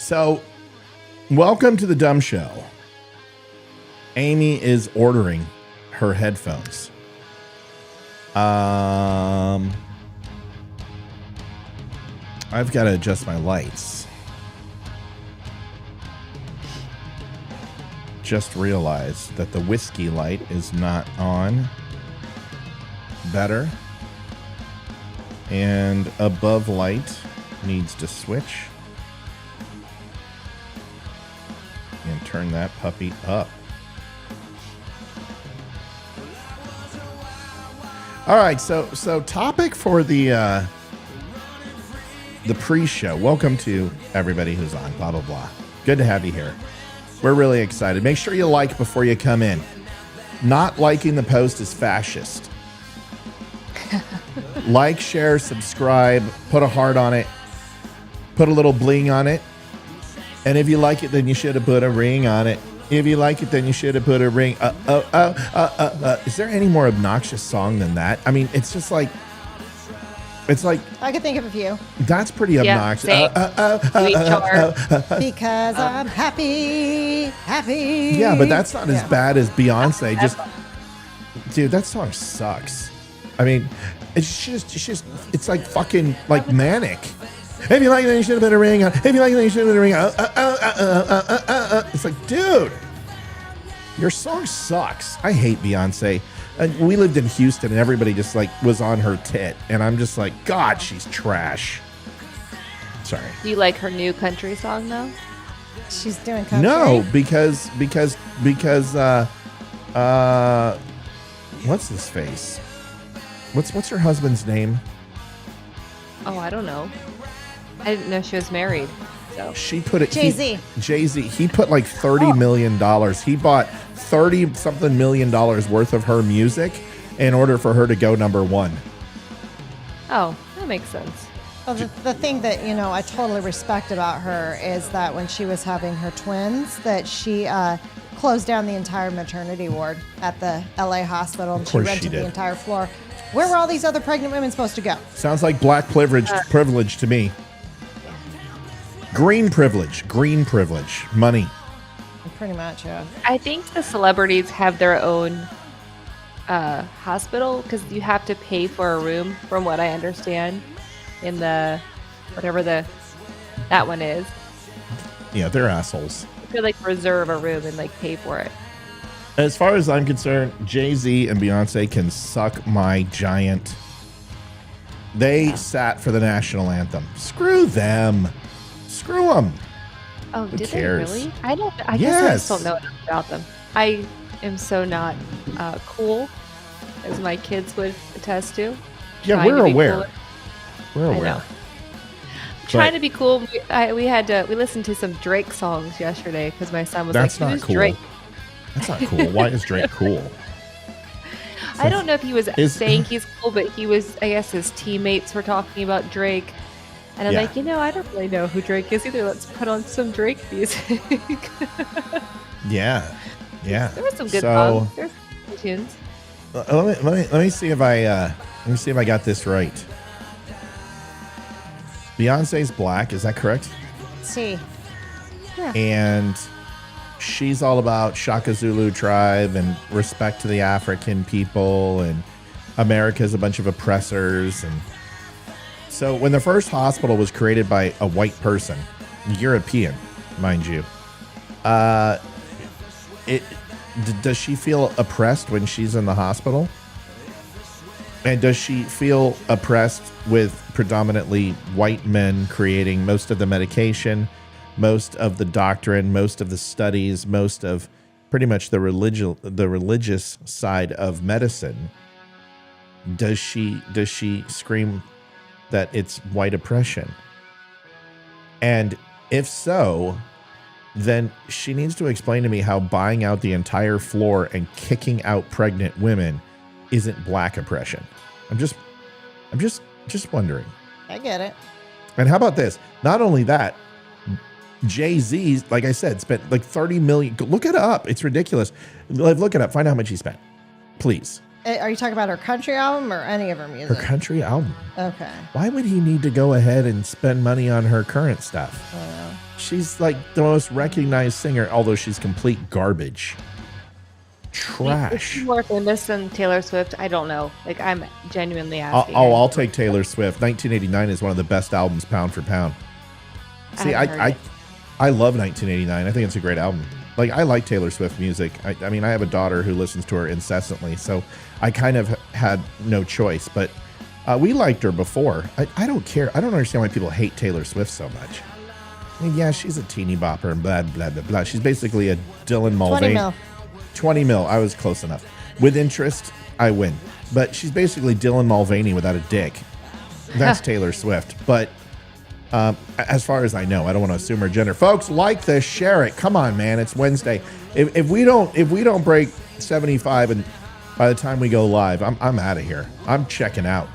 So, welcome to the DUM Show. Amy is ordering her headphones. I've got to adjust my lights. Just realized that the whiskey light is not on. Better. And above light needs to switch. And turn that puppy up. All right, so topic for the pre-show. Welcome to everybody who's on, blah, blah, blah. Good to have you here. We're really excited. Make sure you like before you come in. Not liking the post is fascist. Like, share, subscribe, put a heart on it, put a little bling on it. And if you like it, then you should have put a ring on it. If you like it, then you should have put a ring. Is there any more obnoxious song than that? I mean, it's just like, it's like. I could think of a few. That's pretty obnoxious. Because I'm happy. Yeah, but that's not as bad as Beyonce. Dude, that song sucks. I mean, it's just, it's like fucking like manic. If you like it, then you should have put a ring on. If you like it, then you should have put a ring on. It's like, dude, your song sucks. I hate Beyonce. And we lived in Houston, and everybody just like was on her tit, and I'm just like, God, she's trash. Sorry. Do you like her new country song though? She's doing country. No, because what's this face? What's her husband's name? Oh, I don't know. I didn't know she was married. So she put it. Jay-Z. Jay-Z. He put like $30 million. He bought $30-something million worth of her music in order for her to go number one. Oh, that makes sense. Well, the thing that, I totally respect about her is that when she was having her twins, that she closed down the entire maternity ward at the LA hospital, and she rented the entire floor. Where were all these other pregnant women supposed to go? Sounds like black privilege to me. Green privilege, money. Pretty much, yeah. I think the celebrities have their own hospital because you have to pay for a room, from what I understand, in the whatever that one is. Yeah, they're assholes. You could like reserve a room and like pay for it. As far as I'm concerned, Jay-Z and Beyonce can suck my giant. They sat for the national anthem. Screw them. Screw them. Oh, Who did cares? They really? I guess I just don't know enough about them. I am so not cool, as my kids would attest to. Yeah, we're aware. Cooler. We're aware. I know. Trying to be cool. We listened to some Drake songs yesterday because my son was That's like, not "Who's cool. Drake?" That's not cool. Why is Drake cool? I don't know if he was saying he's cool, but he was. I guess his teammates were talking about Drake, and I'm like, I don't really know who Drake is either. Let's put on some Drake music. Yeah. There were some good songs. There's some good tunes. Let me see if I got this right. Beyonce's black, is that correct? See. Yeah. And she's all about Shaka Zulu tribe and respect to the African people, and America's a bunch of oppressors. And so when the first hospital was created by a white person, European, mind you, does she feel oppressed when she's in the hospital? And does she feel oppressed with predominantly white men creating most of the medication, most of the doctrine, most of the studies, most of pretty much the religious side of medicine? Does she scream that it's white oppression? And if so, then she needs to explain to me how buying out the entire floor and kicking out pregnant women isn't black oppression. I'm just wondering. I get it. And how about this? Not only that, Jay-Z, like I said, spent like $30 million. Look it up. It's ridiculous. Look it up. Find out how much he spent. Please. Are you talking about her country album or any of her music? Her country album. Okay. Why would he need to go ahead and spend money on her current stuff? I don't know. She's like the most recognized singer, although she's complete garbage. Trash. Is she more famous than Taylor Swift? I don't know. Like, I'm genuinely asking. I'll take Taylor Swift. 1989 is one of the best albums pound for pound. See, I love 1989. I think it's a great album. Like, I like Taylor Swift music. I mean, I have a daughter who listens to her incessantly, so I kind of had no choice. But we liked her before. I don't care. I don't understand why people hate Taylor Swift so much. I mean, yeah, she's a teeny bopper and blah, blah, blah, blah. She's basically a Dylan Mulvaney. 20 mil. 20 mil. I was close enough. With interest, I win. But she's basically Dylan Mulvaney without a dick. That's Taylor Swift. But as far as I know, I don't want to assume her gender. Folks, like this, share it. Come on, man. It's Wednesday. If we don't break 75 and by the time we go live, I'm out of here. I'm checking out.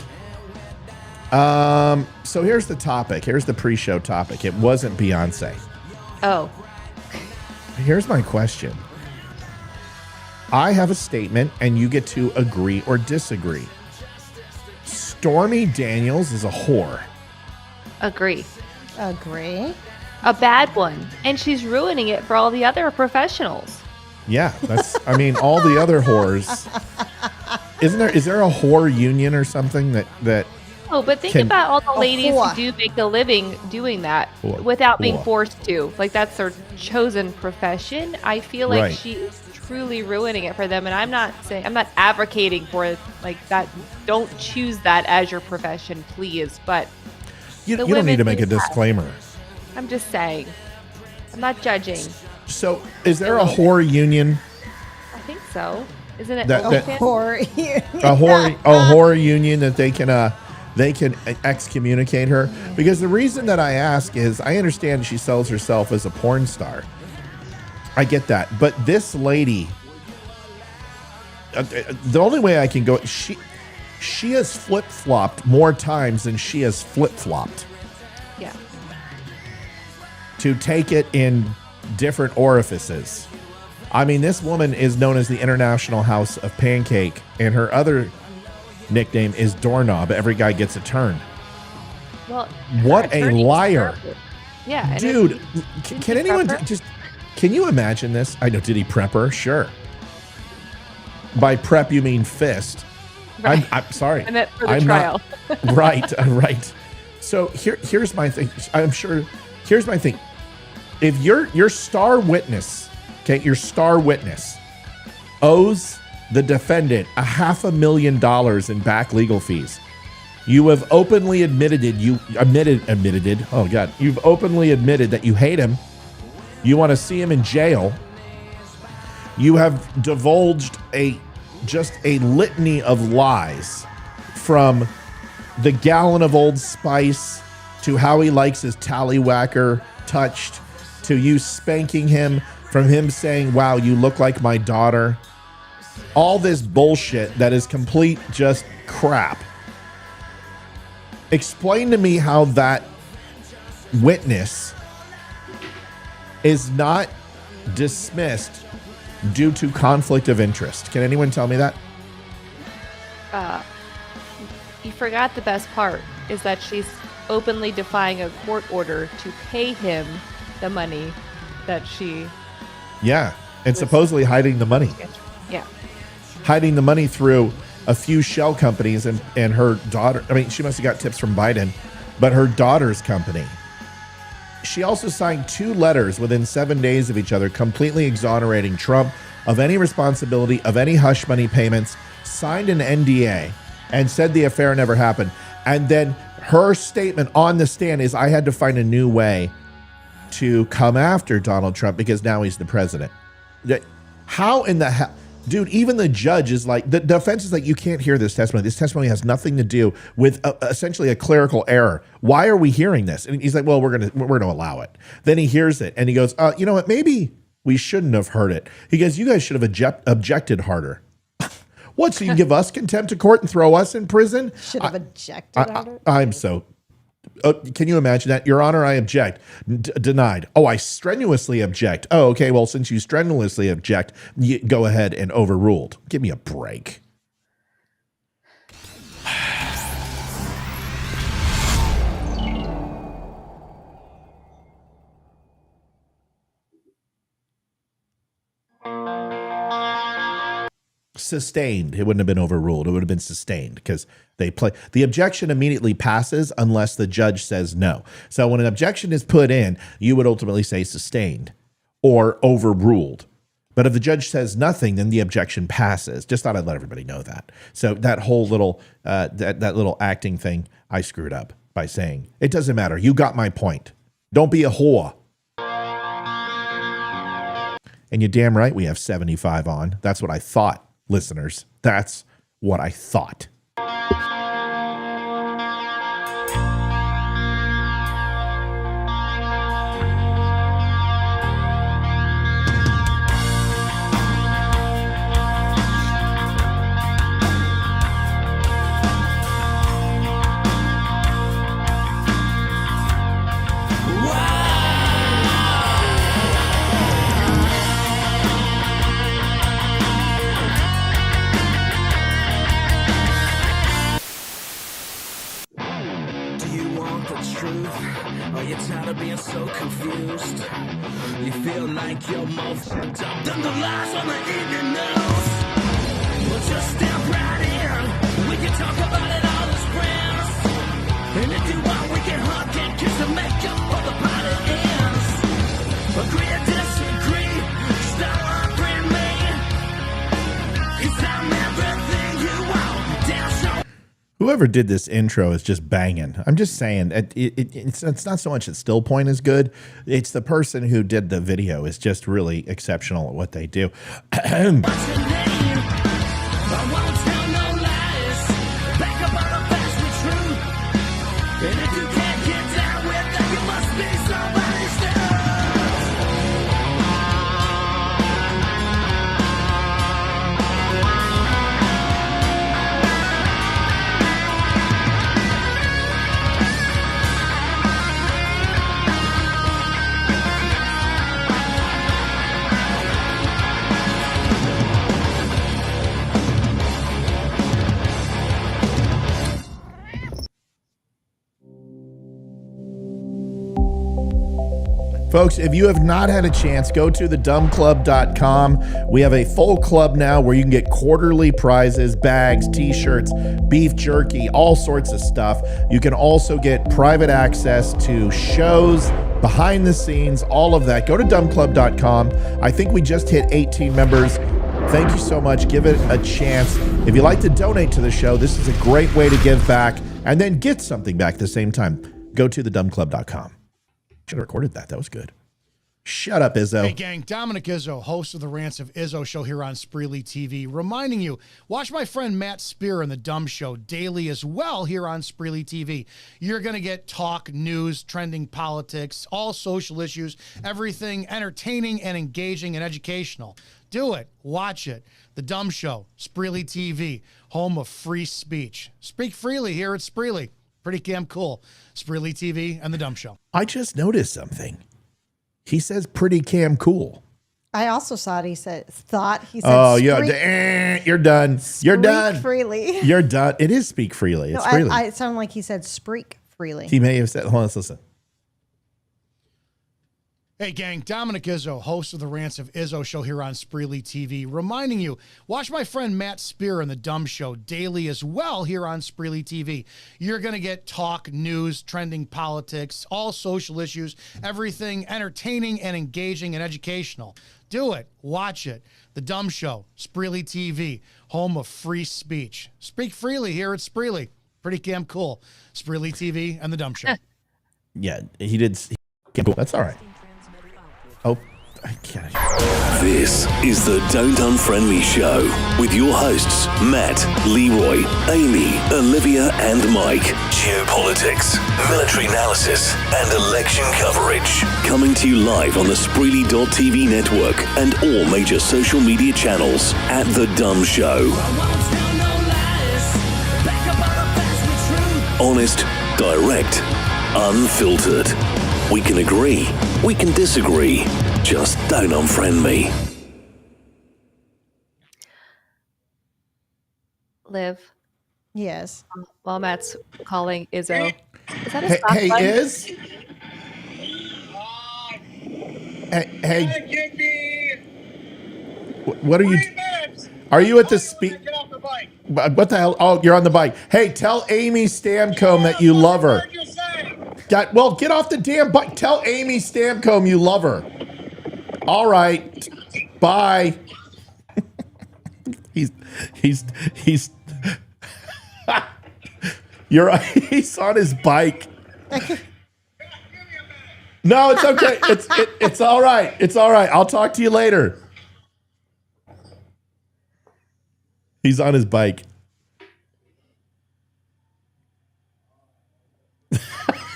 So here's the topic. Here's the pre-show topic. It wasn't Beyonce. Oh. Here's my question. I have a statement, and you get to agree or disagree. Stormy Daniels is a whore. Agree. Agree. A bad one. And she's ruining it for all the other professionals. Yeah, I mean, all the other whores. Is there a whore union or something that Oh, but think about all the ladies who do make a living doing that without being forced to. Like, that's their chosen profession. I feel like she is truly ruining it for them. And I'm not advocating for it like that. Don't choose that as your profession, please. But you don't need to make a disclaimer. I'm just saying. I'm not judging. So, is there a whore union? I think so. Isn't it? A whore union. A whore union that they can excommunicate her? Because the reason that I ask is I understand she sells herself as a porn star. I get that. But this lady, the only way I can go, she has flip-flopped more times than she has flip-flopped. Yeah. To take it in different orifices. I mean, this woman is known as the International House of Pancake, and her other nickname is Doorknob. Every guy gets a turn. Well, what a liar. Yeah. Dude, can anyone can you imagine this? I know, did he prep her? Sure. By prep, you mean fist. Right. I'm sorry. I meant for the trial. Right. So here's my thing. Here's my thing. If your star witness, your star witness owes the defendant $500,000 in back legal fees. You have openly admitted you've openly admitted that you hate him. You want to see him in jail. You have divulged a litany of lies, from the gallon of Old Spice to how he likes his tallywhacker touched, to you spanking him, from him saying, "Wow, you look like my daughter." All this bullshit that is complete just crap. Explain to me how that witness is not dismissed due to conflict of interest. Can anyone tell me that? You forgot the best part, is that she's openly defying a court order to pay him the money that she... Yeah, and supposedly hiding the money. Yeah. Hiding the money through a few shell companies and her daughter. I mean, she must have got tips from Biden, but her daughter's company. She also signed 2 letters within 7 days of each other, completely exonerating Trump of any responsibility of any hush money payments, signed an NDA, and said the affair never happened. And then her statement on the stand is, I had to find a new way to come after Donald Trump because now he's the president. How in the hell? Dude, even the judge is like, the defense is like, you can't hear this testimony. This testimony has nothing to do with essentially a clerical error. Why are we hearing this? And he's like, well, we're gonna allow it. Then he hears it and he goes, you know what? Maybe we shouldn't have heard it. He goes, you guys should have objected harder. What? So you give us contempt of court and throw us in prison? Should have objected harder. I'm so. Can you imagine that? Your Honor, I object. Denied. Oh, I strenuously object. Oh, okay. Well, since you strenuously object, you go ahead and overruled. Give me a break. sustained. It wouldn't have been overruled. It would have been sustained because the objection immediately passes unless the judge says no. So when an objection is put in, you would ultimately say sustained or overruled. But if the judge says nothing, then the objection passes. Just thought I'd let everybody know that. So that whole little that little acting thing, I screwed up by saying, it doesn't matter. You got my point. Don't be a whore. And you're damn right we have 75 on. That's what I thought, listeners. That's what I thought. So confused, you feel like you're more fucked up than the lies on the evening news. Well, just step right in. We can talk about it all as friends. And if you want, we can hug and kiss and make up for the party ends. Agree or disagree, stop arguing me. 'Cause I'm everything you want. Damn sure. Whoever did this intro is just banging. I'm just saying, it's not so much that Still Point is good. It's the person who did the video is just really exceptional at what they do. What's your name? I won't tell no lies. Back up on the facts with truth. And if you can't get down with that, you must be somebody's dad. Folks, if you have not had a chance, go to thedumclub.com. We have a full club now where you can get quarterly prizes, bags, t-shirts, beef jerky, all sorts of stuff. You can also get private access to shows, behind the scenes, all of that. Go to dumclub.com. I think we just hit 18 members. Thank you so much. Give it a chance. If you like to donate to the show, this is a great way to give back and then get something back at the same time. Go to thedumclub.com. Should have recorded that. That was good. Shut up, Izzo. Hey, gang. Dominic Izzo, host of the Rants of Izzo show here on Spreely TV, reminding you, watch my friend Matt Spear in the DUM Show daily as well here on Spreely TV. You're going to get talk, news, trending politics, all social issues, everything entertaining and engaging and educational. Do it. Watch it. The DUM Show, Spreely TV, home of free speech. Speak freely here at Spreely. Pretty damn cool. Spreely TV and the DUM Show. I just noticed something. He says pretty damn cool. I also saw it. He said, oh, yeah. You're done. You're done. Freely. You're done. It is speak freely. It's freely. It sounded like he said spreak freely. He may have said, hold on, let's listen. Hey, gang, Dominic Izzo, host of the Rants of Izzo show here on Spreely TV, reminding you, watch my friend Matt Spear in the DUM Show daily as well here on Spreely TV. You're going to get talk, news, trending politics, all social issues, everything entertaining and engaging and educational. Do it. Watch it. The DUM Show, Spreely TV, home of free speech. Speak freely here at Spreely. Pretty damn cool. Spreely TV and the DUM Show. Yeah, he did. That's all right. Oh, I can't. This is the Don't Unfriend Me Show with your hosts, Matt, Leroy, Amy, Olivia, and Mike. Geopolitics, military analysis, and election coverage. Coming to you live on the Spreely.tv network and all major social media channels at The DUM Show. Honest, direct, unfiltered. We can agree, we can disagree. Just don't unfriend me. Liv. Yes. While Matt's calling Izzo. Is that a stop hey, button? Iz? Hey. What are you? Are you at the speed? Get off the bike. What the hell? Oh, you're on the bike. Hey, tell Amy Stamcombe that you love her. Well, get off the damn bike. Tell Amy Stamcombe you love her. All right. Bye. he's You're right. He's on his bike. No, it's okay. It's all right. It's all right. I'll talk to you later. He's on his bike.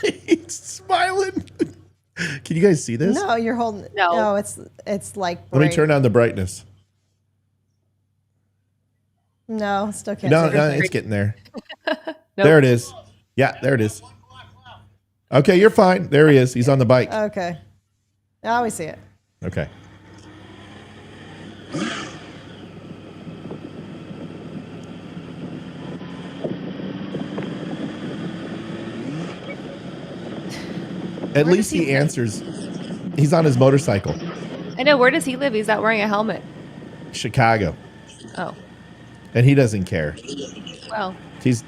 He's smiling. Can you guys see this? No, you're holding. No, it's like. Let me turn down the brightness. No, still can't. No, it's getting there. Nope. There it is. Yeah, there it is. Okay, you're fine. There he is. He's on the bike. Okay. Now we see it. Okay. At least he answers. He's on his motorcycle. I know. Where does he live? He's not wearing a helmet. Chicago. Oh. And he doesn't care. Well. He's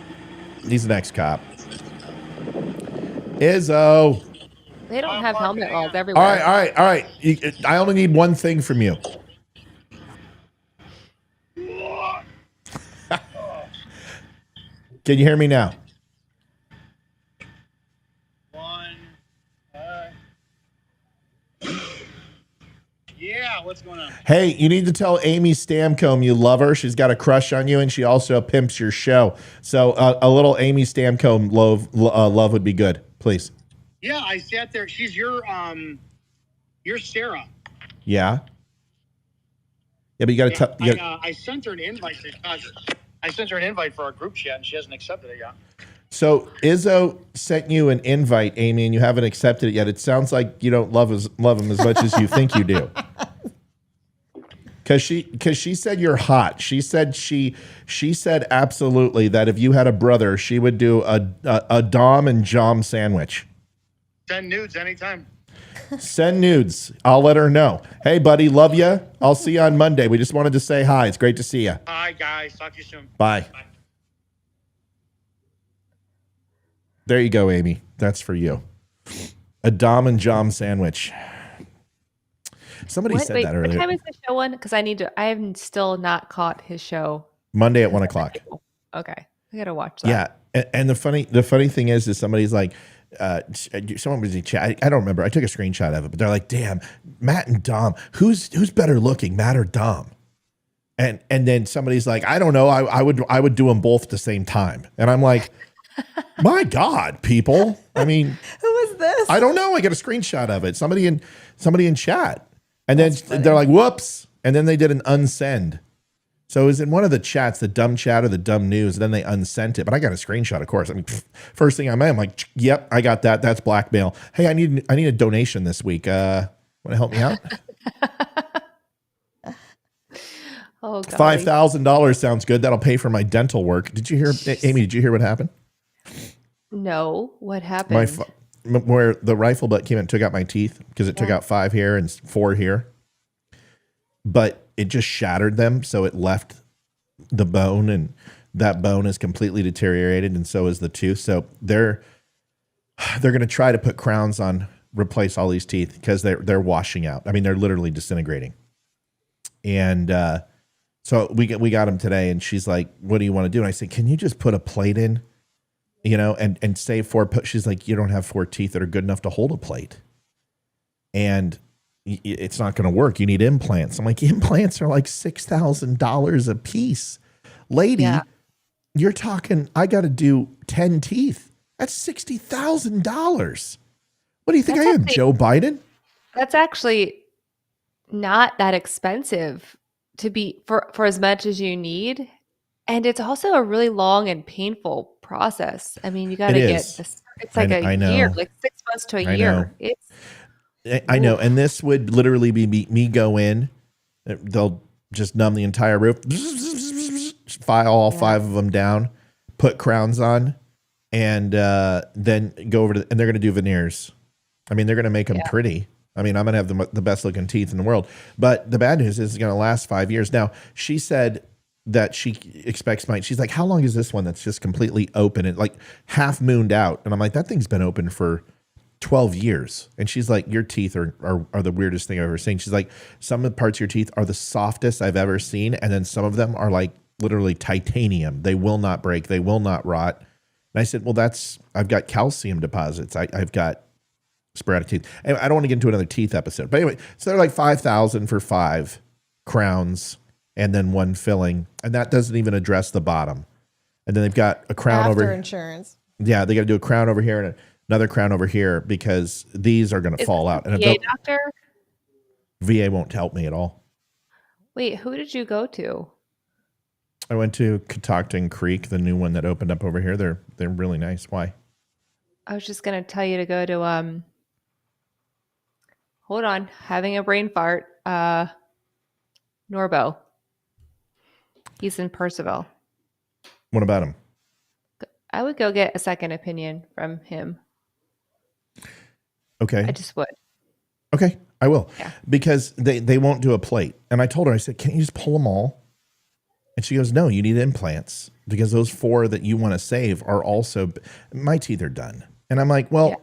an ex-cop. Izzo. They don't have helmet laws everywhere. All right. I only need one thing from you. Can you hear me now? Yeah, what's going on? Hey, you need to tell Amy Stamcombe you love her. She's got a crush on you, and she also pimps your show. So a little Amy Stamcombe love would be good, please. Yeah, I sat there. She's you're Sarah. Yeah. Yeah, but you got to tell. I sent her an invite. I sent her an invite for our group chat, and she hasn't accepted it yet. So Izzo sent you an invite, Amy, and you haven't accepted it yet. It sounds like you don't love him as much as you think you do. Because she said you're hot. She said absolutely that if you had a brother, she would do a Dom and Jom sandwich. Send nudes anytime. Send nudes. I'll let her know. Hey, buddy, love you. I'll see you on Monday. We just wanted to say hi. It's great to see you. Hi, guys. Talk to you soon. Bye. There you go, Amy. That's for you. A Dom and Jom sandwich. Somebody said that earlier. What time is the show on? Because I have still not caught his show. Monday at 1:00. Okay, I gotta watch that. Yeah, and the funny thing is somebody's like, someone was in chat. I don't remember. I took a screenshot of it, but they're like, "Damn, Matt and Dom. Who's better looking, Matt or Dom?" And then somebody's like, "I don't know. I would do them both at the same time." And I'm like, my God, people. I mean, who is this? I don't know. I got a screenshot of it. Somebody in chat. And then they're like, whoops. And then they did an unsend. So it was in one of the chats, the dumb chat or the dumb news. And then they unsent it. But I got a screenshot, of course. I mean, first thing I'm like, yep, I got that. That's blackmail. Hey, I need a donation this week. Want to help me out? Oh, God. $5,000 sounds good. That'll pay for my dental work. Did you hear, Amy? Did you hear what happened? No, what happened? Where the rifle butt came and took out my teeth because it took out 5 here and 4 here, but it just shattered them, so it left the bone, and that bone is completely deteriorated, and so is the tooth. So they're going to try to put crowns on, replace all these teeth because they're washing out. I mean, they're literally disintegrating. And so we got them today, and she's like, "What do you want to do?" And I said, "Can you just put a plate in?" And save 4. She's like, "You don't have 4 teeth that are good enough to hold a plate. And it's not going to work. You need implants." I'm like, implants are like $6,000 a piece. Lady, You're talking, I got to do 10 teeth. That's $60,000. What do you think I am, Joe Biden? That's actually not that expensive to be for as much as you need. And it's also a really long and painful process. I mean, you got to get this. It's like a year, like 6 months to a year. I know. And this would literally be me go in. They'll just numb the entire roof, file all 5 of them down, put crowns on, and then go over to, and they're going to do veneers. I mean, they're going to make them pretty. I mean, I'm going to have the best looking teeth in the world. But the bad news is it's going to last 5 years. Now, she said that she expects might. She's like, how long is this one that's just completely open and like half mooned out? And I'm like, that thing's been open for 12 years. And she's like, your teeth are the weirdest thing I've ever seen. She's like, some of the parts of your teeth are the softest I've ever seen. And then some of them are like literally titanium. They will not break. They will not rot. And I said, well, I've got calcium deposits. I've got sporadic teeth. And I don't want to get into another teeth episode. But anyway, so they're like $5,000 for 5 crowns and then 1 filling. And that doesn't even address the bottom. And then they've got a crown After over insurance. Yeah, they got to do a crown over here and another crown over here because these are going to fall out. And VA doctor? VA won't help me at all. Wait, who did you go to? I went to Catoctin Creek, the new one that opened up over here. They're really nice. Why? I was just going to tell you to go to hold on, having a brain fart. Norbo. He's in Percival. What about him? I would go get a second opinion from him. Okay. I just would. Okay, I will. Yeah. Because they won't do a plate. And I told her, I said, can't you just pull them all? And she goes, no, you need implants because those 4 that you want to save are also, my teeth are done. And I'm like, well,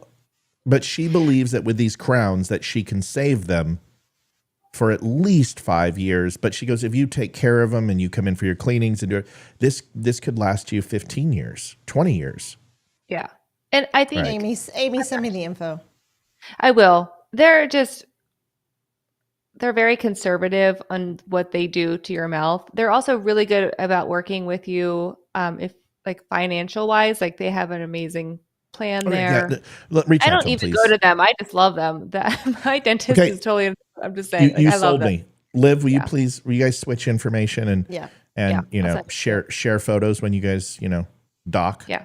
but she believes that with these crowns that she can save them for at least 5 years. But she goes, if you take care of them and you come in for your cleanings and do it, this could last you 15 years, 20 years. Yeah. And I think Amy, send me the info. I will. They're very conservative on what they do to your mouth. They're also really good about working with you if like financial wise, like they have an amazing plan there. Yeah. I don't even go to them. I just love them. My dentist is totally, I'm just saying. You I sold love me. Liv, will you guys switch information and you know, share photos when you guys, you know, doc? Yeah.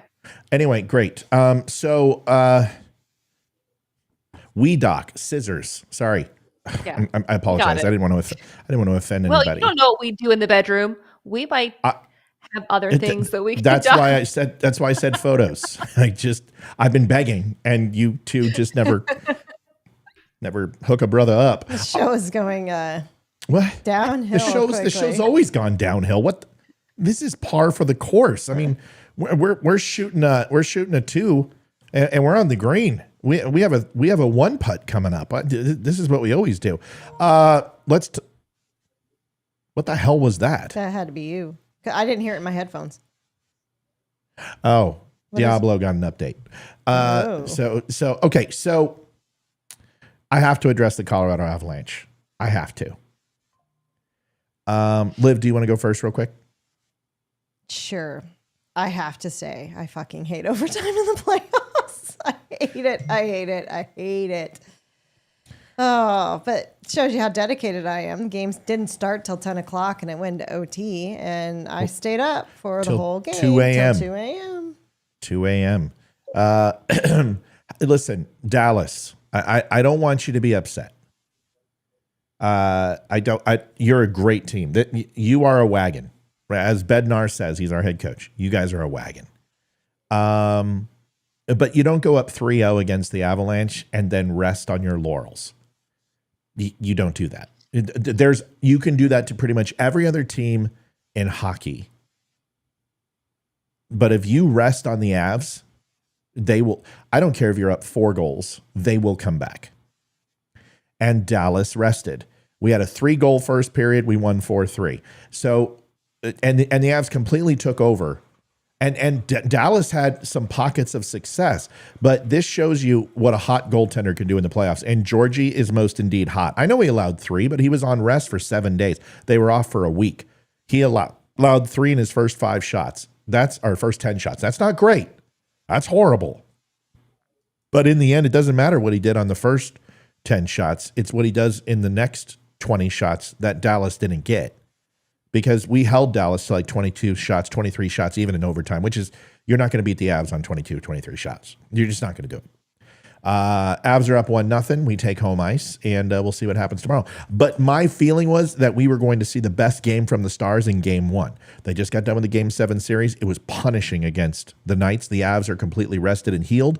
Anyway, great. So we doc scissors. Sorry. Yeah. I apologize. I didn't want to offend anybody. Well, you don't know what we do in the bedroom. We might have other things that we can That's why I said photos. I've been begging and you two just never hook a brother up. The show is going what? Downhill. The show's always gone downhill. This is par for the course. I mean, we're shooting a 2 and we're on the green. We have a 1 putt coming up. This is what we always do. What the hell was that? That had to be you. I didn't hear it in my headphones. Oh, Diablo got an update. So I have to address the Colorado Avalanche. I have to. Liv, do you want to go first real quick? Sure. I have to say, I fucking hate overtime in the playoffs. I hate it. Oh, but shows you how dedicated I am. Games didn't start till 10 o'clock and it went to OT and I stayed up for the whole game. 2 a.m. 2 a.m. 2 a.m. Listen, Dallas, I don't want you to be upset. You're a great team. You are a wagon. As Bednar says, he's our head coach. You guys are a wagon. But you don't go up 3-0 against the Avalanche and then rest on your laurels. You don't do that. You can do that to pretty much every other team in hockey. But if you rest on the Avs, they will. I don't care if you're up 4 goals. They will come back. And Dallas rested. We had a 3-goal first period. We won 4-3. So, and the Avs completely took over. And Dallas had some pockets of success, but this shows you what a hot goaltender can do in the playoffs. And Georgie is most indeed hot. I know he allowed 3, but he was on rest for 7 days. They were off for a week. He allowed 3 in his first 5 shots. That's our first 10 shots. That's not great. That's horrible. But in the end, it doesn't matter what he did on the first 10 shots. It's what he does in the next 20 shots that Dallas didn't get. Because we held Dallas to like 22 shots, 23 shots, even in overtime, which is, you're not going to beat the Avs on 22, 23 shots. You're just not going to do it. Avs are up 1-0. We take home ice, and we'll see what happens tomorrow. But my feeling was that we were going to see the best game from the Stars in Game 1. They just got done with the Game 7 series. It was punishing against the Knights. The Avs are completely rested and healed.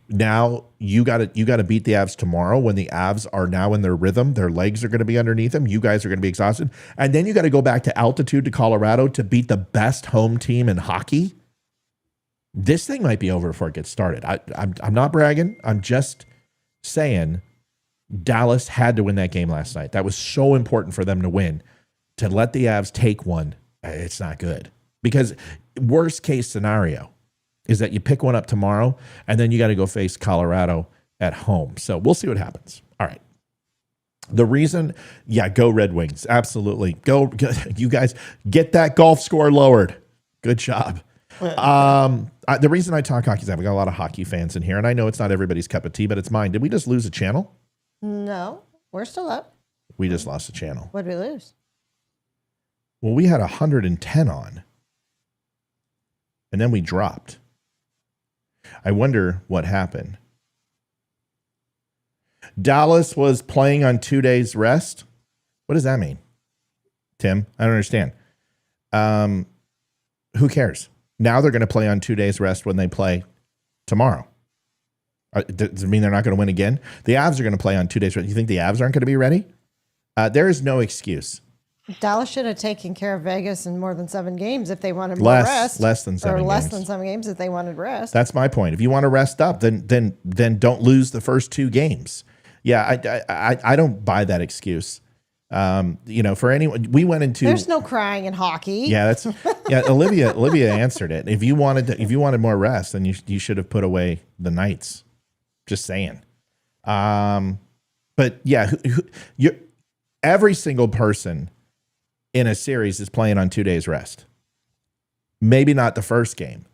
Now you got to beat the Avs tomorrow when the Avs are now in their rhythm. Their legs are going to be underneath them. You guys are going to be exhausted. And then you got to go back to altitude to Colorado to beat the best home team in hockey. This thing might be over before it gets started. I'm not bragging. I'm just saying Dallas had to win that game last night. That was so important for them to win. To let the Avs take one, it's not good. Because worst case scenario is that you pick one up tomorrow and then you got to go face Colorado at home. So we'll see what happens. All right. The reason, go Red Wings. Absolutely. Go, you guys, get that golf score lowered. Good job. The reason I talk hockey is we got a lot of hockey fans in here, and I know it's not everybody's cup of tea, but it's mine. Did we just lose a channel? No, we're still up. We just lost a channel. What did we lose? Well, we had 110 on, and then we dropped. I wonder what happened. Dallas was playing on 2 days rest. What does that mean, Tim? I don't understand. Who cares? Now they're going to play on 2 days rest when they play tomorrow. Does it mean they're not going to win again? The Avs are going to play on 2 days rest. You think the Avs aren't going to be ready? There is no excuse. Dallas should have taken care of Vegas in more than 7 games if they wanted more rest. Less than 7 games. Or less than 7 games if they wanted rest. That's my point. If you want to rest up, then don't lose the first 2 games. Yeah, I don't buy that excuse. For anyone, we went into. There's no crying in hockey. Yeah, Olivia answered it. If you wanted more rest, then you should have put away the Knights. Just saying. But yeah, every single person in a series is playing on 2 days rest. Maybe not the first game,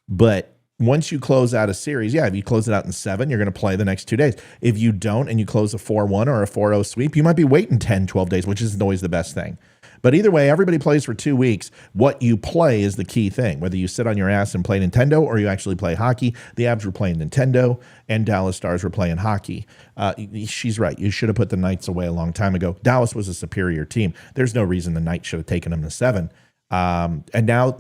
but once you close out a series, if you close it out in 7, you're going to play the next 2 days. If you don't and you close a 4-1 or a 4-0 sweep, you might be waiting 10, 12 days, which isn't always the best thing. But either way, everybody plays for 2 weeks. What you play is the key thing. Whether you sit on your ass and play Nintendo or you actually play hockey, the Avs were playing Nintendo and Dallas Stars were playing hockey. She's right. You should have put the Knights away a long time ago. Dallas was a superior team. There's no reason the Knights should have taken them to 7. And now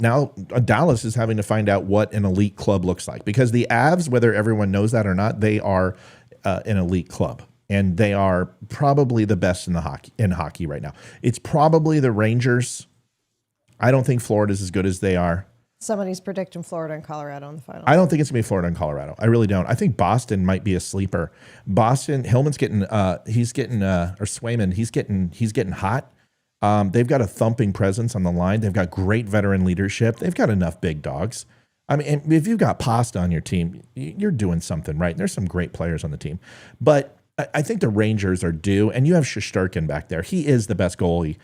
Dallas is having to find out what an elite club looks like, because the Avs, whether everyone knows that or not, they are an elite club, and they are probably the best in hockey right now. It's probably the Rangers. I don't think Florida's as good as they are. Somebody's predicting Florida and Colorado in the final. I don't think it's gonna be Florida and Colorado. I really don't. I think Boston might be a sleeper. Boston, Hillman's getting or Swayman, he's getting hot. They've got a thumping presence on the line. They've got great veteran leadership. They've got enough big dogs. I mean, if you've got Pasta on your team, you're doing something right. There's some great players on the team. But I think the Rangers are due, and you have Shesterkin back there. He is the best goalie.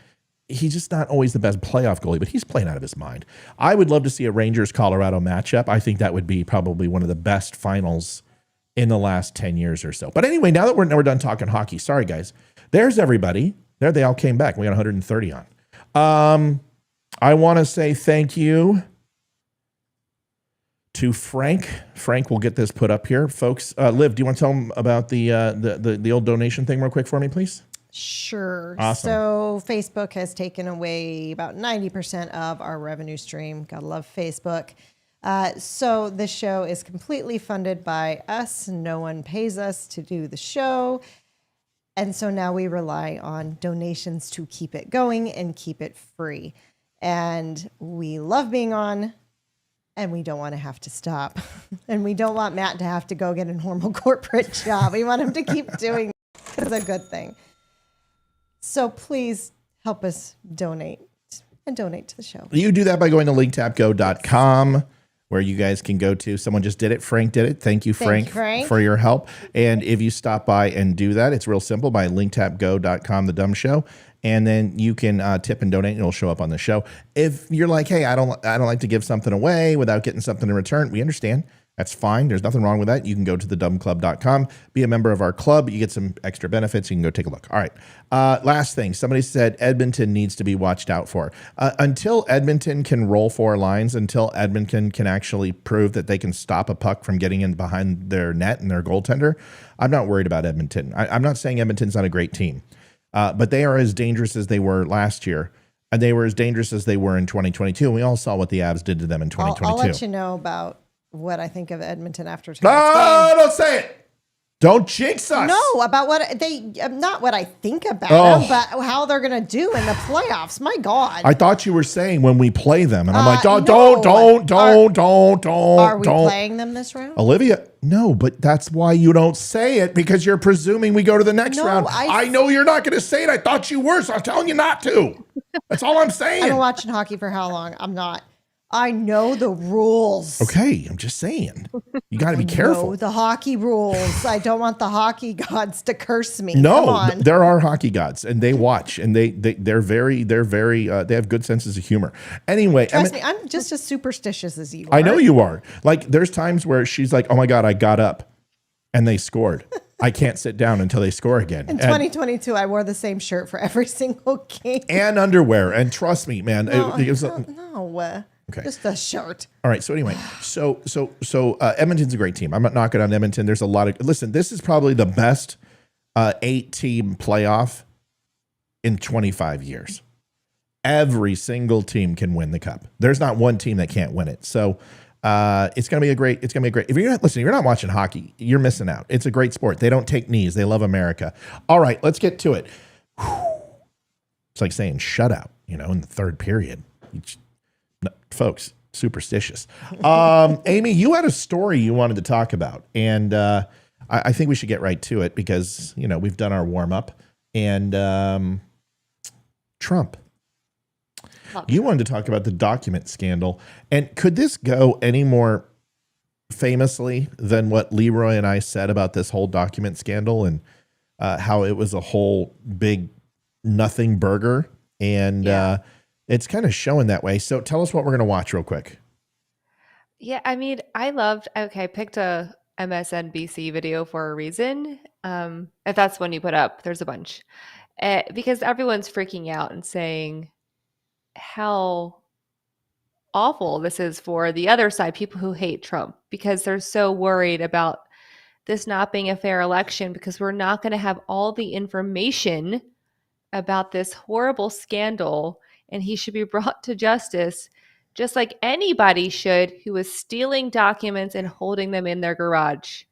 He's just not always the best playoff goalie, but he's playing out of his mind. I would love to see a Rangers-Colorado matchup. I think that would be probably one of the best finals in the last 10 years or so. But anyway, now that we're done talking hockey, sorry, guys. There's everybody. There they all came back. We got 130 on. I want to say thank you to Frank. Frank will get this put up here, folks. Liv, do you want to tell them about the old donation thing real quick for me, please? Sure. Awesome. So Facebook has taken away about 90% of our revenue stream. Gotta love Facebook. So this show is completely funded by us. No one pays us to do the show. And so now we rely on donations to keep it going and keep it free. And we love being on, and we don't want to have to stop. And we don't want Matt to have to go get a normal corporate job. We want him to keep doing it. It's a good thing. So please help us donate and donate to the show. You do that by going to linktapgo.com, where you guys can go to. Someone just did it. Frank did it. Thank you, Frank, for your help. And if you stop by and do that, it's real simple by linktapgo.com, the DUM Show. And then you can tip and donate, and it'll show up on the show. If you're like, hey, I don't like to give something away without getting something in return, we understand. That's fine. There's nothing wrong with that. You can go to thedumclub.com, be a member of our club. You get some extra benefits. You can go take a look. All right. Last thing. Somebody said Edmonton needs to be watched out for. Until Edmonton can roll 4 lines, until Edmonton can actually prove that they can stop a puck from getting in behind their net and their goaltender, I'm not worried about Edmonton. I'm not saying Edmonton's not a great team, but they are as dangerous as they were last year. And they were as dangerous as they were in 2022. And we all saw what the Avs did to them in 2022. I'll let you know about what I think of Edmonton after tonight's No, game. don't say it. Don't jinx us. No, about what not what I think about them, but how they're going to do in the playoffs. My God. I thought you were saying when we play them, and I'm like, don't. Are we playing them this round? Olivia, no, but that's why you don't say it, because you're presuming we go to the next round. I know you're not going to say it. I thought you were, so I'm telling you not to. That's all I'm saying. I've been watching hockey for how long? I'm not. I know the rules. Okay, I'm just saying. You got to be careful. Know the hockey rules. I don't want the hockey gods to curse me. No, there are hockey gods, and they watch, and they're very they have good senses of humor. Anyway, trust me, I'm just as superstitious as you are. I know you are. Like, there's times where she's like, "Oh my God, I got up, and they scored. I can't sit down until they score again." In 2022, I wore the same shirt for every single game and underwear. And trust me, man, no. Okay. Just a shirt. All right. So anyway, so Edmonton's a great team. I'm not knocking on Edmonton. There's a lot of, listen, this is probably the best 8-team playoff in 25 years. Every single team can win the cup. There's not one team that can't win it. So it's going to be a great, if you're not watching hockey, you're missing out. It's a great sport. They don't take knees. They love America. All right, let's get to it. It's like saying shutout, in the third period. No, folks, superstitious. Amy, you had a story you wanted to talk about, and I think we should get right to it because, we've done our warm up. And Trump, you wanted to talk about the document scandal. And could this go any more famously than what Leroy and I said about this whole document scandal and how it was a whole big nothing burger? And it's kind of showing that way. So tell us what we're going to watch real quick. Yeah, I mean, I picked a MSNBC video for a reason. If that's one you put up, there's a bunch. Because everyone's freaking out and saying how awful this is for the other side, people who hate Trump, because they're so worried about this not being a fair election because we're not going to have all the information about this horrible scandal, and he should be brought to justice just like anybody should who is stealing documents and holding them in their garage.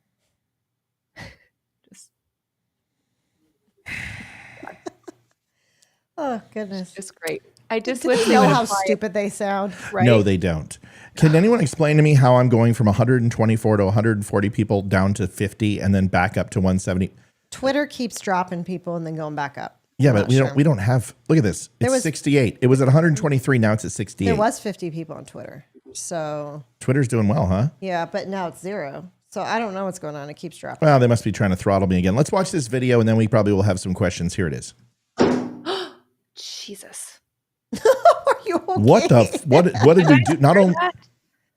Oh, goodness. It's great. I just wish they know how stupid they sound. Right? No, they don't. Can anyone explain to me how I'm going from 124 to 140 people down to 50 and then back up to 170? Twitter keeps dropping people and then going back up. Yeah, but we don't have, look at this. It's 68. It was at 123. Now it's at 68. There was 50 people on Twitter. So Twitter's doing well, huh? Yeah, but now it's 0. So I don't know what's going on. It keeps dropping. Well, they must be trying to throttle me again. Let's watch this video and then we probably will have some questions. Here it is. Jesus. Are you okay? What did we do? Not only.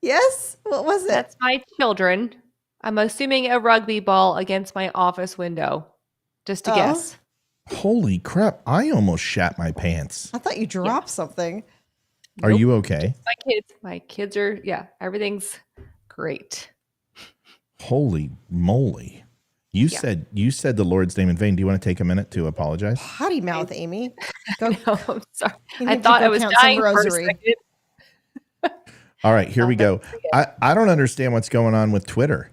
Yes? What was it? That's my children. I'm assuming a rugby ball against my office window. Just to guess. Holy crap. I almost shat my pants. I thought you dropped something. Are you okay? My kids are, everything's great. Holy moly. You said the Lord's name in vain. Do you want to take a minute to apologize? Potty mouth, Amy. Go. No, I'm sorry. I thought I was dying for a second. All right, here we go. I don't understand what's going on with Twitter.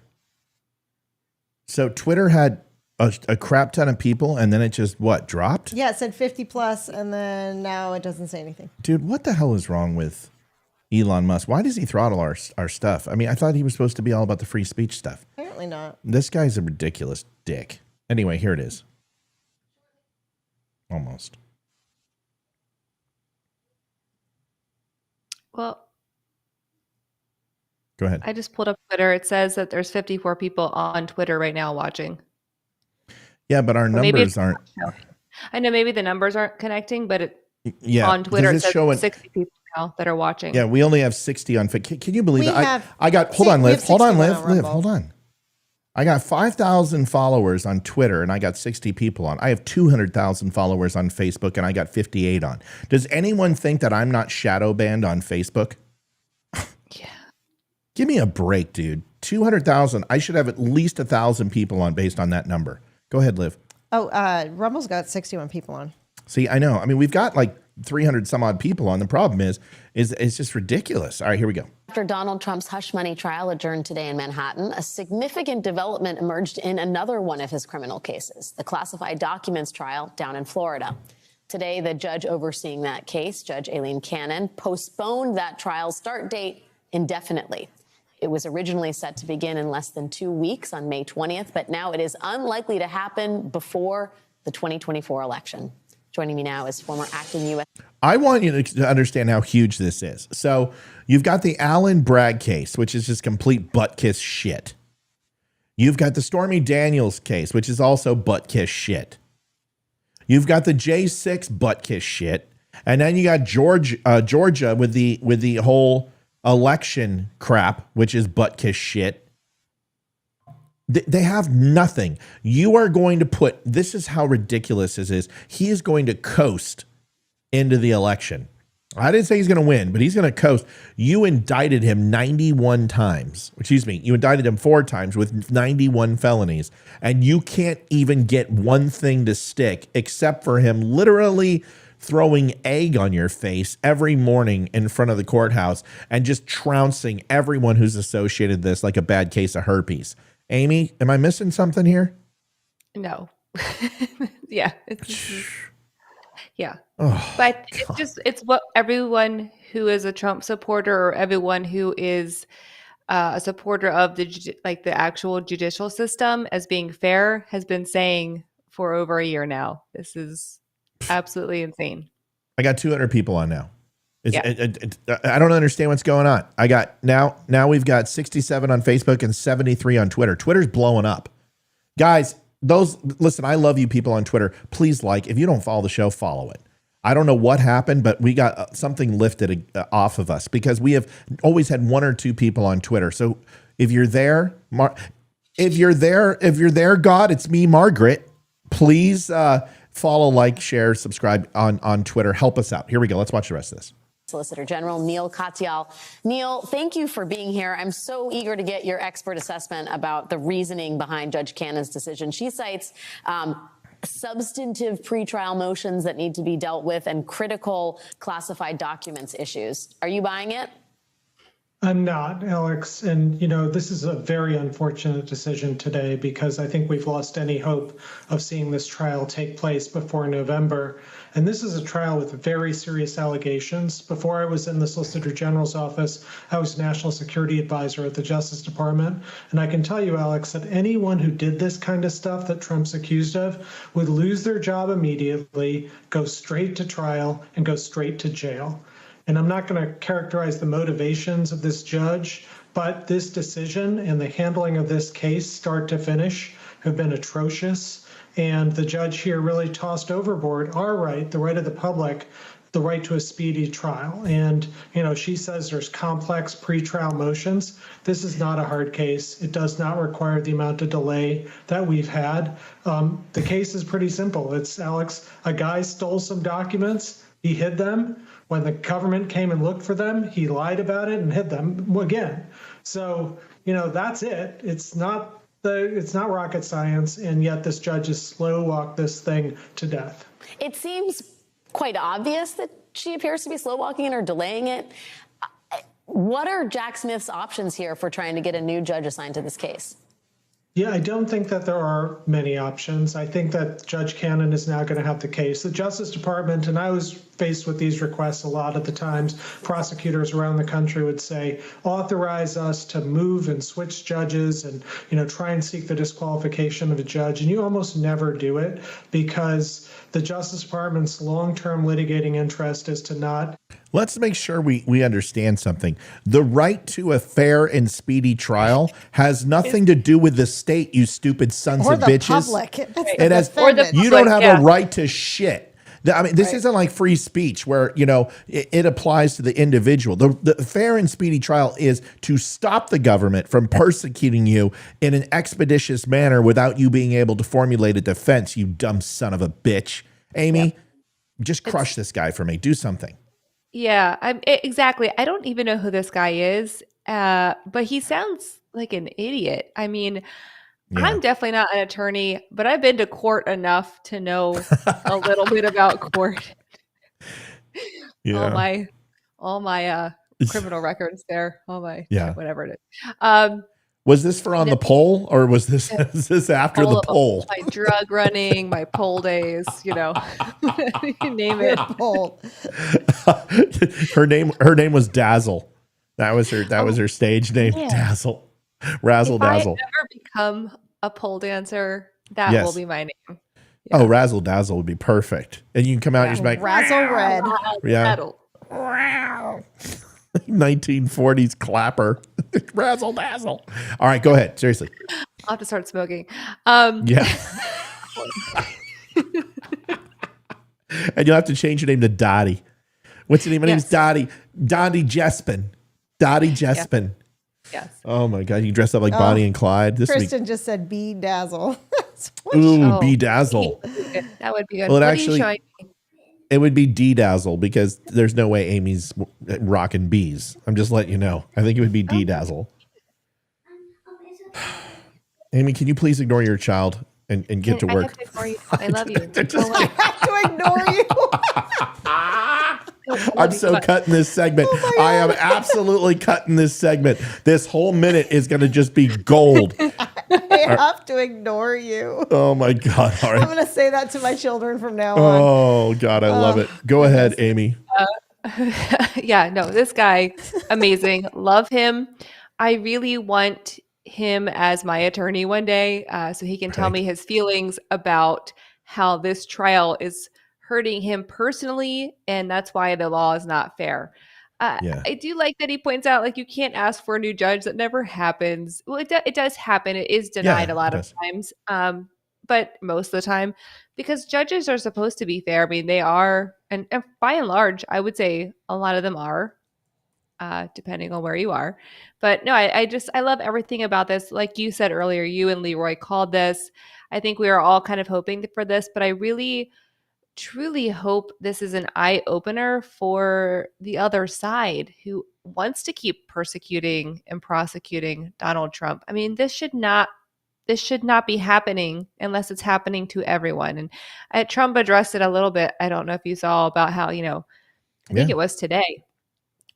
So Twitter had a crap ton of people, and then it just, dropped? Yeah, it said 50 plus, and then now it doesn't say anything. Dude, what the hell is wrong with Elon Musk? Why does he throttle our stuff? I mean, I thought he was supposed to be all about the free speech stuff. Apparently not. This guy's a ridiculous dick. Anyway, here it is. Almost. Well, go ahead. I just pulled up Twitter. It says that there's 54 people on Twitter right now watching. Yeah, but our numbers aren't. I know maybe the numbers aren't connecting, but on Twitter it says 60 people now that are watching. Yeah, we only have 60 on. Can you believe that? I got. Hold on, Liv. Hold on. I got 5,000 followers on Twitter, and I got 60 people on. I have 200,000 followers on Facebook, and I got 58 on. Does anyone think that I'm not shadow banned on Facebook? Yeah. Give me a break, dude. 200,000. I should have at least 1,000 people on based on that number. Go ahead, Liv. Oh, Rumble's got 61 people on. See, I know. I mean, we've got like 300 some odd people on. The problem is it's just ridiculous. All right, here we go. After Donald Trump's hush money trial adjourned today in Manhattan, a significant development emerged in another one of his criminal cases, the classified documents trial down in Florida. Today, the judge overseeing that case, Judge Aileen Cannon, postponed that trial's start date indefinitely. It was originally set to begin in less than 2 weeks on May 20th, but now it is unlikely to happen before the 2024 election. Joining me now is former acting U.S. I want you to understand how huge this is. So you've got the Allen Bragg case, which is just complete butt kiss shit. You've got the Stormy Daniels case, which is also butt kiss shit. You've got the J6 butt kiss shit. And then you got Georgia with the whole election crap, which is butt kiss shit. They have nothing. You are going to put, this is how ridiculous this is. He is going to coast into the election. I didn't say he's going to win, but he's going to coast. You indicted him 91 times. Excuse me. You indicted him 4 times with 91 felonies, and you can't even get one thing to stick except for him literally throwing egg on your face every morning in front of the courthouse and just trouncing everyone who's associated with this like a bad case of herpes. Amy, am I missing something here? No. Yeah. Yeah. Oh, but it's what everyone who is a Trump supporter or everyone who is a supporter of the actual judicial system as being fair has been saying for over a year now. This is absolutely insane. I got 200 people on now. I don't understand what's going on. I got now we've got 67 on Facebook and 73 on Twitter. Twitter's blowing up. Guys, listen, I love you people on Twitter. Please if you don't follow the show, follow it. I don't know what happened, but we got something lifted off of us because we have always had 1 or 2 people on Twitter. So if you're there, God, it's me, Margaret. Please follow, like, share, subscribe on Twitter. Help us out. Here we go. Let's watch the rest of this. Solicitor General Neil Katyal. Neil, thank you for being here. I'm so eager to get your expert assessment about the reasoning behind Judge Cannon's decision. She cites substantive pretrial motions that need to be dealt with and critical classified documents issues. Are you buying it? I'm not, Alex. And, this is a very unfortunate decision today because I think we've lost any hope of seeing this trial take place before November. And this is a trial with very serious allegations. Before I was in the Solicitor General's office, I was National Security Advisor at the Justice Department. And I can tell you, Alex, that anyone who did this kind of stuff that Trump's accused of would lose their job immediately, go straight to trial, and go straight to jail. And I'm not going to characterize the motivations of this judge, but this decision and the handling of this case, start to finish, have been atrocious. And the judge here really tossed overboard our right, the right of the public, the right to a speedy trial. And, she says there's complex pretrial motions. This is not a hard case. It does not require the amount of delay that we've had. The case is pretty simple. It's, Alex, a guy stole some documents. He hid them. When the government came and looked for them, he lied about it and hid them again. So, that's it. It's not rocket science, and yet this judge has slow walked this thing to death. It seems quite obvious that she appears to be slow walking it or delaying it. What are Jack Smith's options here for trying to get a new judge assigned to this case? Yeah, I don't think that there are many options. I think that Judge Cannon is now going to have the case. The Justice Department, and I was faced with these requests a lot at the times, prosecutors around the country would say, authorize us to move and switch judges and, try and seek the disqualification of a judge. And you almost never do it because the Justice Department's long-term litigating interest is to not. Let's make sure we understand something. The right to a fair and speedy trial has nothing to do with the state, you stupid sons of bitches. Public. It has, you don't have a right to shit. I mean, this isn't like free speech where, it applies to the individual. The fair and speedy trial is to stop the government from persecuting you in an expeditious manner without you being able to formulate a defense, you dumb son of a bitch. Amy, just crush this guy for me. Do something. Yeah, exactly. I don't even know who this guy is, but he sounds like an idiot. I mean, I'm definitely not an attorney, but I've been to court enough to know a little bit about court. Yeah. all my criminal records there. All my whatever it is. Was this for on the poll, or was this after the poll? My drug running, my pole days, you name it. Pole. Her name was Dazzle. That was her stage name, Dazzle. Razzle Dazzle. If I ever become a pole dancer, that will be my name. Yeah. Oh, Razzle Dazzle would be perfect. And you can come out and you're like, Razzle Red. Yeah. 1940s clapper. Razzle Dazzle. All right, go ahead. Seriously. I'll have to start smoking. Yeah. And you'll have to change your name to Dottie. What's your name? My name is Dottie. Dottie Jespin. Dottie Jespin. Yes. Oh my God. You dress up like Bonnie and Clyde. Kristen just said be dazzle. Ooh, be dazzle. That would be good. Well, what are you showing me? It would be D-Dazzle because there's no way Amy's rocking bees. I'm just letting you know. I think it would be D-Dazzle. Amy, can you please ignore your child and get to work? I have to ignore you. I love you. I have to ignore you. I'm so cutting this segment. I am absolutely cutting this segment. This whole minute is going to just be gold. I have to ignore you. Oh my God. All right. I'm going to say that to my children from now on. Oh God, I love it. Go ahead, Amy. This guy, amazing. Love him. I really want him as my attorney one day so he can tell me his feelings about how this trial is hurting him personally, and that's why the law is not fair. I do like that he points out, like, you can't ask for a new judge. That never happens. Well, it does happen. It is denied a lot of times, but most of the time, because judges are supposed to be fair. I mean, they are, and by and large, I would say a lot of them are, depending on where you are. But no, I love everything about this. Like you said earlier, you and Leroy called this. I think we are all kind of hoping for this, but I really truly hope this is an eye-opener for the other side who wants to keep persecuting and prosecuting Donald Trump. I mean, this should not be happening unless it's happening to everyone. And Trump addressed it a little bit. I don't know if you saw about how, I think it was today.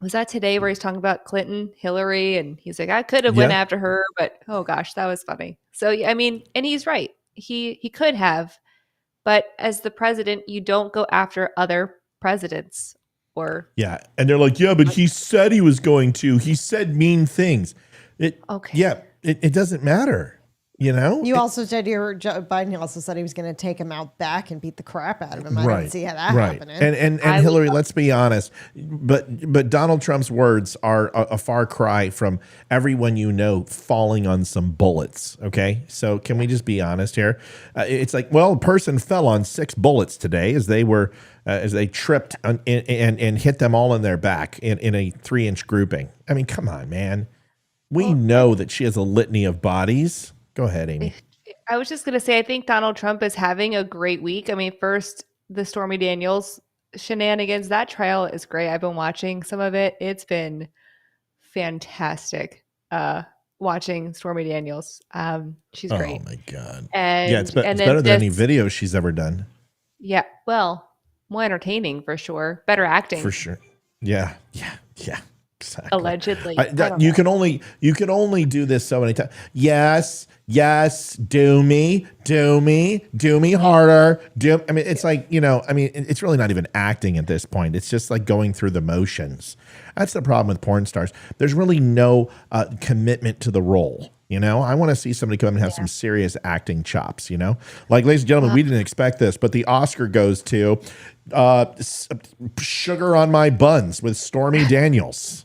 Was that today where he's talking about Clinton, Hillary, and he's like, I could have went after her, but oh gosh, that was funny. So, I mean, and he's right. He could have. But as the president, you don't go after other presidents or. Yeah. And they're like, but he said he was going to. He said mean things. It doesn't matter. You also said Joe Biden also said he was going to take him out back and beat the crap out of him. I didn't see how that happened. And Hillary, let's be honest, but Donald Trump's words are a far cry from everyone falling on some bullets. Okay, so can we just be honest here? It's like, well, a person fell on 6 bullets today as they tripped and hit them all in their back in a 3-inch grouping. I mean, come on, man. We know that she has a litany of bodies. Go ahead, Amy. I was just going to say, I think Donald Trump is having a great week. I mean, first, the Stormy Daniels shenanigans, that trial is great. I've been watching some of it. It's been fantastic watching Stormy Daniels. She's great. Oh, my God. And, it's better than any video she's ever done. Yeah. Well, more entertaining for sure. Better acting. For sure. Yeah. Exactly. Allegedly. You can only do this so many times. Yes, do me harder. I mean, it's like, it's really not even acting at this point. It's just like going through the motions. That's the problem with porn stars. There's really no commitment to the role. I want to see somebody come and have some serious acting chops, Like, ladies and gentlemen, we didn't expect this, but the Oscar goes to Sugar on My Buns with Stormy Daniels.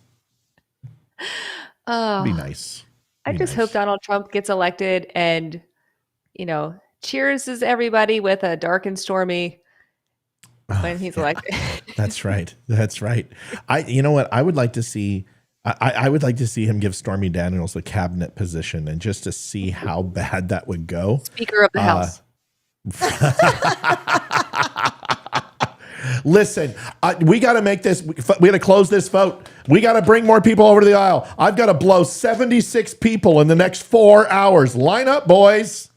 Be nice. I just hope Donald Trump gets elected and, cheers everybody with a dark and stormy when he's elected. That's right. You know what? I would like to see. I would like to see him give Stormy Daniels a cabinet position, and just to see how bad that would go. Speaker of the House. Listen, we got to make this. We got to close this vote. We got to bring more people over to the aisle. I've got to blow 76 people in the next 4 hours. Line up, boys.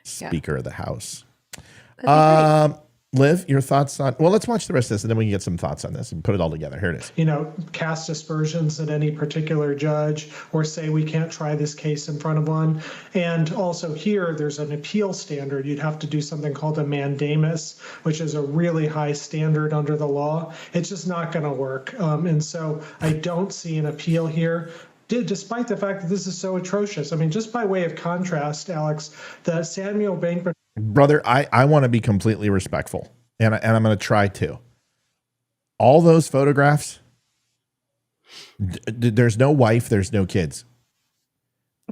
Speaker of the House. Liv, your thoughts on, well, let's watch the rest of this and then we can get some thoughts on this and put it all together. Here it is. Cast aspersions at any particular judge or say we can't try this case in front of one. And also here, there's an appeal standard. You'd have to do something called a mandamus, which is a really high standard under the law. It's just not going to work. And so I don't see an appeal here. Despite the fact that this is so atrocious. I mean, just by way of contrast, Alex, the Samuel Bankman. Brother, I want to be completely respectful, and I'm going to try to. All those photographs, there's no wife, there's no kids.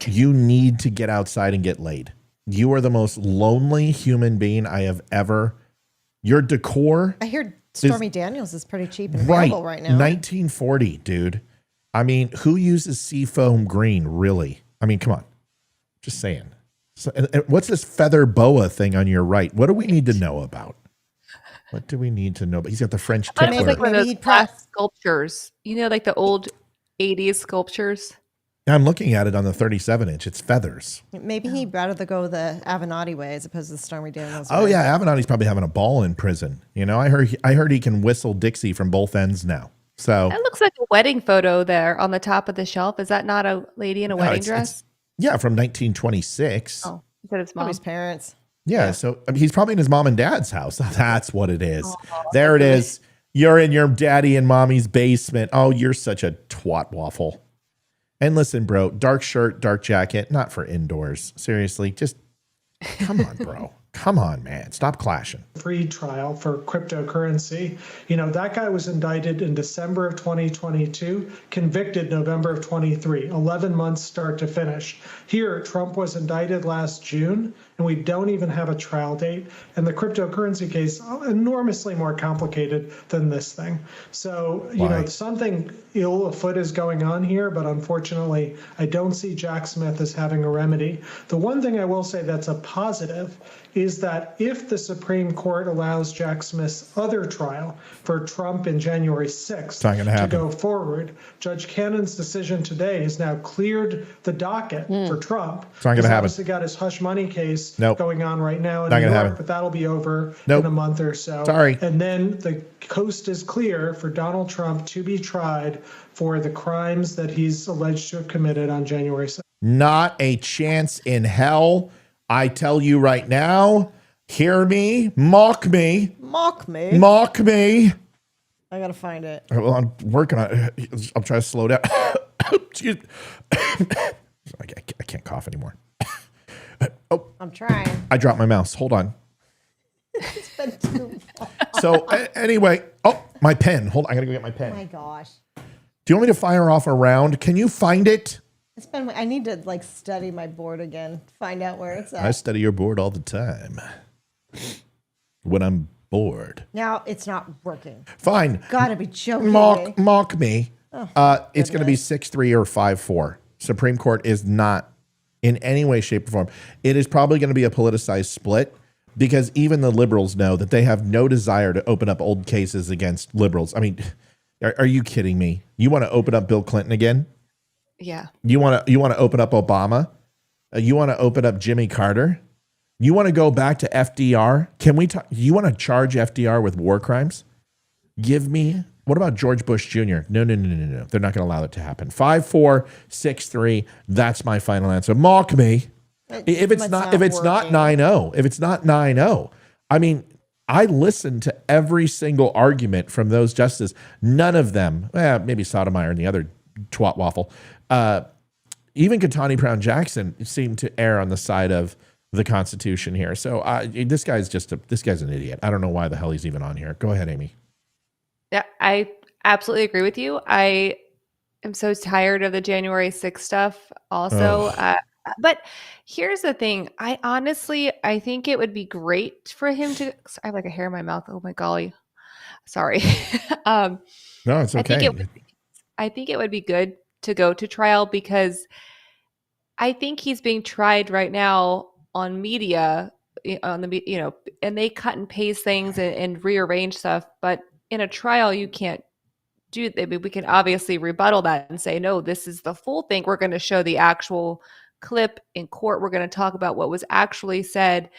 You need to get outside and get laid. You are the most lonely human being I have ever. Your decor. I hear Stormy Daniels is pretty cheap and available right now. 1940, dude. I mean, who uses seafoam green, really? I mean, come on. Just saying. So, and what's this feather boa thing on your right? What do we need to know about? What do we need to know about? He's got the French tickler. Maybe like one of those glass sculptures. Like the old 80s sculptures. I'm looking at it on the 37-inch. It's feathers. Maybe he'd rather go the Avenatti way as opposed to the Stormy Daniels way. Oh, yeah. Avenatti's probably having a ball in prison. I heard he can whistle Dixie from both ends now. So that looks like a wedding photo there on the top of the shelf. Is that not a lady in a wedding dress? Yeah, from 1926. Oh, he said it's mom. His parents. Yeah, so he's probably in his mom and dad's house. That's what it is. Oh, there it is. You're in your daddy and mommy's basement. Oh, you're such a twat waffle. And listen, bro, dark shirt, dark jacket, not for indoors. Seriously, just come on, bro. Come on, man. Stop clashing. Free trial for cryptocurrency. That guy was indicted in December of 2022, convicted November of 23, 11 months start to finish. Here, Trump was indicted last June, and we don't even have a trial date. And the cryptocurrency case, enormously more complicated than this thing. So, something ill afoot is going on here, but unfortunately, I don't see Jack Smith as having a remedy. The one thing I will say that's a positive is that if the Supreme Court allows Jack Smith's other trial for Trump in January 6th to go forward, Judge Cannon's decision today has now cleared the docket for Trump. It's not going to happen. He's obviously got his hush money case Nope. going on right now in Not New gonna York, happen. but that'll be over Nope. in a month or so. Sorry. And then the coast is clear for Donald Trump to be tried for the crimes that he's alleged to have committed on January 6th. Not a chance in hell. I tell you right now, hear me, mock me. Mock me? Mock me. I got to find it. Well, I'm working on it. I'm trying to slow down. Excuse me. I can't cough anymore. I'm trying. I dropped my mouse. Hold on. It's been too long. So anyway, my pen. Hold on. I got to go get my pen. Oh my gosh. Do you want me to fire off a round? Can you find it? I need to study my board again, find out where it's at. I study your board all the time when I'm bored. Now it's not working. Fine. Gotta be joking. Mock me. It's going to be 6-3 or 5-4. Supreme Court is not in any way, shape, or form. It is probably going to be a politicized split because even the liberals know that they have no desire to open up old cases against liberals. I mean, are you kidding me? You want to open up Bill Clinton again? Yeah. You want to open up Obama? You want to open up Jimmy Carter? You want to go back to FDR? Can we talk? You want to charge FDR with war crimes? Give me. What about George Bush Jr.? No. They're not going to allow that to happen. 5-4, 6-3. That's my final answer. Mock me. If it's not 9-0, if it's not 9-0, I mean, I listened to every single argument from those justices. None of them, maybe Sotomayor and the other twat waffle. Even Ketanji Brown Jackson seemed to err on the side of the Constitution here. So this guy's an idiot. I don't know why the hell he's even on here. Go ahead, Amy. Yeah, I absolutely agree with you. I am so tired of the January 6th stuff also. But here's the thing. I think it would be great for him to, I have like a hair in my mouth. Oh my golly. Sorry. No, it's okay. I think it would be good to go to trial because I think he's being tried right now on media, and they cut and paste things and rearrange stuff. But in a trial, you can't do that. I mean, we can obviously rebuttal that and say, no, this is the full thing. We're going to show the actual clip in court. We're going to talk about what was actually said.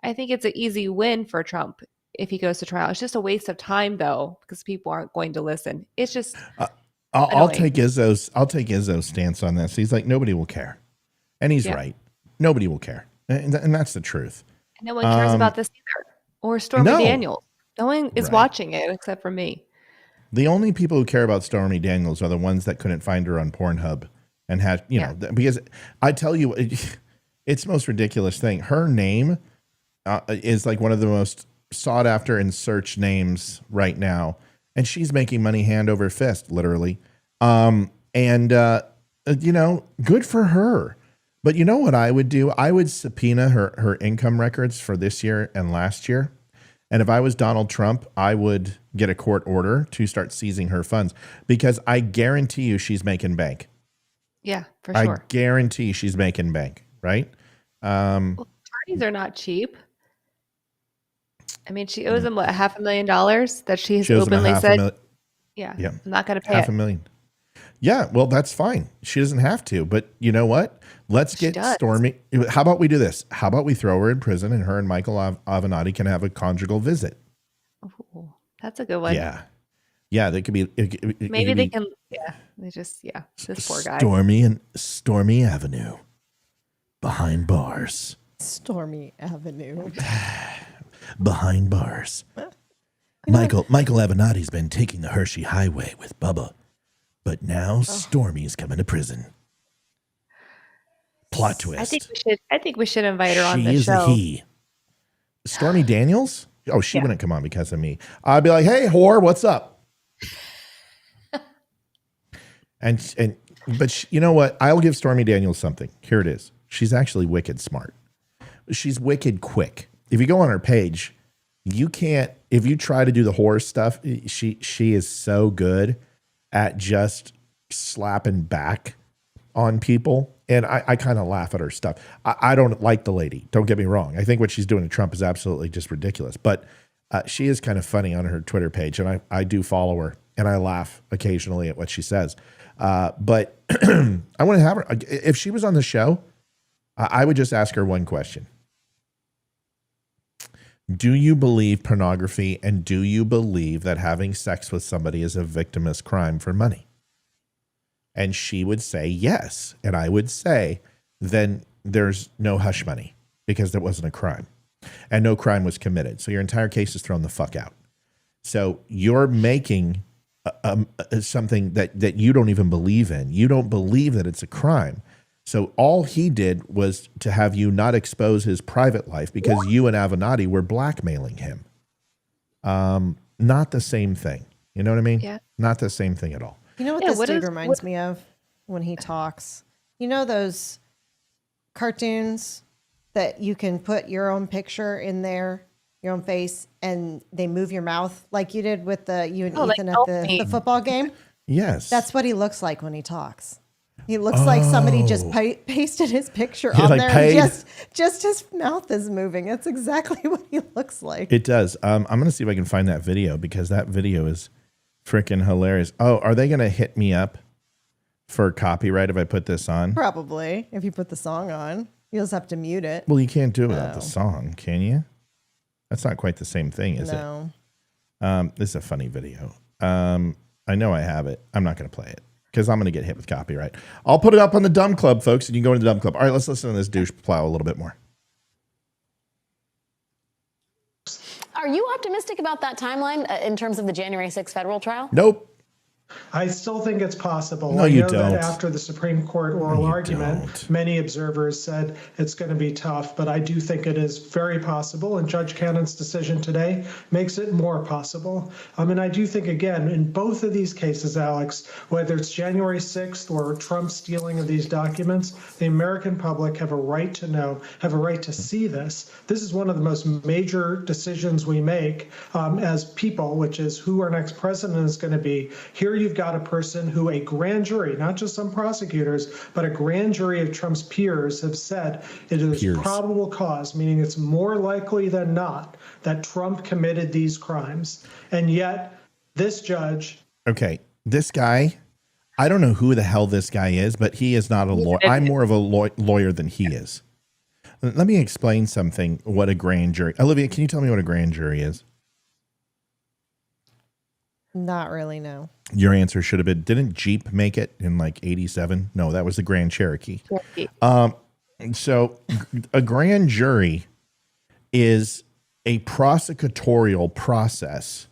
I think it's an easy win for Trump. if he goes to trial. It's just a waste of time, though, because people aren't going to listen. It's just. I'll take Izzo's stance on this. He's like, nobody will care, and he's right. Nobody will care, and that's the truth. No one cares about this either, or Stormy Daniels. No one is watching it except for me. The only people who care about Stormy Daniels are the ones that couldn't find her on Pornhub and had, know, because I tell you, it's the most ridiculous thing. Her name is like one of the most sought after and searched names right now. And she's making money hand over fist, literally. Good for her. But you know what I would do? I would subpoena her income records for this year and last year. And if I was Donald Trump, I would get a court order to start seizing her funds, because I guarantee you she's making bank. Yeah, for sure. I guarantee she's making bank, right? Attorneys are not cheap. I mean, she owes him what, $500,000 that she's openly said. Yeah, I'm not going to pay $500,000. Yeah, well, that's fine. She doesn't have to, but you know what? Let's get Stormy. How about we do this? How about we throw her in prison and her and Michael Avenatti can have a conjugal visit? Oh, that's a good one. Yeah. Yeah, they could be. Maybe they can. Yeah, this poor guy. Stormy Avenue, behind bars. Stormy Avenue. Behind bars. Michael Avenatti's been taking the Hershey Highway with Bubba, but now Stormy's coming to prison. Plot twist. I think we should invite her on the show. She is a he. Stormy Daniels? Oh, she wouldn't come on because of me. I'd be like, hey, whore, what's up? But you know what? I'll give Stormy Daniels something. Here it is. She's actually wicked smart. She's wicked quick. If you go on her page, you can't. If you try to do the whore stuff, she is so good at just slapping back on people. And I kind of laugh at her stuff. I don't like the lady. Don't get me wrong. I think what she's doing to Trump is absolutely just ridiculous. But she is kind of funny on her Twitter page. And I do follow her. And I laugh occasionally at what she says. But I want to have her. If she was on the show, I would just ask her one question. Do you believe pornography, and do you believe that having sex with somebody is a victimless crime for money? And she would say yes. And I would say, then there's no hush money because there wasn't a crime and no crime was committed. So your entire case is thrown the fuck out. So you're making something that you don't even believe in. You don't believe that it's a crime. So all he did was to have you not expose his private life because you and Avenatti were blackmailing him. Not the same thing. You know what I mean? Yeah. Not the same thing at all. You know what this dude reminds me of when he talks? You know those cartoons that you can put your own picture in there, your own face, and they move your mouth like you did with you and Ethan at the football game? Yes. That's what he looks like when he talks. He looks like somebody just pasted his picture on there and just his mouth is moving. That's exactly what he looks like. It does. I'm going to see if I can find that video because that video is freaking hilarious. Oh, are they going to hit me up for copyright if I put this on? Probably. If you put the song on. You'll just have to mute it. Well, you can't do it without the song, can you? That's not quite the same thing, is it? This is a funny video. I know I have it. I'm not going to play it because I'm going to get hit with copyright. I'll put it up on the Dumb Club, folks, and you can go into the Dumb Club. All right, let's listen to this douche plow a little bit more. Are you optimistic about that timeline in terms of the January 6th federal trial? Nope. I still think it's possible. No, you I know don't. that after the Supreme Court oral argument, many observers said it's going to be tough, but I do think it is very possible, and Judge Cannon's decision today makes it more possible. And I do think, again, in both of these cases, Alex, whether it's January 6th or Trump's stealing of these documents, the American public have a right to know, have a right to see this. This is one of the most major decisions we make as people, which is who our next president is going to be. Here you've got a person who a grand jury, not just some prosecutors, but a grand jury of Trump's peers have said it is probable cause, meaning it's more likely than not that Trump committed these crimes. And yet this judge. Okay, this guy, I don't know who the hell this guy is, but he is not a lawyer. I'm more of a lawyer than he is. Let me explain something, what a grand jury. Olivia, can you tell me what a grand jury is? Not really, no. Your answer should have been, didn't Jeep make it in like 87? No, that was the Grand Cherokee. So a grand jury is a prosecutorial process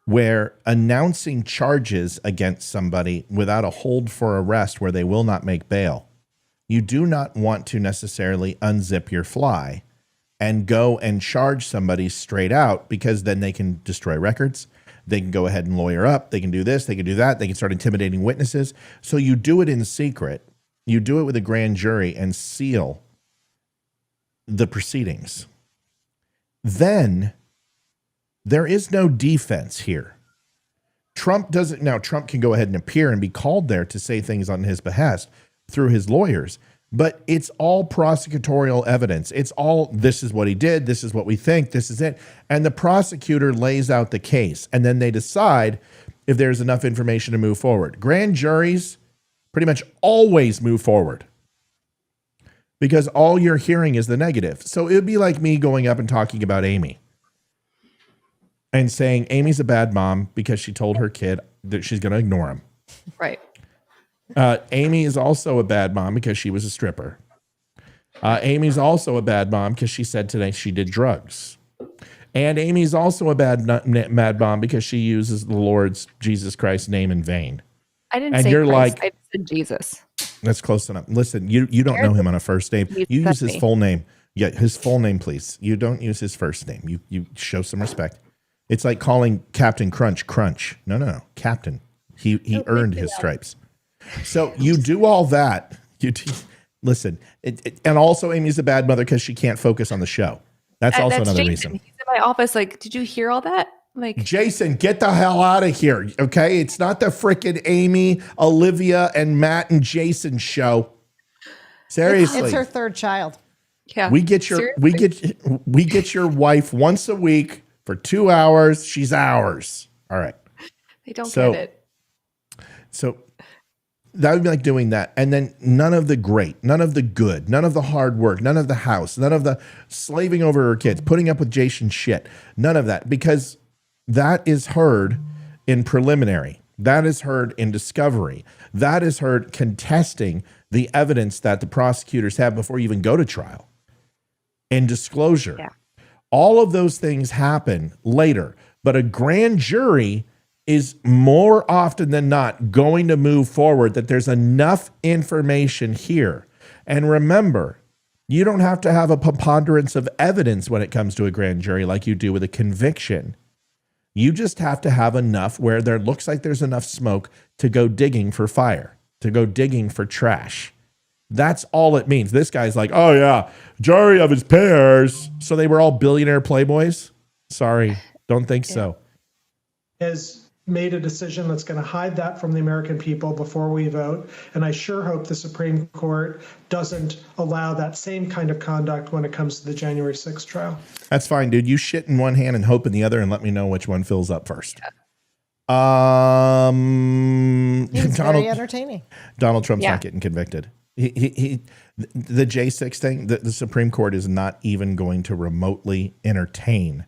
where announcing charges against somebody without a hold for arrest where they will not make bail. You do not want to necessarily unzip your fly and go and charge somebody straight out, because then they can destroy records. They can go ahead and lawyer up. They can do this. They can do that. They can start intimidating witnesses. So you do it in secret. You do it with a grand jury and seal the proceedings. Then there is no defense here. Trump can go ahead and appear and be called there to say things on his behest through his lawyers, but it's all prosecutorial evidence. It's all, this is what he did. This is what we think. This is it. And the prosecutor lays out the case, and then they decide if there's enough information to move forward. Grand juries pretty much always move forward because all you're hearing is the negative. So it would be like me going up and talking about Amy and saying Amy's a bad mom because she told her kid that she's going to ignore him. Right. Amy is also a bad mom because she was a stripper. Amy's also a bad mom because she said today she did drugs. And Amy's also a mad mom because she uses the Lord's Jesus Christ's name in vain. I didn't and say you're Christ, like, I said Jesus. That's close enough. Listen, you don't know him on a first name. You use his full name. Yeah, his full name, please. You don't use his first name. You show some respect. It's like calling Captain Crunch Crunch. No, Captain. He earned his stripes. So you do all that. Listen, and also Amy's a bad mother because she can't focus on the show. That's also another Jason. reason. He's in my office like, did you hear all that? Like, Jason, get the hell out of here, okay? It's not the frickin' Amy, Olivia, and Matt and Jason show. Seriously. It's her third child. Yeah. We get your wife once a week for 2 hours. She's ours. All right. They don't get it. So that would be like doing that. And then none of the great, none of the good, none of the hard work, none of the house, none of the slaving over her kids, putting up with Jason's shit. None of that, because that is heard in preliminary. That is heard in discovery. That is heard contesting the evidence that the prosecutors have before you even go to trial. In disclosure. Yeah. All of those things happen later. But a grand jury is more often than not going to move forward that there's enough information here. And remember, you don't have to have a preponderance of evidence when it comes to a grand jury like you do with a conviction. You just have to have enough where there looks like there's enough smoke to go digging for fire, to go digging for trash. That's all it means. This guy's like, oh yeah, jury of his peers. So they were all billionaire playboys? Sorry, don't think so. Has made a decision that's going to hide that from the American people before we vote. And I sure hope the Supreme Court doesn't allow that same kind of conduct when it comes to the January 6th trial. That's fine, dude. You shit in one hand and hope in the other, and let me know which one fills up first. He's very entertaining. Donald Trump's not getting convicted. The J6 thing, the Supreme Court is not even going to remotely entertain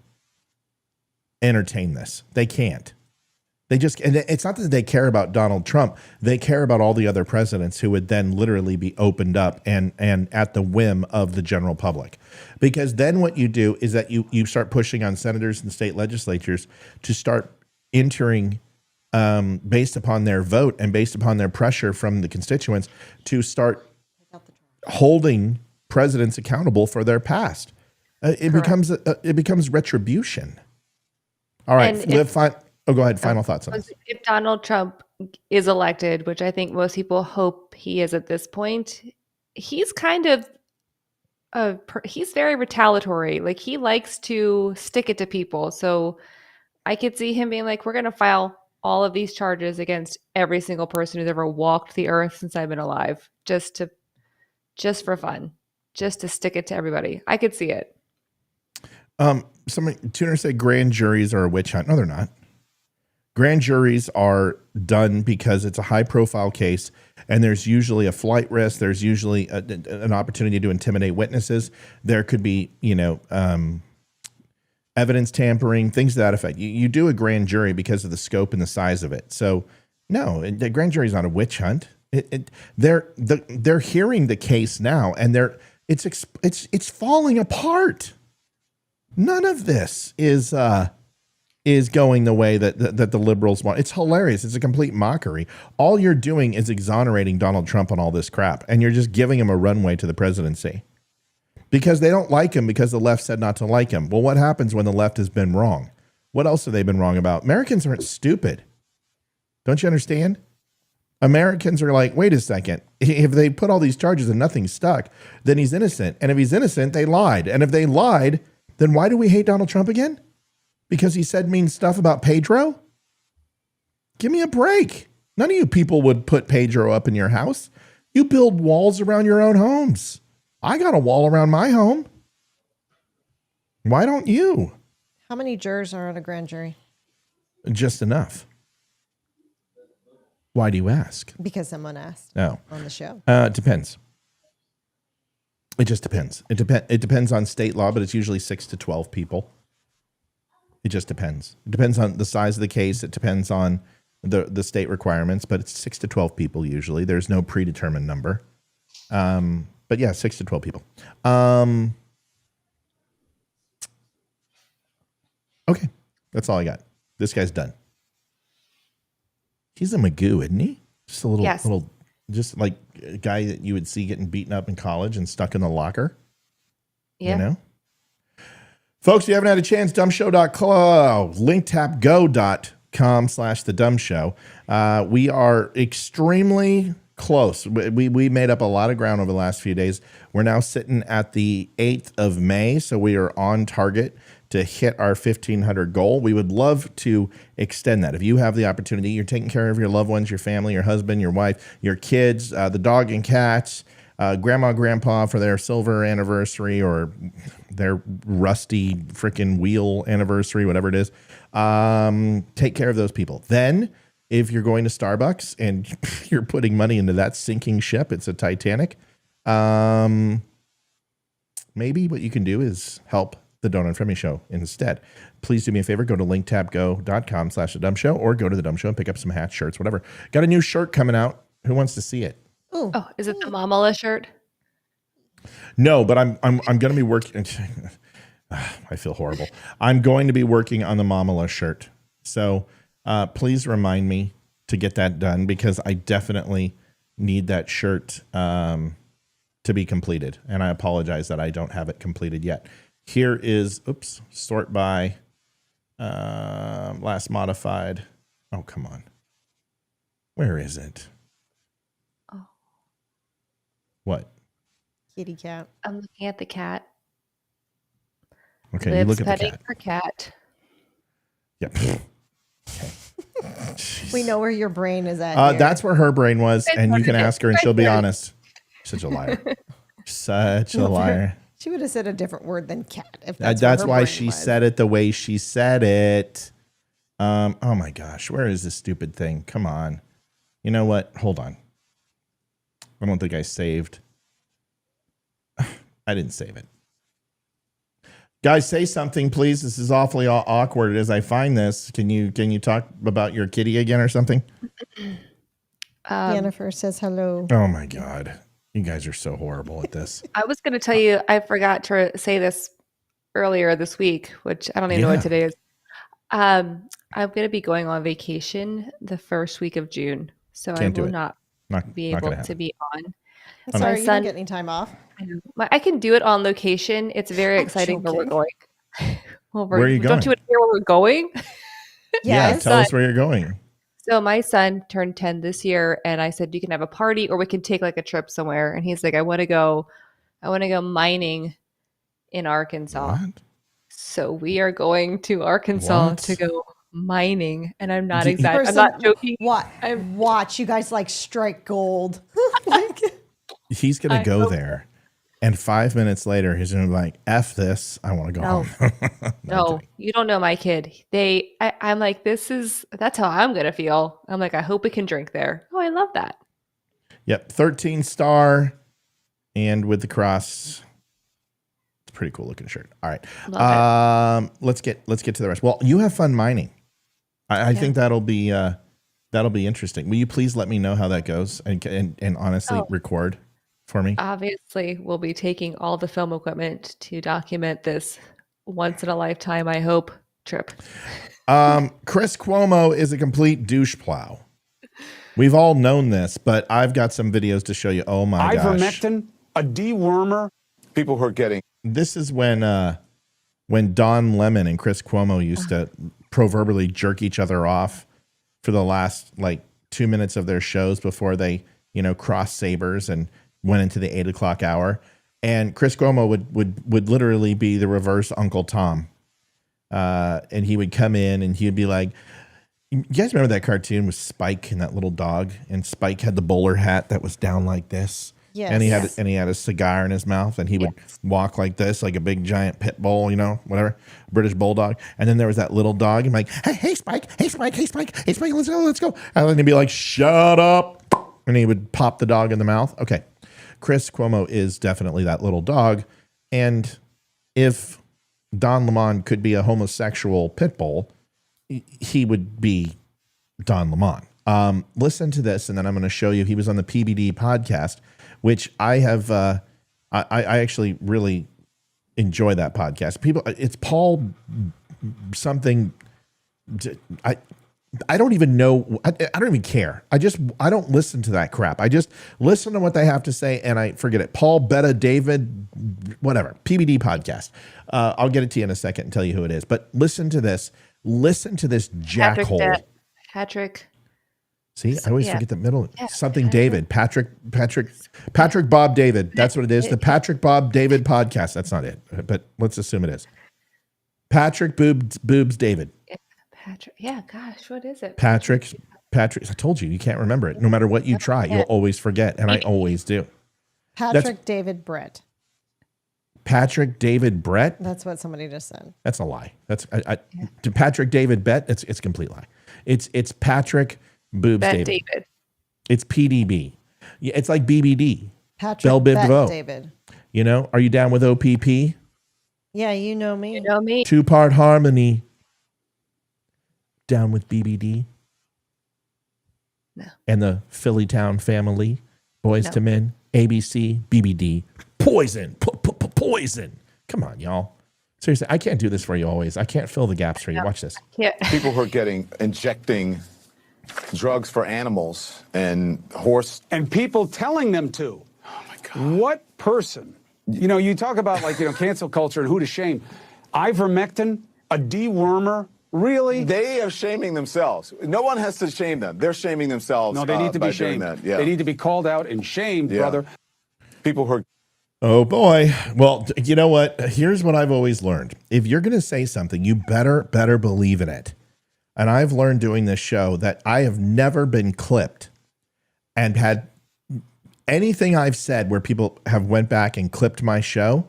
this. They can't. They just, and it's not that they care about Donald Trump. They care about all the other presidents who would then literally be opened up and at the whim of the general public. Because then what you do is that you start pushing on senators and state legislatures to start entering based upon their vote and based upon their pressure from the constituents to start holding presidents accountable for their past. It becomes retribution. All right, go ahead. Final thoughts on this. If Donald Trump is elected, which I think most people hope he is at this point, he's kind of he's very retaliatory. Like, he likes to stick it to people. So I could see him being like, we're going to file all of these charges against every single person who's ever walked the earth since I've been alive, just for fun, just to stick it to everybody. I could see it. Tuners say grand juries are a witch hunt. No, they're not. Grand juries are done because it's a high profile case and there's usually a flight risk. There's usually an opportunity to intimidate witnesses. There could be, evidence tampering, things to that effect. You do a grand jury because of the scope and the size of it. So no, the grand jury is not a witch hunt. They're hearing the case now, and it's falling apart. None of this is going the way that the liberals want. It's hilarious. It's a complete mockery. All you're doing is exonerating Donald Trump on all this crap, and you're just giving him a runway to the presidency because they don't like him because the left said not to like him. Well, what happens when the left has been wrong? What else have they been wrong about? Americans aren't stupid. Don't you understand? Americans are like, wait a second. If they put all these charges and nothing stuck, then he's innocent. And if he's innocent, they lied. And if they lied, then why do we hate Donald Trump again? Because he said mean stuff about Pedro? Give me a break. None of you people would put Pedro up in your house. You build walls around your own homes. I got a wall around my home. Why don't you? How many jurors are on a grand jury? Just enough. Why do you ask? Because someone asked on the show. It depends. It just depends. It depends on state law, but it's usually 6 to 12 people. It just depends. It depends on the size of the case. It depends on the state requirements, but it's 6 to 12 people usually. There's no predetermined number. But yeah, 6 to 12 people. Okay, that's all I got. This guy's done. He's a Magoo, isn't he? Just a little, just like a guy that you would see getting beaten up in college and stuck in the locker. Yeah. You know? Folks, if you haven't had a chance, dumbshow.com, linktapgo.com/thedumshow. We are extremely close. We made up a lot of ground over the last few days. We're now sitting at the 8th of May, so we are on target to hit our 1,500 goal. We would love to extend that. If you have the opportunity, you're taking care of your loved ones, your family, your husband, your wife, your kids, the dog and cats, grandma, grandpa for their silver anniversary or their rusty freaking wheel anniversary, whatever it is. Take care of those people. Then if you're going to Starbucks and you're putting money into that sinking ship, it's a Titanic. Maybe what you can do is help the Don't Unfriend Me Show instead. Please do me a favor. Go to linktapgo.com/thedumshow or go to the Dumb Show and pick up some hats, shirts, whatever. Got a new shirt coming out. Who wants to see it? Ooh. Oh, is it the Mamala shirt? No, but I'm going to be working. I feel horrible. I'm going to be working on the Mamala shirt. So please remind me to get that done because I definitely need that shirt to be completed. And I apologize that I don't have it completed yet. Here is, sort by last modified. Oh, come on. Where is it? Oh. What? Kitty cat. I'm looking at the cat. Okay, Lives you look at the petting cat. her cat. Yep. Okay. We know where your brain is at. That's where her brain was, and you can ask her, and she'll be honest. Such a liar. Such a liar. She would have said a different word than cat. If that's why she said it the way she said it. Oh my gosh, where is this stupid thing? Come on. You know what? Hold on. I don't think I saved. I didn't save it. Guys, say something, please. This is awfully awkward as I find this. Can you talk about your kitty again or something? Jennifer says hello. Oh my God. You guys are so horrible at this. I was going to tell you, I forgot to say this earlier this week, which I don't even know what today is. I'm going to be going on vacation the first week of June. So I will not be able to be on. I'm sorry, you didn't get any time off? I can do it on location. It's very exciting where we're going. Where are you going? Don't you want to hear where we're going? Yeah, tell us where you're going. So my son turned 10 this year, and I said, you can have a party or we can take like a trip somewhere. And he's like, I want to go mining in Arkansas. What? So we are going to Arkansas to go mining. And I'm not excited. I'm not joking. Watch you guys like strike gold. He's going to go there. And 5 minutes later, he's going to be like, F this. I want to go home. No, you don't know my kid. I'm like, that's how I'm going to feel. I'm like, I hope we can drink there. Oh, I love that. Yep. 13 star and with the cross pretty cool looking shirt. All right. Let's get to the rest. Well, you have fun mining. I think that'll be interesting. Will you please let me know how that goes and honestly record for me? Obviously, we'll be taking all the film equipment to document this once in a lifetime, I hope, trip. Chris Cuomo is a complete douche plow. We've all known this, but I've got some videos to show you. Oh my gosh. Ivermectin, a dewormer. People who are getting. This is when Don Lemon and Chris Cuomo used to proverbially jerk each other off for the last 2 minutes of their shows before they, crossed sabers and went into the 8 o'clock hour. And Chris Cuomo would literally be the reverse Uncle Tom. And he would come in and he'd be like, you guys remember that cartoon with Spike and that little dog? And Spike had the bowler hat that was down like this. Yes. And he had a cigar in his mouth, and he would walk like this, like a big giant pit bull, whatever, British bulldog. And then there was that little dog, and like, hey Spike, let's go. And then he'd be like, shut up, and he would pop the dog in the mouth. Okay, Chris Cuomo is definitely that little dog, and if Don Lemon could be a homosexual pit bull, he would be Don Lemon. Listen to this, and then I'm going to show you. He was on the PBD podcast, which I have. I actually really enjoy that podcast. It's Paul something. I don't even know. I don't even care. I don't listen to that crap. I just listen to what they have to say, and I forget it. Paul, Betta, David, whatever. PBD podcast. I'll get it to you in a second and tell you who it is. But listen to this. Listen to this jackhole. Patrick. See, I always forget the middle. Something David. Patrick Bob David. That's what it is. The Patrick Bob David podcast. That's not it, but let's assume it is. Patrick Boobs David. Patrick. Yeah, gosh, what is it? Patrick. I told you can't remember it. No matter what you try, you'll always forget, and I always do. David Brett. Patrick David Brett. That's what somebody just said. That's a lie. That's to Patrick David Brett. It's a complete lie. It's Patrick Boobs David. It's PDB. Yeah, it's like BBD. Patrick David. Are you down with OPP? Yeah, you know me. 2-part harmony. Down with BBD. No. And the Philly Town family. Boys to Men. ABC. BBD. Poison. Poison. Come on, y'all. Seriously, I can't do this for you always. I can't fill the gaps for you. Watch this. People who are injecting drugs for animals and horse. And people telling them to. Oh, my God. What person? You talk about cancel culture and who to shame. Ivermectin, a dewormer, really? They are shaming themselves. No one has to shame them. They're shaming themselves. No, they need to be shamed. Yeah. They need to be called out and shamed, brother. People who are. Oh, boy. Well, you know what? Here's what I've always learned. If you're going to say something, you better believe in it. And I've learned doing this show that I have never been clipped and had anything I've said where people have went back and clipped my show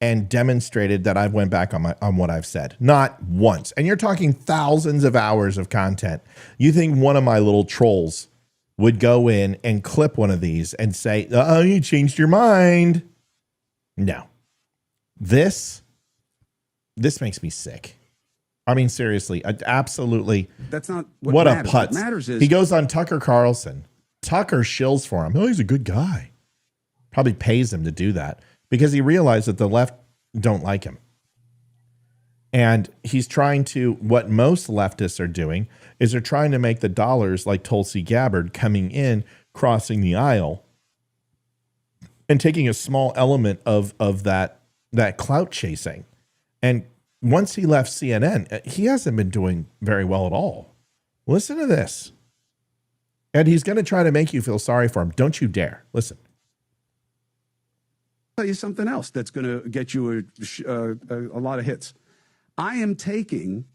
and demonstrated that I've went back on what I've said. Not once. And you're talking thousands of hours of content. You think one of my little trolls would go in and clip one of these and say, oh, you changed your mind. No. This makes me sick. I mean, seriously, absolutely. That's not what matters. A putz. What matters is he goes on Tucker Carlson. Tucker shills for him. Oh, he's a good guy. Probably pays him to do that because he realized that the left don't like him. And he's trying to, what most leftists are doing is they're trying to make the dollars like Tulsi Gabbard coming in, crossing the aisle, and taking a small element of that clout chasing. And once he left CNN, he hasn't been doing very well at all. Listen to this. And he's going to try to make you feel sorry for him. Don't you dare. Listen. I'll tell you something else that's going to get you a lot of hits. I am taking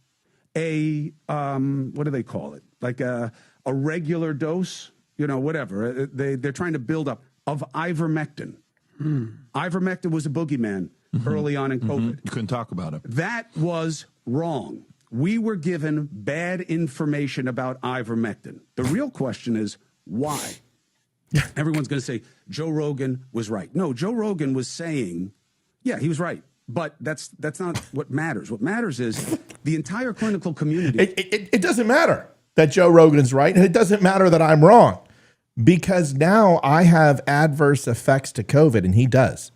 a, what do they call it? Like a regular dose, whatever. They're trying to build up of ivermectin. Ivermectin was a boogeyman early on in COVID. You couldn't talk about it. That was wrong. We were given bad information about ivermectin. The real question is why? Everyone's going to say Joe Rogan was right. No, Joe Rogan was saying, yeah, he was right. But that's not what matters. What matters is the entire clinical community. It doesn't matter that Joe Rogan's right, and it doesn't matter that I'm wrong, because now I have adverse effects to COVID, and he does.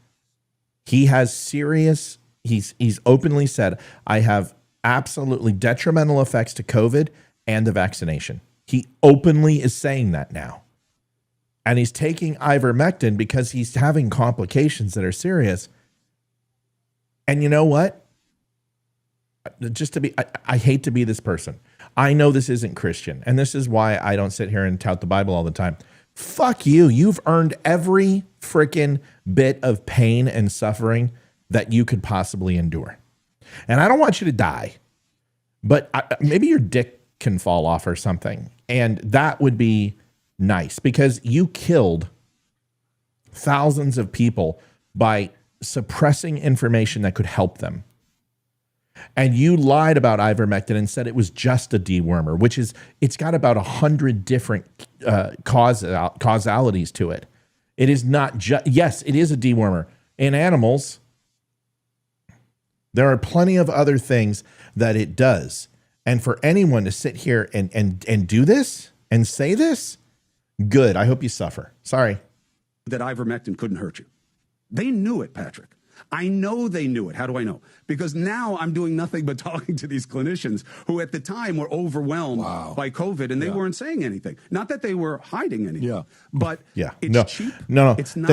He has serious. He's openly said, I have absolutely detrimental effects to COVID and the vaccination. He openly is saying that now. And he's taking ivermectin because he's having complications that are serious. And you know what? I hate to be this person. I know this isn't Christian. And this is why I don't sit here and tout the Bible all the time. Fuck you. You've earned every freaking bit of pain and suffering that you could possibly endure. And I don't want you to die, but maybe your dick can fall off or something. And that would be nice, because you killed thousands of people by suppressing information that could help them. And you lied about ivermectin and said it was just a dewormer, which is, it's got about 100 different causalities to it. It is not just, yes, it is a dewormer. In animals, there are plenty of other things that it does. And for anyone to sit here and do this and say this, good. I hope you suffer. Sorry. That ivermectin couldn't hurt you. They knew it, Patrick. I know they knew it. How do I know? Because now I'm doing nothing but talking to these clinicians who at the time were overwhelmed by COVID, and they weren't saying anything. Not that they were hiding anything, but it's cheap. No. It's not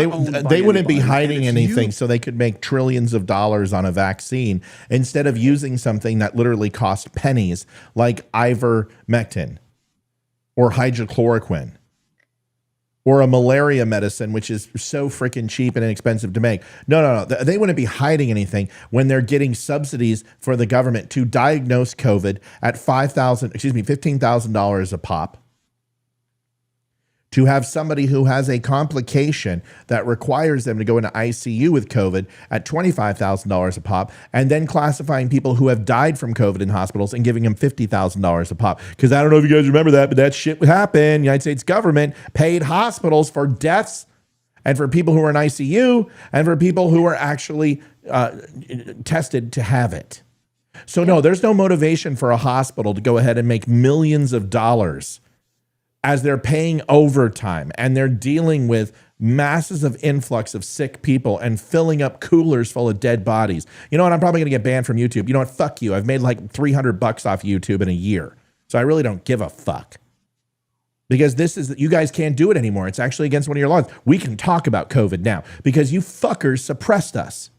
they wouldn't be hiding anything so they could make trillions of dollars on a vaccine instead of using something that literally cost pennies like ivermectin or hydrochloroquine. Or a malaria medicine, which is so freaking cheap and inexpensive to make. No. They wouldn't be hiding anything when they're getting subsidies for the government to diagnose COVID at $15,000 a pop. To have somebody who has a complication that requires them to go into ICU with COVID at $25,000 a pop, and then classifying people who have died from COVID in hospitals and giving them $50,000 a pop. Because I don't know if you guys remember that, but that shit happened. United States government paid hospitals for deaths and for people who are in ICU and for people who are actually tested to have it. So no, there's no motivation for a hospital to go ahead and make millions of dollars as they're paying overtime and they're dealing with masses of influx of sick people and filling up coolers full of dead bodies. You know what? I'm probably going to get banned from YouTube. You know what? Fuck you. I've made like $300 off YouTube in a year. So I really don't give a fuck. Because you guys can't do it anymore. It's actually against one of your laws. We can talk about COVID now because you fuckers suppressed us.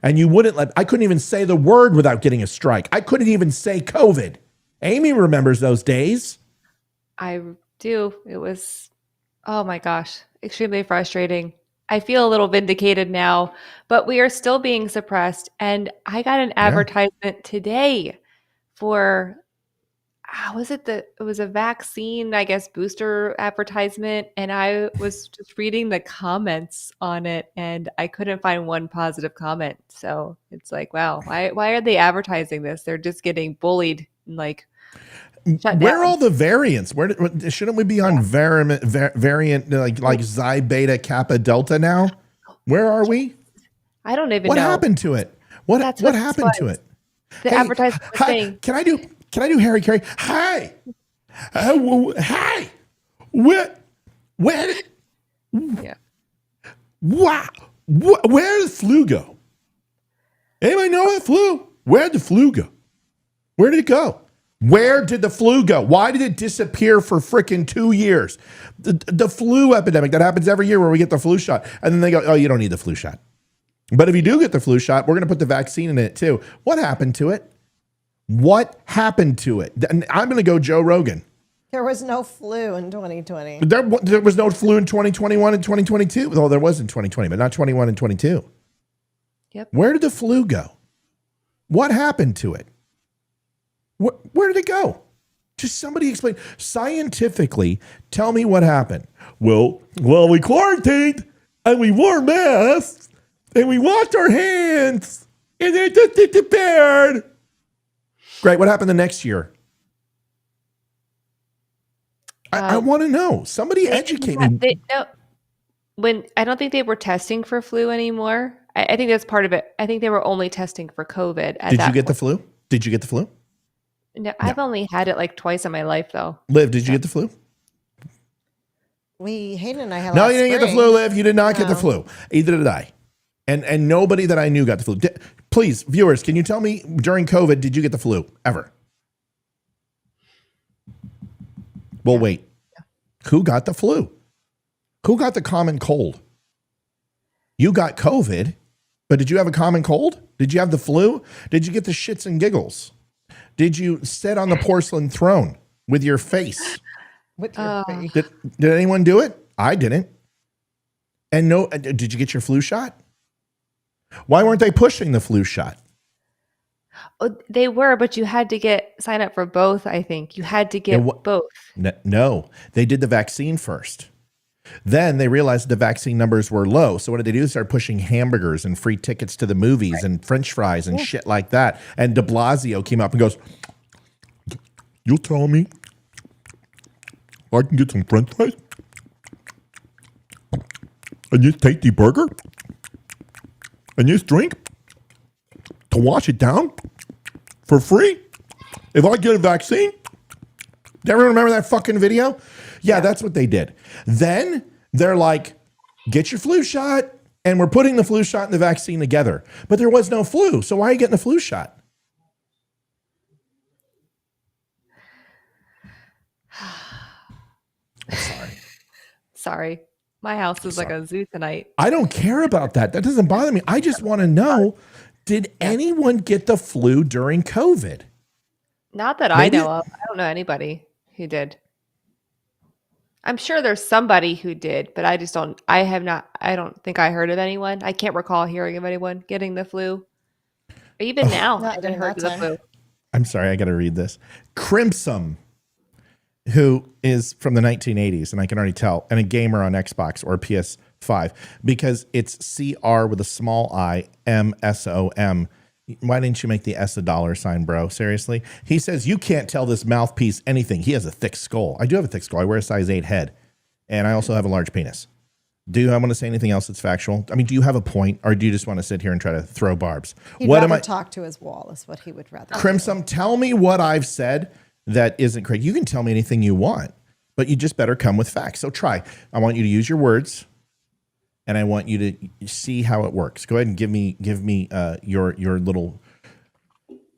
And you wouldn't I couldn't even say the word without getting a strike. I couldn't even say COVID. Amy remembers those days. I do. It was, oh my gosh, extremely frustrating. I feel a little vindicated now, but we are still being suppressed. And I got an advertisement today for, it was a vaccine, I guess, booster advertisement. And I was just reading the comments on it and I couldn't find one positive comment. So it's like, wow, why are they advertising this? They're just getting bullied and like, where are all the variants? Shouldn't we be on variant like Xi, Beta, Kappa, Delta now? Where are we? I don't even know. What happened to it? What happened to it? The advertisement was saying. Can I do Harry Carey? Hi. Hi. Where? Yeah. Wow. Where did the flu go? Anybody know where the flu? Where did the flu go? Where did it go? Where did the flu go? Why did it disappear for freaking 2 years? The flu epidemic that happens every year where we get the flu shot. And then they go, oh, you don't need the flu shot. But if you do get the flu shot, we're going to put the vaccine in it too. What happened to it? What happened to it? And I'm going to go Joe Rogan. There was no flu in 2020. There was no flu in 2021 and 2022. Well, there was in 2020, but not 21 and 22. Yep. Where did the flu go? What happened to it? Where did it go? Just somebody explain. Scientifically, tell me what happened. Well, we quarantined, and we wore masks, and we washed our hands, and then it just disappeared. Great. What happened the next year? I want to know. Somebody educate me. I don't think they were testing for flu anymore. I think that's part of it. I think they were only testing for COVID. Did you get the flu? Did you get the flu? No, I've only had it like twice in my life, though. Liv, did you get the flu? Hayden and I had. No, you didn't get the flu, Liv. You did not get the flu. Either did I. And nobody that I knew got the flu. Please, viewers, can you tell me during COVID, did you get the flu ever? Well, wait. Who got the flu? Who got the common cold? You got COVID, but did you have a common cold? Did you have the flu? Did you get the shits and giggles? Did you sit on the porcelain throne with your face? With your face. Did anyone do it? I didn't. And no, did you get your flu shot? Why weren't they pushing the flu shot? Oh, they were, but you had to sign up for both, I think. You had to get both. No, they did the vaccine first. Then they realized the vaccine numbers were low. So what did they do? They started pushing hamburgers and free tickets to the movies and French fries and shit like that. And de Blasio came up and goes, "You're telling me I can get some French fries and this tasty burger and this drink to wash it down for free if I get a vaccine?" Do everyone remember that fucking video? Yeah, that's what they did. Then they're like, get your flu shot, and we're putting the flu shot and the vaccine together. But there was no flu, so why are you getting the flu shot? I'm sorry. Sorry. My house is like a zoo tonight. I don't care about that. That doesn't bother me. I just want to know, did anyone get the flu during COVID? Not that I know of. I don't know anybody who did. I'm sure there's somebody who did, but I don't think I heard of anyone. I can't recall hearing of anyone getting the flu. Even now, I haven't heard of the flu. I'm sorry, I got to read this. Crimson, who is from the 1980s, and I can already tell, and a gamer on Xbox or PS5, because it's CR with a small I, MSOM. Why didn't you make the S a $sign, bro? Seriously? He says, you can't tell this mouthpiece anything. He has a thick skull. I do have a thick skull. I wear a size 8 head. And I also have a large penis. Do I want to say anything else that's factual? I mean, do you have a point, or do you just want to sit here and try to throw barbs? He'd rather talk to his wall is what he would rather Crimson, tell me what I've said that isn't correct. You can tell me anything you want, but you just better come with facts. So try. I want you to use your words, and I want you to see how it works. Go ahead and give me your little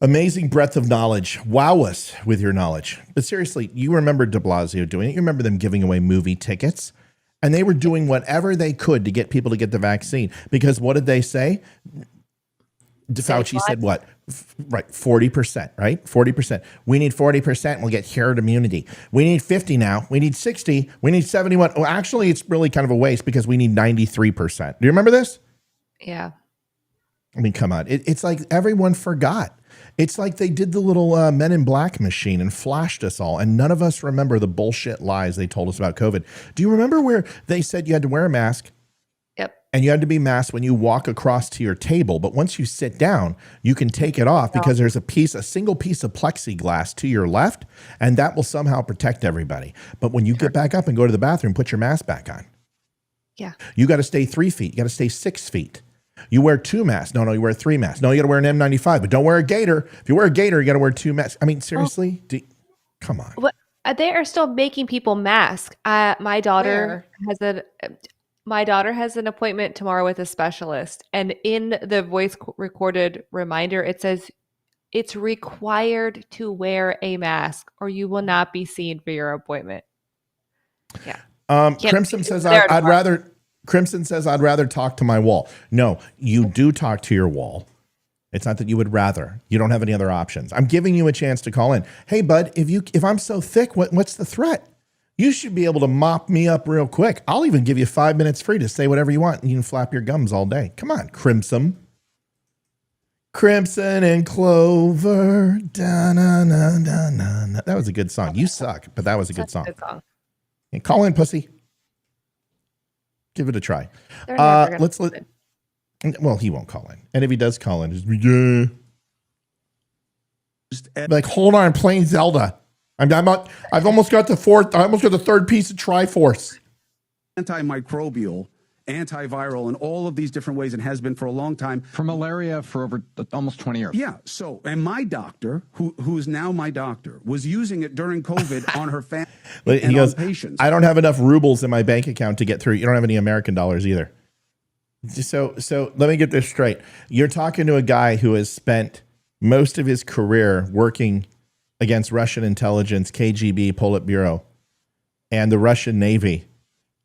amazing breadth of knowledge. Wow us with your knowledge. But seriously, you remember de Blasio doing it. You remember them giving away movie tickets, and they were doing whatever they could to get people to get the vaccine. Because what did they say? Fauci said what? Right, 40%, right? 40%. We need 40% and we'll get herd immunity. We need 50 now. We need 60. We need 71. Well, actually, it's really kind of a waste because we need 93%. Do you remember this? Yeah. I mean, come on. It's like everyone forgot. It's like they did the little Men in Black machine and flashed us all, and none of us remember the bullshit lies they told us about COVID. Do you remember where they said you had to wear a mask? Yep. And you had to be masked when you walk across to your table. But once you sit down, you can take it off because there's a single piece of plexiglass to your left, and that will somehow protect everybody. But when you get back up and go to the bathroom, put your mask back on. Yeah. You got to stay 3 feet. You got to stay 6 feet. You wear 2 masks. No, you wear 3 masks. No, you got to wear an N95, but don't wear a gaiter. If you wear a gaiter, you got to wear 2 masks. I mean, seriously? Come on. What? They are still making people mask. My daughter has an appointment tomorrow with a specialist, and in the voice recorded reminder, it says it's required to wear a mask or you will not be seen for your appointment. Yeah. Crimson says Crimson says I'd rather talk to my wall. No, you do talk to your wall. It's not that you would rather. You don't have any other options. I'm giving you a chance to call in. Hey, bud, if I'm so thick, what's the threat? You should be able to mop me up real quick. I'll even give you 5 minutes free to say whatever you want. You can flap your gums all day. Come on, Crimson. Crimson and Clover. Da, na, na, na, na, na. That was a good song. You suck, but that was a good song. Hey, call in, pussy. Give it a try. Well, he won't call in. And if he does call in, just like, hold on, I'm playing Zelda. I've almost got the third piece of Triforce. Antimicrobial antiviral in all of these different ways and has been for a long time. For malaria for over almost 20 years. Yeah. So, and my doctor, who is now my doctor, was using it during COVID on her family and goes, on patients. I don't have enough rubles in my bank account to get through. You don't have any American dollars either. So let me get this straight. You're talking to a guy who has spent most of his career working against Russian intelligence, KGB, Politburo, and the Russian Navy.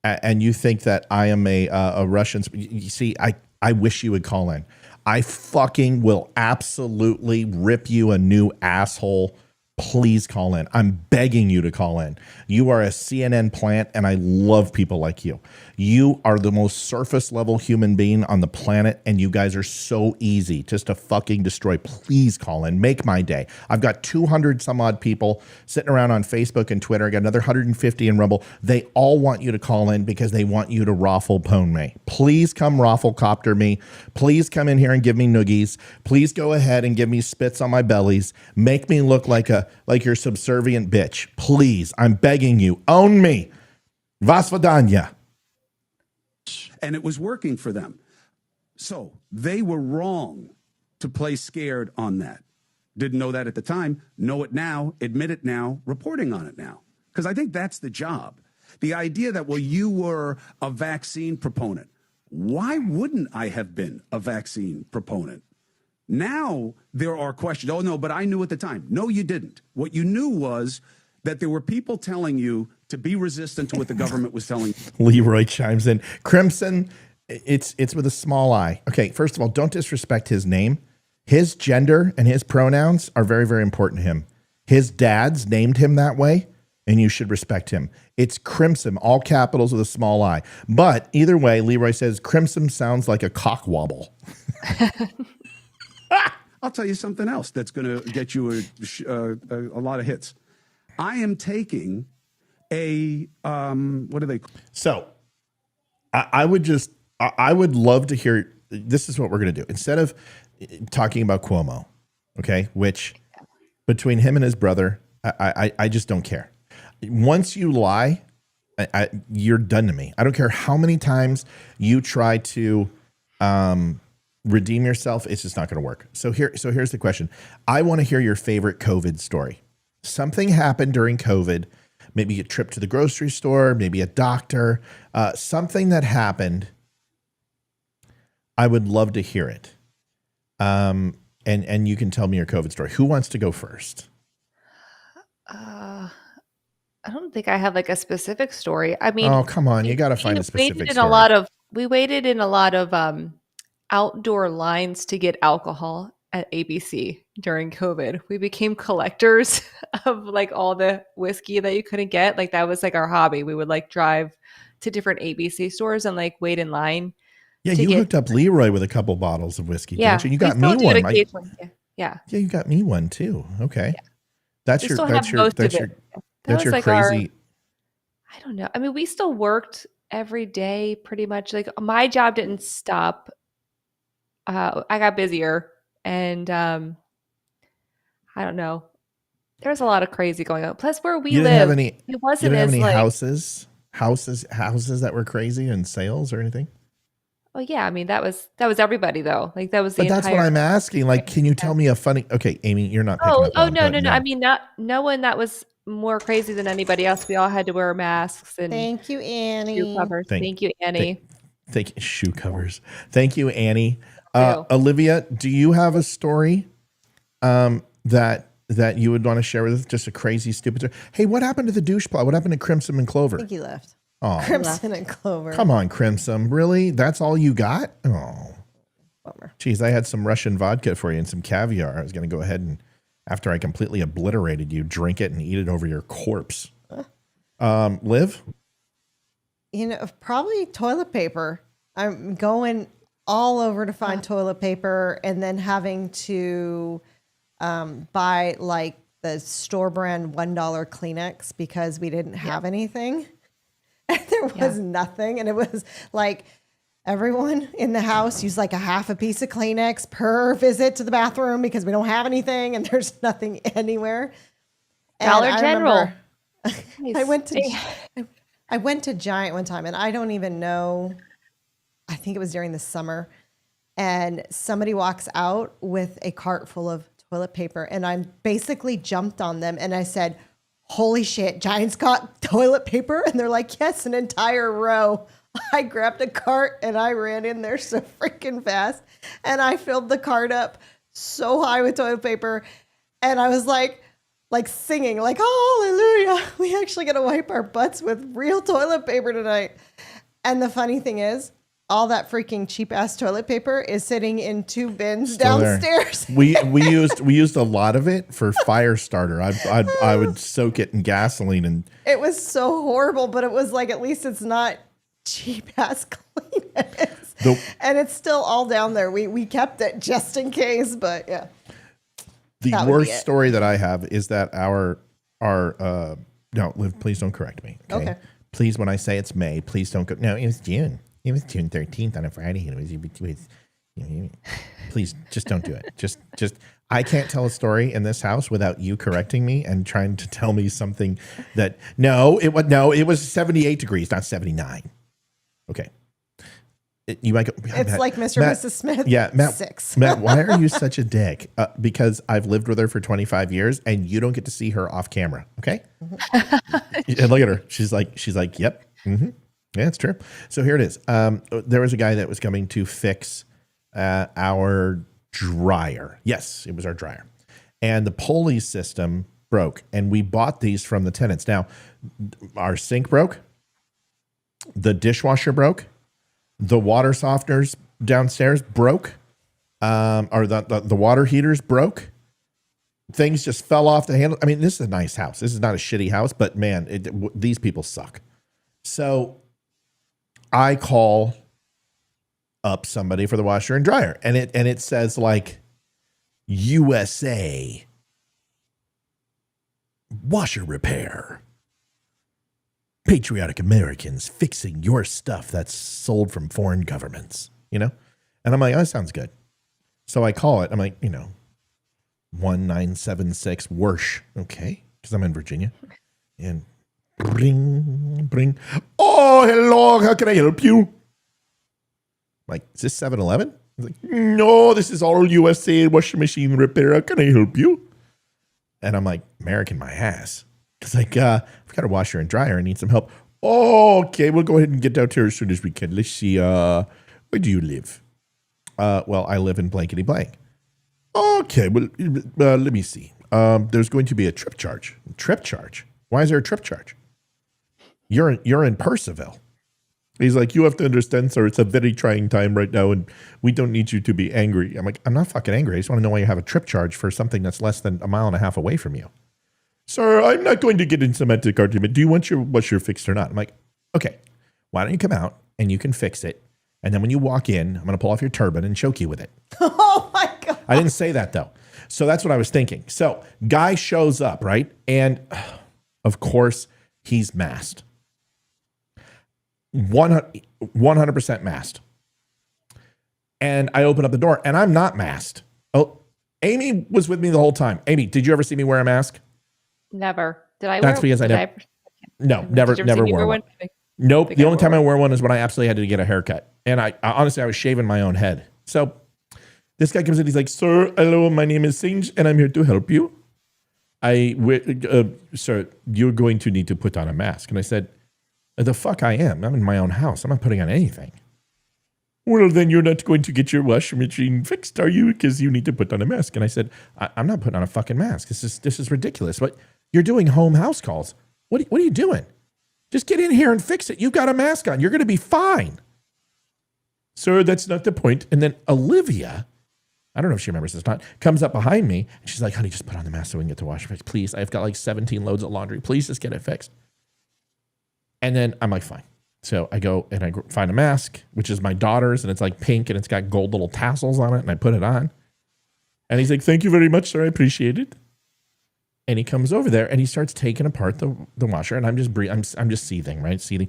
And you think that I am a Russian? You see, I wish you would call in. I fucking will absolutely rip you a new asshole. Please call in. I'm begging you to call in. You are a CNN plant, and I love people like you. You are the most surface level human being on the planet, and you guys are so easy just to fucking destroy. Please call in. Make my day. I've got 200 some odd people sitting around on Facebook and Twitter. I got another 150 in Rumble. They all want you to call in because they want you to raffle pwn me. Please come raffle copter me. Please come in here and give me noogies. Please go ahead and give me spits on my bellies. Make me look like your subservient bitch. Please, I'm begging you. Own me. Vasvodanya. And it was working for them. So they were wrong to play scared on that. Didn't know that at the time. Know it now. Admit it now. Reporting on it now. Because I think that's the job. The idea that, well, you were a vaccine proponent. Why wouldn't I have been a vaccine proponent? Now there are questions. Oh, no, but I knew at the time. No, you didn't. What you knew was that there were people telling you to be resistant to what the government was telling you. Leroy chimes in. Crimson, it's with a small I. Okay, first of all, don't disrespect his name. His gender and his pronouns are very, very important to him. His dad's named him that way, and you should respect him. It's Crimson, all capitals with a small I. But either way, Leroy says Crimson sounds like a cockwobble. I'll tell you something else that's going to get you a lot of hits. I am taking a what do they? So, I would love to hear. This is what we're going to do instead of talking about Cuomo, okay? Which between him and his brother, I just don't care. Once you lie, you're done to me. I don't care how many times you try to redeem yourself. It's just not going to work. So here's the question. I want to hear your favorite COVID story. Something happened during COVID, maybe a trip to the grocery store, maybe a doctor, something that happened. I would love to hear it. And you can tell me your COVID story. Who wants to go first? I don't think I have like a specific story. I mean, oh, come on. You got to find a specific story. We waited in a lot of outdoor lines to get alcohol at ABC during COVID. We became collectors of like all the whiskey that you couldn't get. Like that was like our hobby. We would like drive to different ABC stores and like wait in line. Yeah, you hooked up Leroy with a couple bottles of whiskey, didn't you? You got me one. Yeah, you got me one too. Okay. Yeah. That's your like crazy. I don't know. I mean, we still worked every day pretty much. Like my job didn't stop. I got busier and I don't know. There's a lot of crazy going on. Plus where we live, it wasn't as like houses that were crazy and sales or anything. Oh yeah, I mean that was everybody though. Like that was the. But that's what I'm asking. Like, can you tell me a funny? Okay, Amy, you're not. No. I mean, no one that was more crazy than anybody else. We all had to wear masks and. Thank you, Annie. Shoe covers. Thank you, Annie. Thank you, shoe covers. Thank you, Annie. Olivia, do you have a story that you would want to share with us? Just a crazy, stupid story. Hey, what happened to the douche plot? What happened to Crimson and Clover? I think he left. Oh, Crimson and Clover. Come on, Crimson. Really? That's all you got? Oh. Bummer. Geez, I had some Russian vodka for you and some caviar. I was going to go ahead and, after I completely obliterated you, drink it and eat it over your corpse. Liv? You know, probably toilet paper. I'm going all over to find toilet paper and then having to buy like the store brand $1 Kleenex because we didn't have anything. There was nothing. And it was like everyone in the house used like a half a piece of Kleenex per visit to the bathroom because we don't have anything and there's nothing anywhere. Dollar General. I went to Giant one time and I don't even know I think it was during the summer, and somebody walks out with a cart full of toilet paper, and I basically jumped on them and I said, holy shit, Giants got toilet paper? And they're like, yes, an entire row. I grabbed a cart and I ran in there so freaking fast, and I filled the cart up so high with toilet paper, and I was like singing, like, hallelujah, we actually got to wipe our butts with real toilet paper tonight. And the funny thing is, all that freaking cheap ass toilet paper is sitting in 2 bins downstairs. we used a lot of it for fire starter. I would soak it in gasoline, and it was so horrible, but it was like, at least it's not cheap ass Kleenex. And it's still all down there. We kept it just in case, but yeah. The worst story that I have is that our no, Liv, please don't correct me. Okay. Please, when I say it's May, please don't go. No, it was June. It was June 13th on a Friday. And it was please just don't do it. Just I can't tell a story in this house without you correcting me and trying to tell me something that it was 78 degrees, not 79. Okay. You might go, it's Matt, like Mr. and Mrs. Smith. Yeah, Matt, 6. Matt, why are you such a dick? Because I've lived with her for 25 years and you don't get to see her off camera. Okay. And look at her. She's like, yep. Mm-hmm. Yeah, it's true. So here it is. There was a guy that was coming to fix our dryer. Yes, it was our dryer. And the pulley system broke. And we bought these from the tenants. Now, our sink broke. The dishwasher broke. The water softeners downstairs broke, or the water heaters broke. Things just fell off the handle. I mean, this is a nice house. This is not a shitty house, but man, these people suck. So I call up somebody for the washer and dryer, and it says like USA washer repair. Patriotic Americans fixing your stuff that's sold from foreign governments, And I'm like, oh, that sounds good. So I call it. I'm like, 1976 Wersch. Okay. Because I'm in Virginia. And bring. Oh, hello. How can I help you? I'm like, is this 7-Eleven? He's like, no, this is all USA washing machine repair. How can I help you? And I'm like, American my ass. It's like, I've got a washer and dryer. I need some help. Oh, okay, we'll go ahead and get down here as soon as we can. Let's see, where do you live? Well, I live in blankety blank. Okay, well, let me see. There's going to be a trip charge. Trip charge? Why is there a trip charge? You're in Purcellville. He's like, you have to understand, sir, it's a very trying time right now, and we don't need you to be angry. I'm like, I'm not fucking angry. I just want to know why you have a trip charge for something that's less than 1.5 miles away from you. Sir, I'm not going to get in semantic argument. Do you want your washer fixed or not? I'm like, okay, why don't you come out and you can fix it. And then when you walk in, I'm going to pull off your turban and choke you with it. Oh my God. I didn't say that though. So that's what I was thinking. So guy shows up, right? And of course he's masked. 100% masked. And I open up the door and I'm not masked. Oh, Amy was with me the whole time. Amy, did you ever see me wear a mask? Never. Did I? That's because I never. No, never wore one. Nope. The only time I wore one is when I absolutely had to get a haircut, and I honestly I was shaving my own head. So this guy comes in. He's like, "Sir, hello, my name is Singe, and I'm here to help you. Sir, you're going to need to put on a mask." And I said, "The fuck I am. I'm in my own house. I'm not putting on anything." Well, then you're not going to get your washing machine fixed, are you? Because you need to put on a mask. And I said, I'm not putting on a fucking mask. This is ridiculous. But you're doing home house calls. What are you doing? Just get in here and fix it. You've got a mask on. You're going to be fine. Sir, that's not the point. And then Olivia, I don't know if she remembers this or not, comes up behind me. And she's like, honey, just put on the mask so we can get the washer fixed. Please, I've got like 17 loads of laundry. Please just get it fixed. And then I'm like, fine. So I go and I find a mask, which is my daughter's, and it's like pink and it's got gold little tassels on it, and I put it on. And he's like, thank you very much, sir. I appreciate it. And he comes over there and he starts taking apart the washer, and I'm just seething, right? Seething.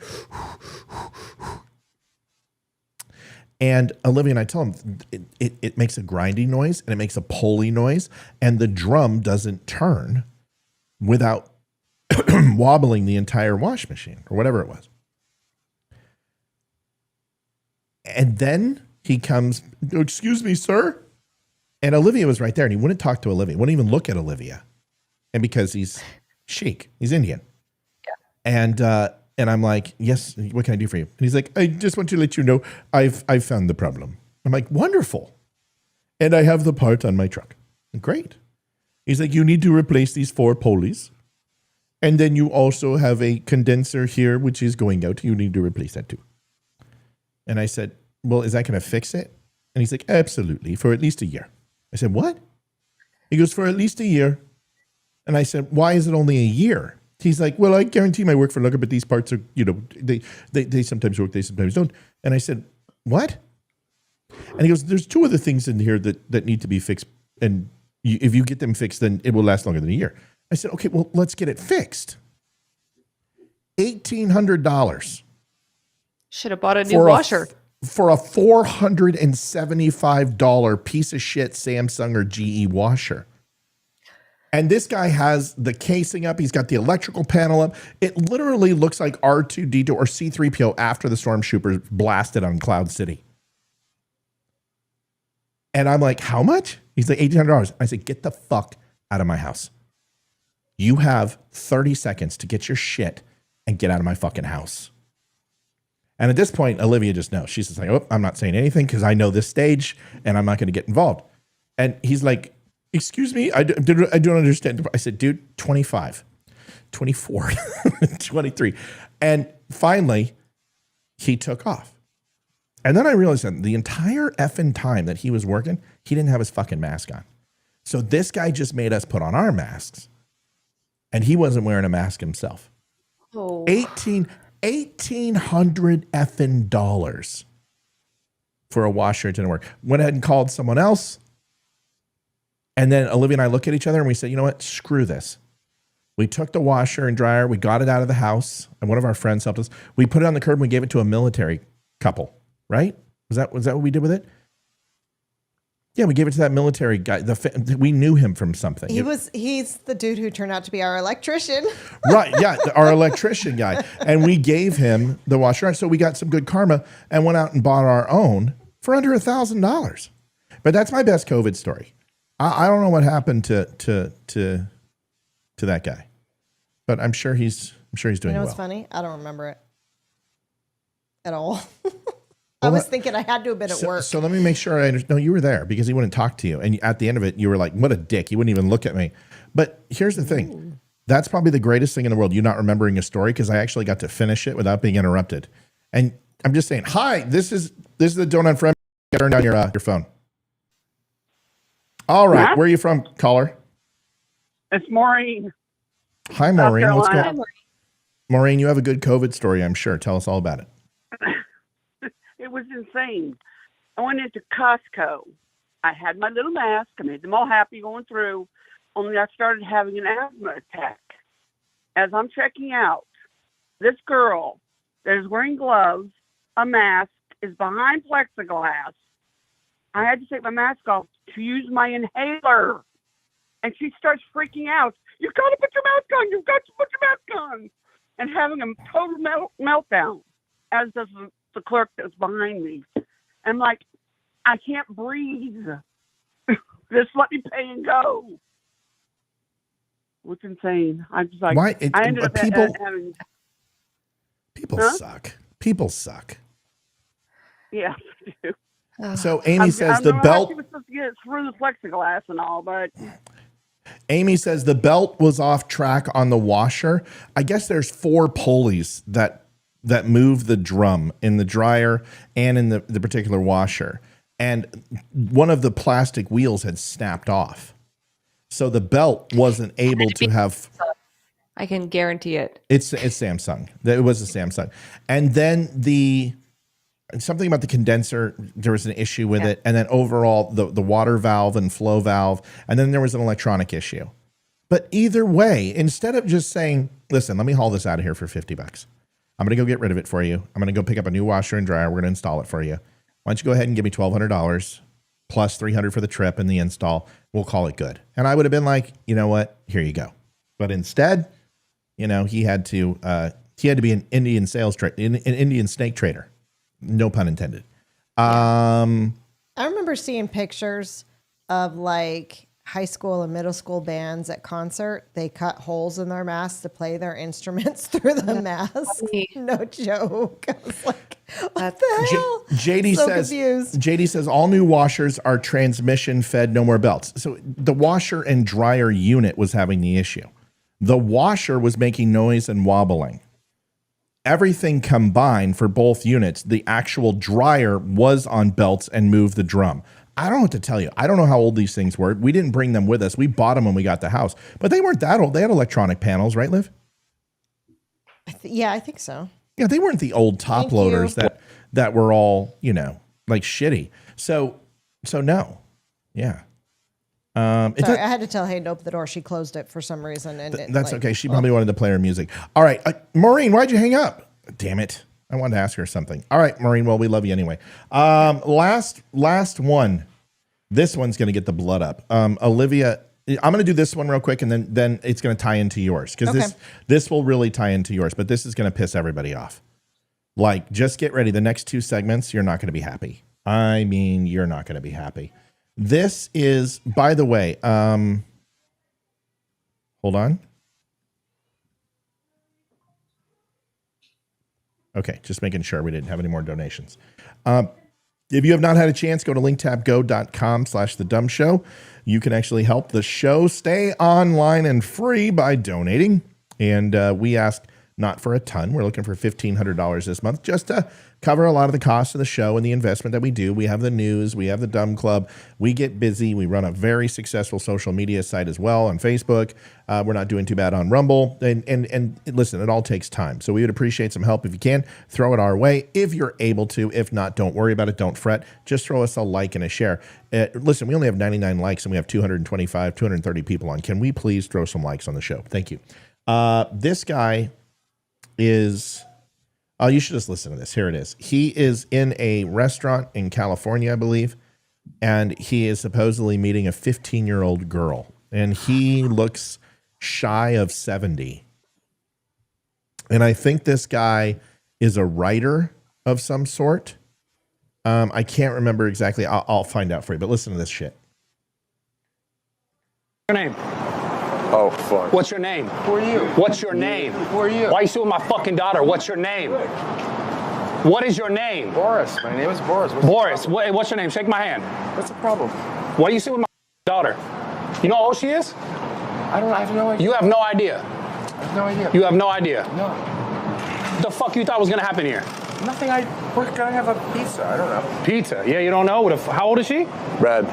And Olivia and I tell him it makes a grinding noise and it makes a pulley noise, and the drum doesn't turn without wobbling the entire wash machine or whatever it was. And then he comes, excuse me, sir. And Olivia was right there, and he wouldn't talk to Olivia, wouldn't even look at Olivia. And because he's Sheik, he's Indian. Yeah. And I'm like, yes, what can I do for you? And he's like, I just want to let you know I've found the problem. I'm like, wonderful. And I have the part on my truck. Great. He's like, you need to replace these 4 pulleys. And then you also have a condenser here, which is going out. You need to replace that too. And I said, well, is that going to fix it? And he's like, absolutely, for at least a year. I said, what? He goes, for at least a year. And I said, why is it only a year? He's like, well, I guarantee my work for longer, but these parts are, they sometimes work, they sometimes don't. And I said, what? And he goes, there's 2 other things in here that need to be fixed. And if you get them fixed, then it will last longer than a year. I said, okay, well, let's get it fixed. $1,800. Should have bought a new washer. For a $475 piece of shit Samsung or GE washer. And this guy has the casing up. He's got the electrical panel up. It literally looks like R2-D2 or C-3PO after the stormtroopers blasted on Cloud City. And I'm like, how much? He's like, $1,800. I said, get the fuck out of my house. You have 30 seconds to get your shit and get out of my fucking house. And at this point, Olivia just knows. She's just like, oh, I'm not saying anything because I know this stage and I'm not going to get involved. And he's like, excuse me, I don't understand. I said, dude, 25, 24, 23. And finally, he took off. And then I realized that the entire effing time that he was working, he didn't have his fucking mask on. So this guy just made us put on our masks. And he wasn't wearing a mask himself. Oh. $1,800 effing dollars for a washer. It didn't work. Went ahead and called someone else. And then Olivia and I look at each other and we said, you know what? Screw this. We took the washer and dryer. We got it out of the house. And one of our friends helped us. We put it on the curb and we gave it to a military couple, right? Was that what we did with it? Yeah, we gave it to that military guy. We knew him from something. He's the dude who turned out to be our electrician. Right, yeah, our electrician guy. And we gave him the washer. So we got some good karma and went out and bought our own for under $1,000. But that's my best COVID story. I don't know what happened to that guy. But I'm sure he's doing well. You know what's funny? I don't remember it at all. I was thinking I had to have been at work. So let me make sure I understand. No, you were there because he wouldn't talk to you. And at the end of it, you were like, what a dick. He wouldn't even look at me. But here's the thing. Ooh. That's probably the greatest thing in the world, you not remembering a story, because I actually got to finish it without being interrupted. And I'm just saying, hi, this is the Don't Unfriend. Turn down your phone. All right. What? Where are you from, caller? It's Maureen. Hi, Maureen. What's going on? Maureen, you have a good COVID story, I'm sure. Tell us all about it. It was insane. I went into Costco. I had my little mask. I made them all happy going through. Only I started having an asthma attack. As I'm checking out, this girl that is wearing gloves, a mask, is behind plexiglass. I had to take my mask off to use my inhaler. And she starts freaking out. You've got to put your mask on. You've got to put your mask on. And having a total meltdown, as does the clerk that's behind me. I'm like, I can't breathe. Just let me pay and go. It's insane. I'm just like, why? I ended up having... People suck. People suck. Yeah, they do. So Amy says the belt. She was supposed to get it through the plexiglass and all, but. Amy says the belt was off track on the washer. I guess there's 4 pulleys that move the drum in the dryer and in the particular washer. And one of the plastic wheels had snapped off. So the belt wasn't able to have. I can guarantee it. It's Samsung. It was a Samsung. And then something about the condenser, there was an issue with it. And then overall, the water valve and flow valve. And then there was an electronic issue. But either way, instead of just saying, listen, let me haul this out of here for $50. I'm going to go get rid of it for you. I'm going to go pick up a new washer and dryer. We're going to install it for you. Why don't you go ahead and give me $1,200 plus $300 for the trip and the install. We'll call it good. And I would have been like, you know what? Here you go. But instead, he had to be an Indian an Indian snake trader. No pun intended. I remember seeing pictures of like high school and middle school bands at concert. They cut holes in their masks to play their instruments through the mask. No joke. I was like, what the hell? JD says all new washers are transmission fed, no more belts. So the washer and dryer unit was having the issue. The washer was making noise and wobbling. Everything combined for both units, the actual dryer was on belts and moved the drum. I don't know what to tell you. I don't know how old these things were. We didn't bring them with us. We bought them when we got the house. But they weren't that old. They had electronic panels, right, Liv? Yeah, I think so. Yeah, they weren't the old top loaders that were all, like shitty. So no. Yeah. Sorry, I had to tell Hayden to open the door. She closed it for some reason. And that's okay. She probably wanted to play her music. All right. Maureen, why'd you hang up? Damn it. I wanted to ask her something. All right, Maureen. Well, we love you anyway. Last one. This one's going to get the blood up. Olivia, I'm going to do this one real quick, and then it's going to tie into yours because this will really tie into yours. But this is going to piss everybody off. Like, just get ready. The next 2 segments, you're not going to be happy. I mean, you're not going to be happy. This is, by the way, hold on. Okay, just making sure we didn't have any more donations. If you have not had a chance, go to linktapgo.com/the DUM Show. You can actually help the show stay online and free by donating. And we ask not for a ton. We're looking for $1,500 this month just to cover a lot of the costs of the show and the investment that we do. We have the news. We have the DUM Club. We get busy. We run a very successful social media site as well on Facebook. We're not doing too bad on Rumble. And listen, it all takes time. So we would appreciate some help if you can. Throw it our way if you're able to. If not, don't worry about it. Don't fret. Just throw us a like and a share. Listen, we only have 99 likes and we have 230 people on. Can we please throw some likes on the show? Thank you. This guy is... Oh, you should just listen to this. Here it is. He is in a restaurant in California, I believe, and he is supposedly meeting a 15-year-old girl, and he looks shy of 70. And I think this guy is a writer of some sort. I can't remember exactly. I'll find out for you, but listen to this shit. Your name? Oh, fuck. What's your name? Who are you? What's your name? Who are you? Why are you suing my fucking daughter? What's your name? What is your name? Boris. My name is Boris. What's your name? Shake my hand. What's the problem? Why are you suing my daughter? You know how old she is? I have no idea. You have no idea. I have no idea. You have no idea. No. What the fuck you thought was gonna happen here? Nothing. We're gonna have a pizza. I don't know. Pizza? Yeah, you don't know? How old is she? Red.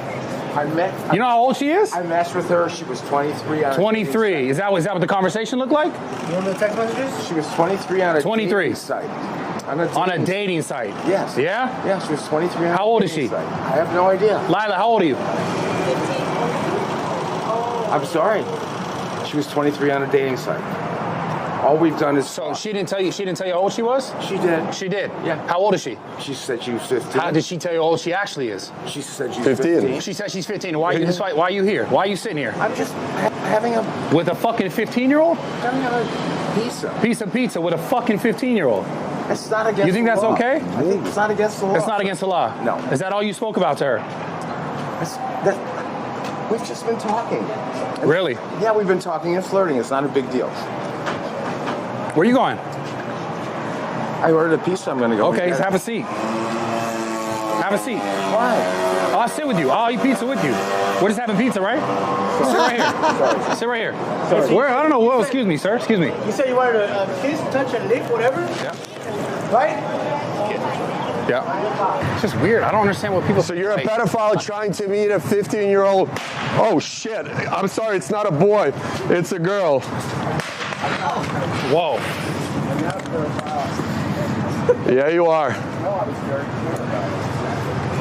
You know how old she is? I matched with her. She was 23. 23. Is that what the conversation looked like? You know the text messages? She was 23 on a dating site. On a dating site? Yes. Yeah? Yeah, she was 23 on How old is she? Site. I have no idea. Lila, how old are you? 15. I'm sorry. She was 23 on a dating site. All we've done is... So she didn't tell you how old she was? She did. She did? Yeah. How old is she? She said she was 15. How did she tell you how old she actually is? She said she's 15. She said she's 15. Why are you here? Why are you sitting here? I'm just having a... With a fucking 15-year-old? Having a pizza. Piece of pizza with a fucking 15-year-old. It's not against the law. You think that's okay? I think it's not against the law. It's not against the law? No. Is that all you spoke about to her? We've just been talking. Really? Yeah, we've been talking and flirting. It's not a big deal. Where are you going? I ordered a pizza. I'm going to go. Okay, have a seat. Have a seat. Why? I'll sit with you. I'll eat pizza with you. We're just having pizza, right? Sit right here. Sit right here. Sorry. Where? I don't know. Whoa, excuse me, sir. Excuse me. You said you wanted to kiss, touch, and lick, whatever? Yeah. Right? Yeah. It's just weird. I don't understand what people say. So you're a pedophile trying to meet a 15-year-old. Oh, shit. I'm sorry. It's not a boy. It's a girl. Whoa. Yeah, you are.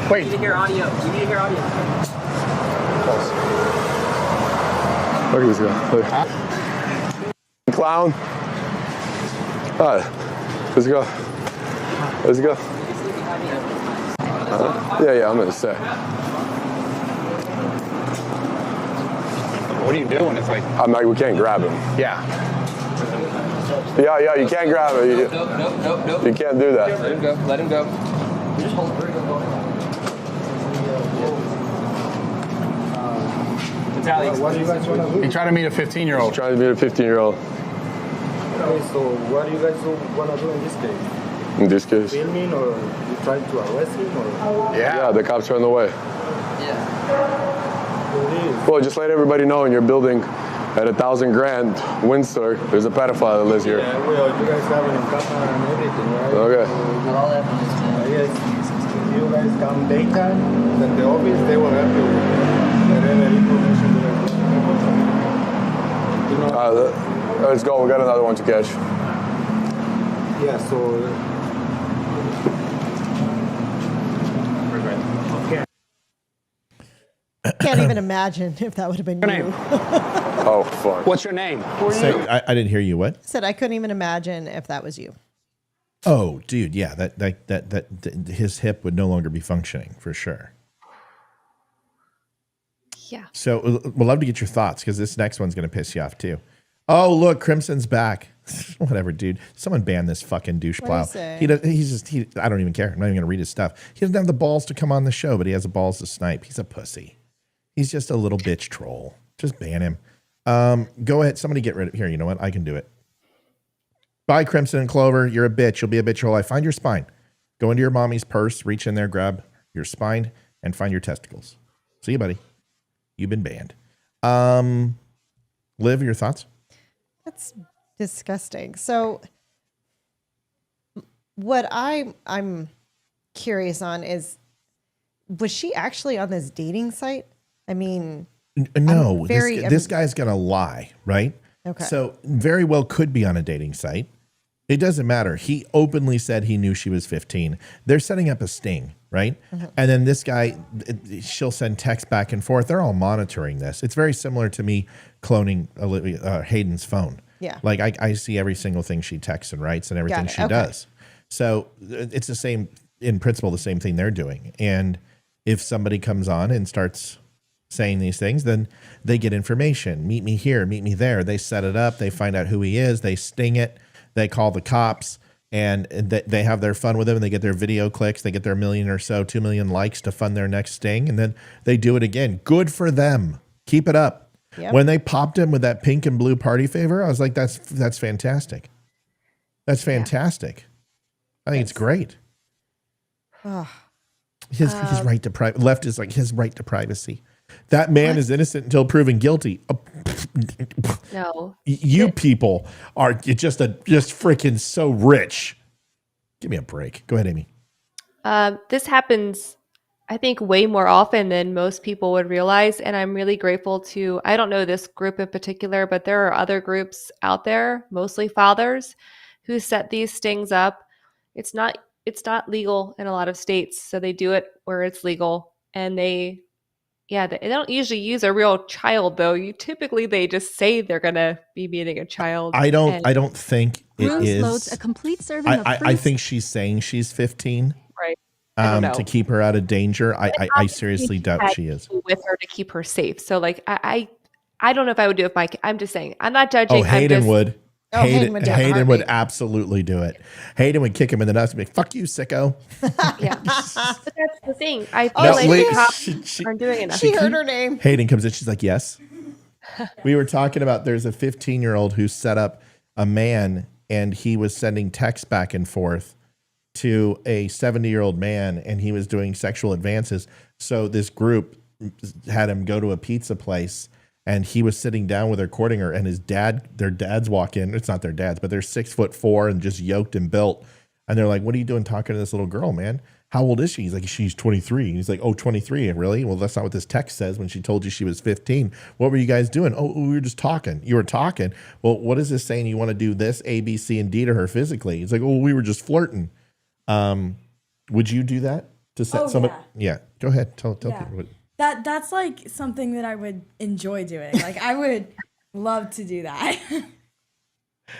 Wait. We need to hear audio. Look at this guy. Look. Clown. All right. Let's go. Let's go. Yeah, I'm going to say. What are you doing? It's like... I'm like, we can't grab him. Yeah. Yeah, you can't grab it. Nope. You can't do that. Let him go. You just hold it. Tally. What do you guys want to do? He tried to meet a 15-year-old. Trying to meet a 15-year-old. Okay, so what do you guys want to do in this case? In this case? Filming, or you trying to arrest him, or? Yeah, the cops are on the way. Yeah. Well, just let everybody know in your building at $1,000 Windsor, there's a pedophile that lives here. Yeah, well, you guys have it in camera and everything, right? Okay. Yes, if you guys come daytime at the office, they will help you with whatever information you guys want. Let's go. We got another one to catch. Yeah, so... Okay. Can't even imagine if that would have been you. Oh, fuck. What's your name? I didn't hear you. What? Said I couldn't even imagine if that was you. Oh, dude, yeah, that his hip would no longer be functioning for sure. Yeah. So we'll love to get your thoughts because this next one's going to piss you off too. Oh, look, Crimson's back. Whatever, dude. Someone ban this fucking douche plow. I don't even care. I'm not even going to read his stuff. He doesn't have the balls to come on the show, but he has the balls to snipe. He's a pussy. He's just a little bitch troll. Just ban him. Go ahead. Somebody get rid of here. You know what? I can do it. Bye, Crimson and Clover. You're a bitch. You'll be a bitch your whole life. Find your spine. Go into your mommy's purse, reach in there, grab your spine, and find your testicles. See you, buddy. You've been banned. Liv, your thoughts? That's disgusting. So what I'm curious on is, was she actually on this dating site? I mean, no, this guy's going to lie, right? Okay. So very well could be on a dating site. It doesn't matter. He openly said he knew she was 15. They're setting up a sting, right? Mm-hmm. And then this guy, she'll send texts back and forth. They're all monitoring this. It's very similar to me cloning Hayden's phone. Yeah. Like I see every single thing she texts and writes and everything she does. So it's the same, in principle, the same thing they're doing. And if somebody comes on and starts saying these things, then they get information. Meet me here, meet me there. They set it up. They find out who he is. They sting it. They call the cops, and they have their fun with him, and they get their video clicks. They get their 1 million or so, 2 million likes to fund their next sting, and then they do it again. Good for them. Keep it up. Yep. When they popped him with that pink and blue party favor, I was like, that's fantastic. That's fantastic. I think it's great. His right to privacy. Left is like his right to privacy. That man is innocent until proven guilty. No. You people are just freaking so rich. Give me a break. Go ahead, Amy. This happens, I think, way more often than most people would realize. And I'm really grateful to, I don't know this group in particular, but there are other groups out there, mostly fathers, who set these stings up. It's not legal in a lot of states. So they do it where it's legal. And they don't usually use a real child, though. They just say they're gonna be meeting a child. I don't think it is. Loads a complete serving of I think she's saying she's 15, right? To keep her out of danger. I seriously doubt she is. With her to keep her safe. So like I don't know if I would do it if I'm just saying. I'm not judging. Oh, Hayden would. Hayden would absolutely do it. Hayden would kick him in the nuts and be like, "Fuck you, sicko." Yeah, but that's the thing. I feel like cops aren't doing enough. She heard her name. Hayden comes in. She's like, "Yes." We were talking about there's a 15-year-old who set up a man, and he was sending texts back and forth to a 70-year-old man, and he was doing sexual advances. So this group had him go to a pizza place. And he was sitting down with her, courting her, and their dads walk in. It's not their dads, but they're 6'4" and just yoked and built. And they're like, "What are you doing talking to this little girl, man? How old is she?" He's like, "She's 23. And he's like, "Oh, 23, really? Well, that's not what this text says when she told you she was 15. What were you guys doing?" "Oh, we were just talking." "You were talking? Well, what is this saying? You want to do this, A, B, C, and D to her physically?" He's like, "Oh, we were just flirting." Would you do that to set somebody? Yeah. Go ahead. Tell people what. That's like something that I would enjoy doing. Like I would love to do that.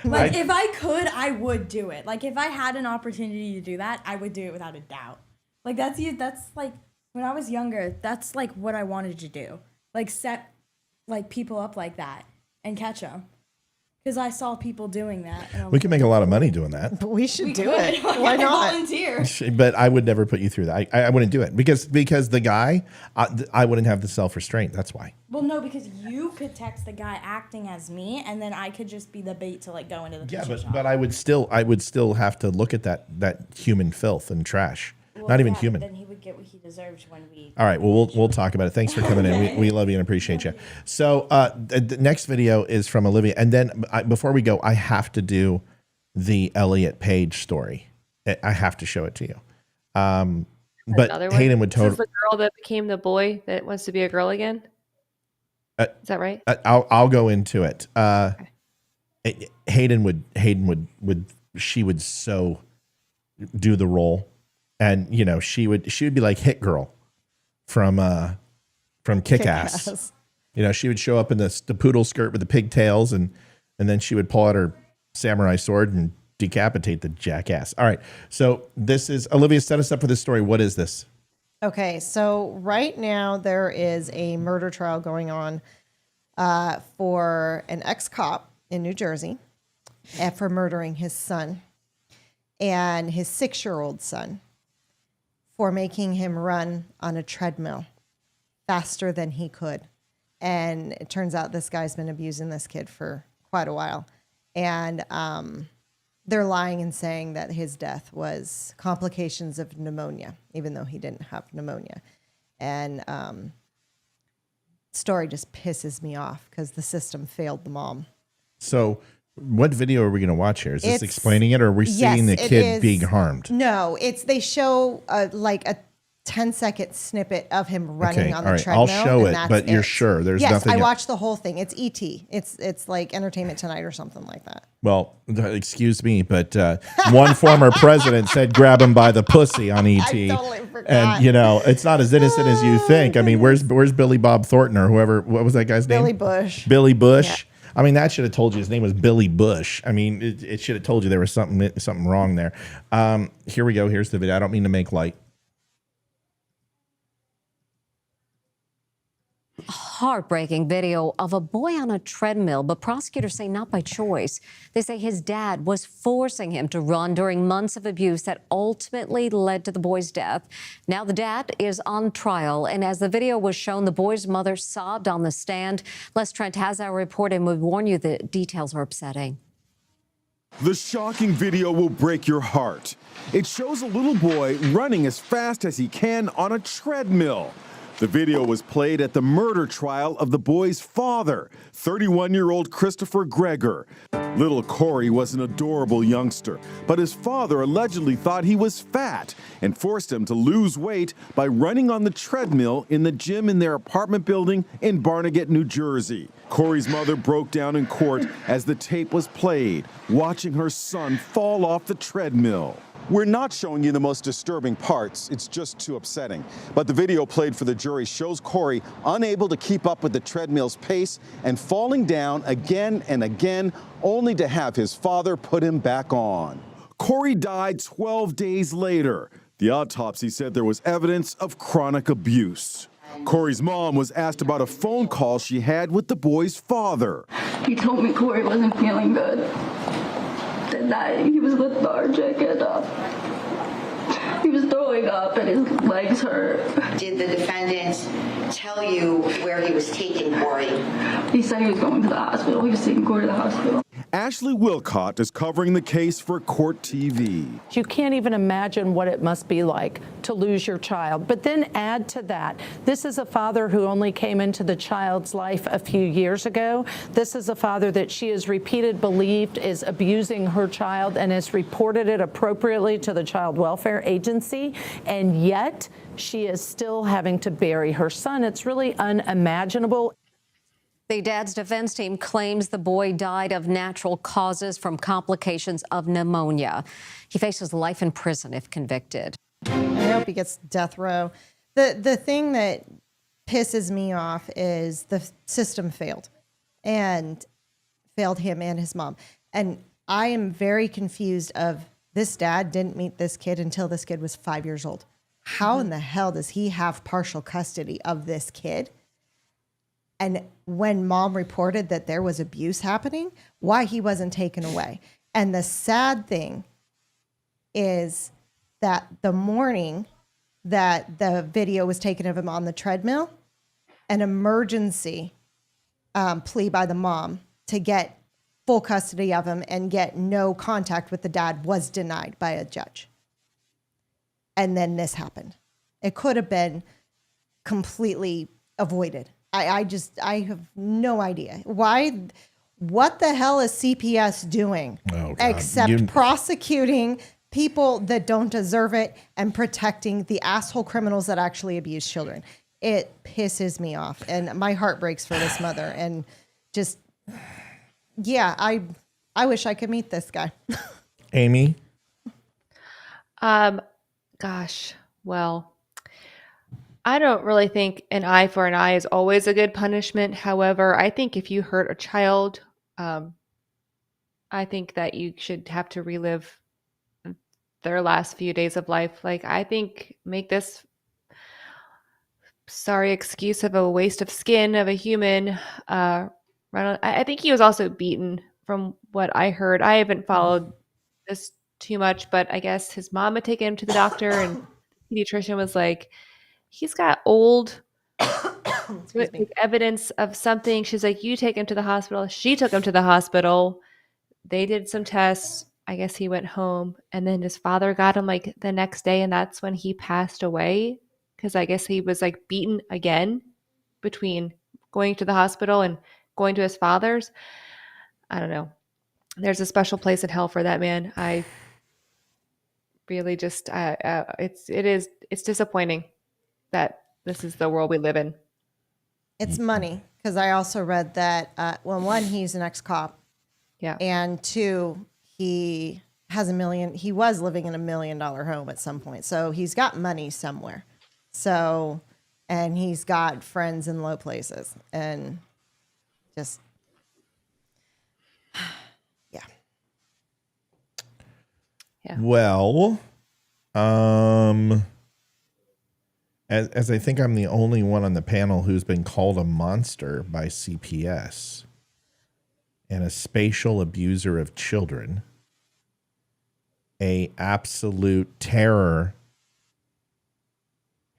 Like if I could, I would do it. Like if I had an opportunity to do that, I would do it without a doubt. Like that's like when I was younger, that's like what I wanted to do. Like set like people up like that and catch them. Because I saw people doing that. And We can make a lot of money doing that. But we should do it. Why not? Volunteer. But I would never put you through that. I wouldn't do it because the guy, I wouldn't have the self-restraint. That's why. Well, no, because you could text the guy acting as me, and then I could just be the bait to like go into the pizza shop. But I would still have to look at that human filth and trash. Well, Not even yeah, human. Then he would get what he deserved when we. All right. Well, we'll talk about it. Thanks for coming in. We love you and appreciate you. So the next video is from Olivia, and then before we go, I have to do the Elliot Page story. I have to show it to you. But Hayden would totally. This is the girl that became the boy that wants to be a girl again. Is that right? I'll go into it. Hayden would she would so do the role. And you know she would be like Hit Girl from Kick-Ass. You know she would show up in the poodle skirt with the pigtails and then she would pull out her samurai sword and decapitate the jackass. All right, so this is Olivia. Set us up for this story. What is this? Okay, so right now there is a murder trial going on for an ex-cop in New Jersey for murdering his son and his 6-year-old son, for making him run on a treadmill faster than he could. And it turns out this guy's been abusing this kid for quite a while. And they're lying and saying that his death was complications of pneumonia, even though he didn't have pneumonia. And story just pisses me off because the system failed the mom. So what video are we going to watch here? Is this explaining it, or are we seeing the kid being harmed? No, they show like a 10-second snippet of him running on the treadmill. I'll show it, but you're sure there's nothing. Yes, I watched the whole thing. It's E.T. It's like Entertainment Tonight or something like that. Well, excuse me, but one former president said grab him by the pussy on E.T. I totally forgot. And you know it's not as innocent as you think. I mean, where's Billy Bob Thornton or whoever? What was that guy's name? Billy Bush. Billy Bush. Yeah. I mean, that should have told you his name was Billy Bush. I mean, it should have told you there was something wrong there. Here we go. Here's the video. I don't mean to make light. Heartbreaking video of a boy on a treadmill, but prosecutors say not by choice. They say his dad was forcing him to run during months of abuse that ultimately led to the boy's death. Now the dad is on trial, and as the video was shown, the boy's mother sobbed on the stand. Les Trent has our report, and we warn you the details are upsetting. The shocking video will break your heart. It shows a little boy running as fast as he can on a treadmill. The video was played at the murder trial of the boy's father, 31-year-old Christopher Greger. Little Corey was an adorable youngster, but his father allegedly thought he was fat and forced him to lose weight by running on the treadmill in the gym in their apartment building in Barnegat, New Jersey. Corey's mother broke down in court as the tape was played, watching her son fall off the treadmill. We're not showing you the most disturbing parts. It's just too upsetting. But the video played for the jury shows Corey unable to keep up with the treadmill's pace and falling down again and again, only to have his father put him back on. Corey died 12 days later. The autopsy said there was evidence of chronic abuse. Corey's mom was asked about a phone call she had with the boy's father. He told me Corey wasn't feeling good. That he was lethargic and he was throwing up and his legs hurt. Did the defendant tell you where he was taking Corey? He said he was going to the hospital. He was taking Corey to the hospital. Ashley Wilcott is covering the case for Court TV. You can't even imagine what it must be like to lose your child. But then add to that, this is a father who only came into the child's life a few years ago. This is a father that she has believed is abusing her child and has reported it appropriately to the Child Welfare Agency. And yet she is still having to bury her son. It's really unimaginable. The dad's defense team claims the boy died of natural causes from complications of pneumonia. He faces life in prison if convicted. I hope he gets death row. The thing that pisses me off is the system failed him and his mom. And I am very confused of this dad didn't meet this kid until this kid was 5 years old. How in the hell does he have partial custody of this kid? And when mom reported that there was abuse happening, why he wasn't taken away. And the sad thing is that the morning that the video was taken of him on the treadmill, an emergency plea by the mom to get full custody of him and get no contact with the dad was denied by a judge. And then this happened. It could have been completely avoided. I have no idea. Why? What the hell is CPS doing except prosecuting people that don't deserve it and protecting the asshole criminals that actually abuse children? It pisses me off, and my heart breaks for this mother. And just, yeah, I wish I could meet this guy. Amy? Gosh, well, I don't really think an eye for an eye is always a good punishment. However, I think if you hurt a child, I think that you should have to relive their last few days of life. Like, I think make this sorry excuse of a waste of skin of a human. I think he was also beaten from what I heard. I haven't followed this too much, but I guess his mom had taken him to the doctor, and the pediatrician was like, he's got old evidence of something. She's like, you take him to the hospital. She took him to the hospital. They did some tests. I guess he went home, and then his father got him like the next day, and that's when he passed away, because I guess he was like beaten again between going to the hospital and going to his father's. I don't know. There's a special place in hell for that man. I really just it's disappointing that this is the world we live in. It's money, because I also read that one, he's an ex-cop. Yeah. And two, he was living in $1 million home at some point. So he's got money somewhere. So, and he's got friends in low places, and just, yeah. Well, as I think I'm the only one on the panel who's been called a monster by CPS and a spatial abuser of children, a absolute terror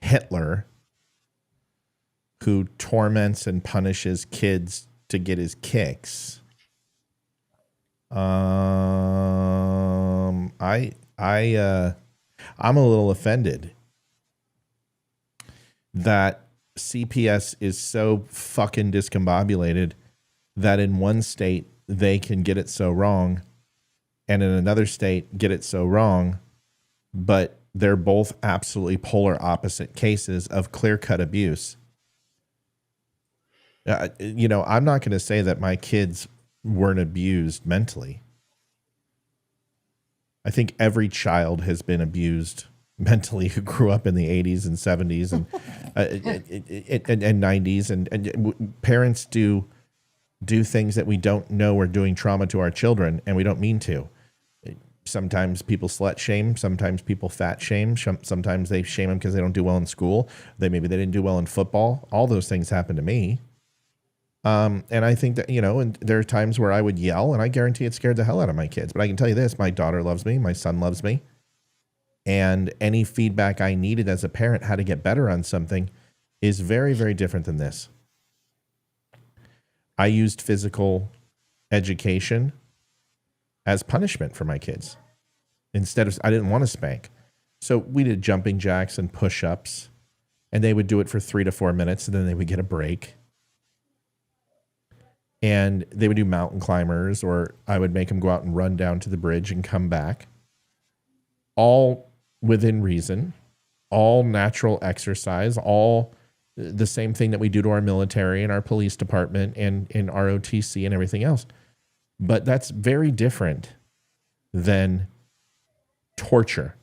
Hitler who torments and punishes kids to get his kicks. I'm a little offended that CPS is so fucking discombobulated that in one state they can get it so wrong and in another state get it so wrong, but they're both absolutely polar opposite cases of clear-cut abuse. I'm not going to say that my kids weren't abused mentally. I think every child has been abused mentally who grew up in the 80s and 70s and 90s. And parents do things that we don't know are doing trauma to our children, and we don't mean to. Sometimes people slut shame. Sometimes people fat shame. Sometimes they shame them because they don't do well in school. Maybe they didn't do well in football. All those things happen to me. And I think that, and there are times where I would yell, and I guarantee it scared the hell out of my kids. But I can tell you this, my daughter loves me. My son loves me. And any feedback I needed as a parent how to get better on something is very, very different than this. I used physical education as punishment for my kids. I didn't want to spank. So we did jumping jacks and push-ups, and they would do it for 3 to 4 minutes, and then they would get a break. And they would do mountain climbers, or I would make them go out and run down to the bridge and come back. All within reason, all natural exercise, all the same thing that we do to our military and our police department and in ROTC and everything else. But that's very different than torture.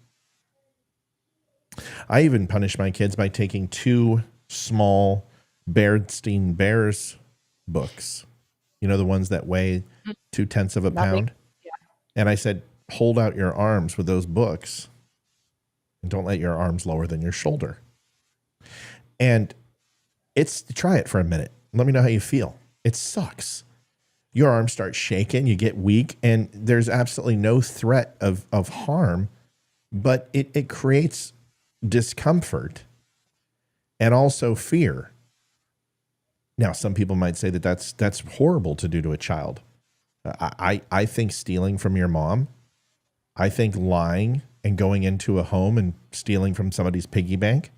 I even punish my kids by taking 2 small Bernstein Bears books. The ones that weigh 0.2 of a pound. Yeah. And I said, hold out your arms with those books and don't let your arms lower than your shoulder. And try it for a minute. Let me know how you feel. It sucks. Your arms start shaking, you get weak, and there's absolutely no threat of harm, but it creates discomfort and also fear. Now, some people might say that that's horrible to do to a child. I think stealing from your mom, I think lying and going into a home and stealing from somebody's piggy bank,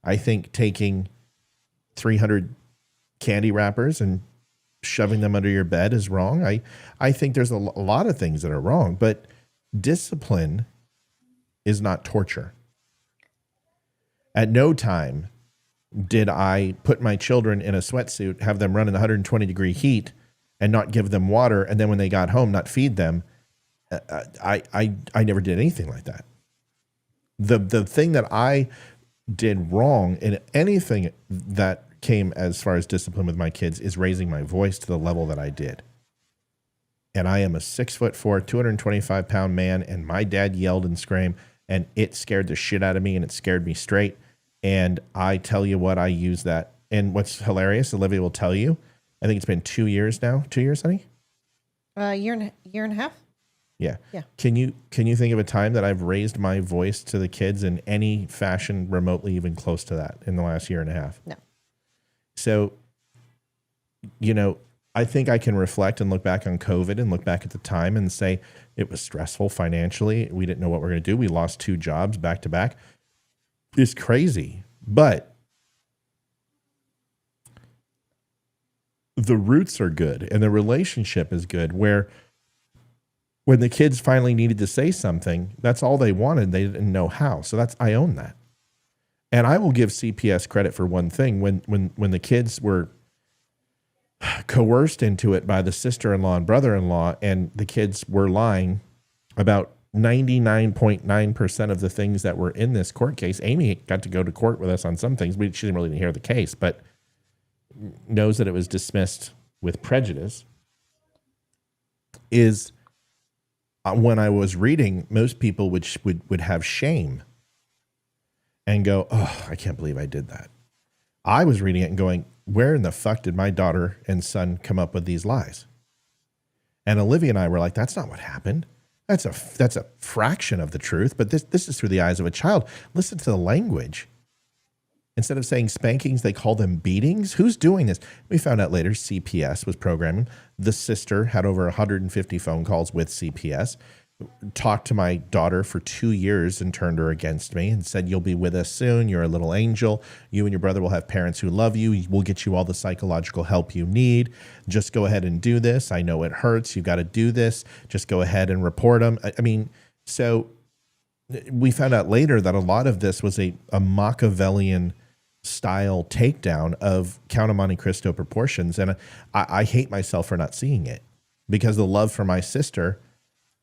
I think taking 300 candy wrappers and shoving them under your bed is wrong. I think there's a lot of things that are wrong, but discipline is not torture. At no time did I put my children in a sweatsuit, have them run in the 120-degree heat and not give them water, and then when they got home, not feed them. I never did anything like that. The thing that I did wrong in anything that came as far as discipline with my kids is raising my voice to the level that I did. And I am a 6'4", 225-pound man, and my dad yelled and screamed, and it scared the shit out of me, and it scared me straight. And I tell you what, I use that. And what's hilarious, Olivia will tell you, I think it's been 2 years now. 2 years, honey? Year and a half. Yeah. Yeah. Can you think of a time that I've raised my voice to the kids in any fashion remotely even close to that in the last year and a half? No. So, I think I can reflect and look back on COVID and look back at the time and say it was stressful financially. We didn't know what we were going to do. We lost 2 jobs back to back. It's crazy, but the roots are good and the relationship is good, where when the kids finally needed to say something, that's all they wanted. They didn't know how. So I own that. And I will give CPS credit for one thing. When the kids were coerced into it by the sister-in-law and brother-in-law, and the kids were lying about 99.9% of the things that were in this court case. Amy got to go to court with us on some things. She didn't really hear the case, but knows that it was dismissed with prejudice. Is when I was reading, most people would have shame and go, oh, I can't believe I did that. I was reading it and going, where in the fuck did my daughter and son come up with these lies? And Olivia and I were like, that's not what happened. That's a fraction of the truth, but this is through the eyes of a child. Listen to the language. Instead of saying spankings, they call them beatings. Who's doing this? We found out later CPS was programming. The sister had over 150 phone calls with CPS, talked to my daughter for 2 years and turned her against me and said, you'll be with us soon. You're a little angel. You and your brother will have parents who love you. We'll get you all the psychological help you need. Just go ahead and do this. I know it hurts. You've got to do this. Just go ahead and report them. So we found out later that a lot of this was a Machiavellian style takedown of Count of Monte Cristo proportions. And I hate myself for not seeing it, because the love for my sister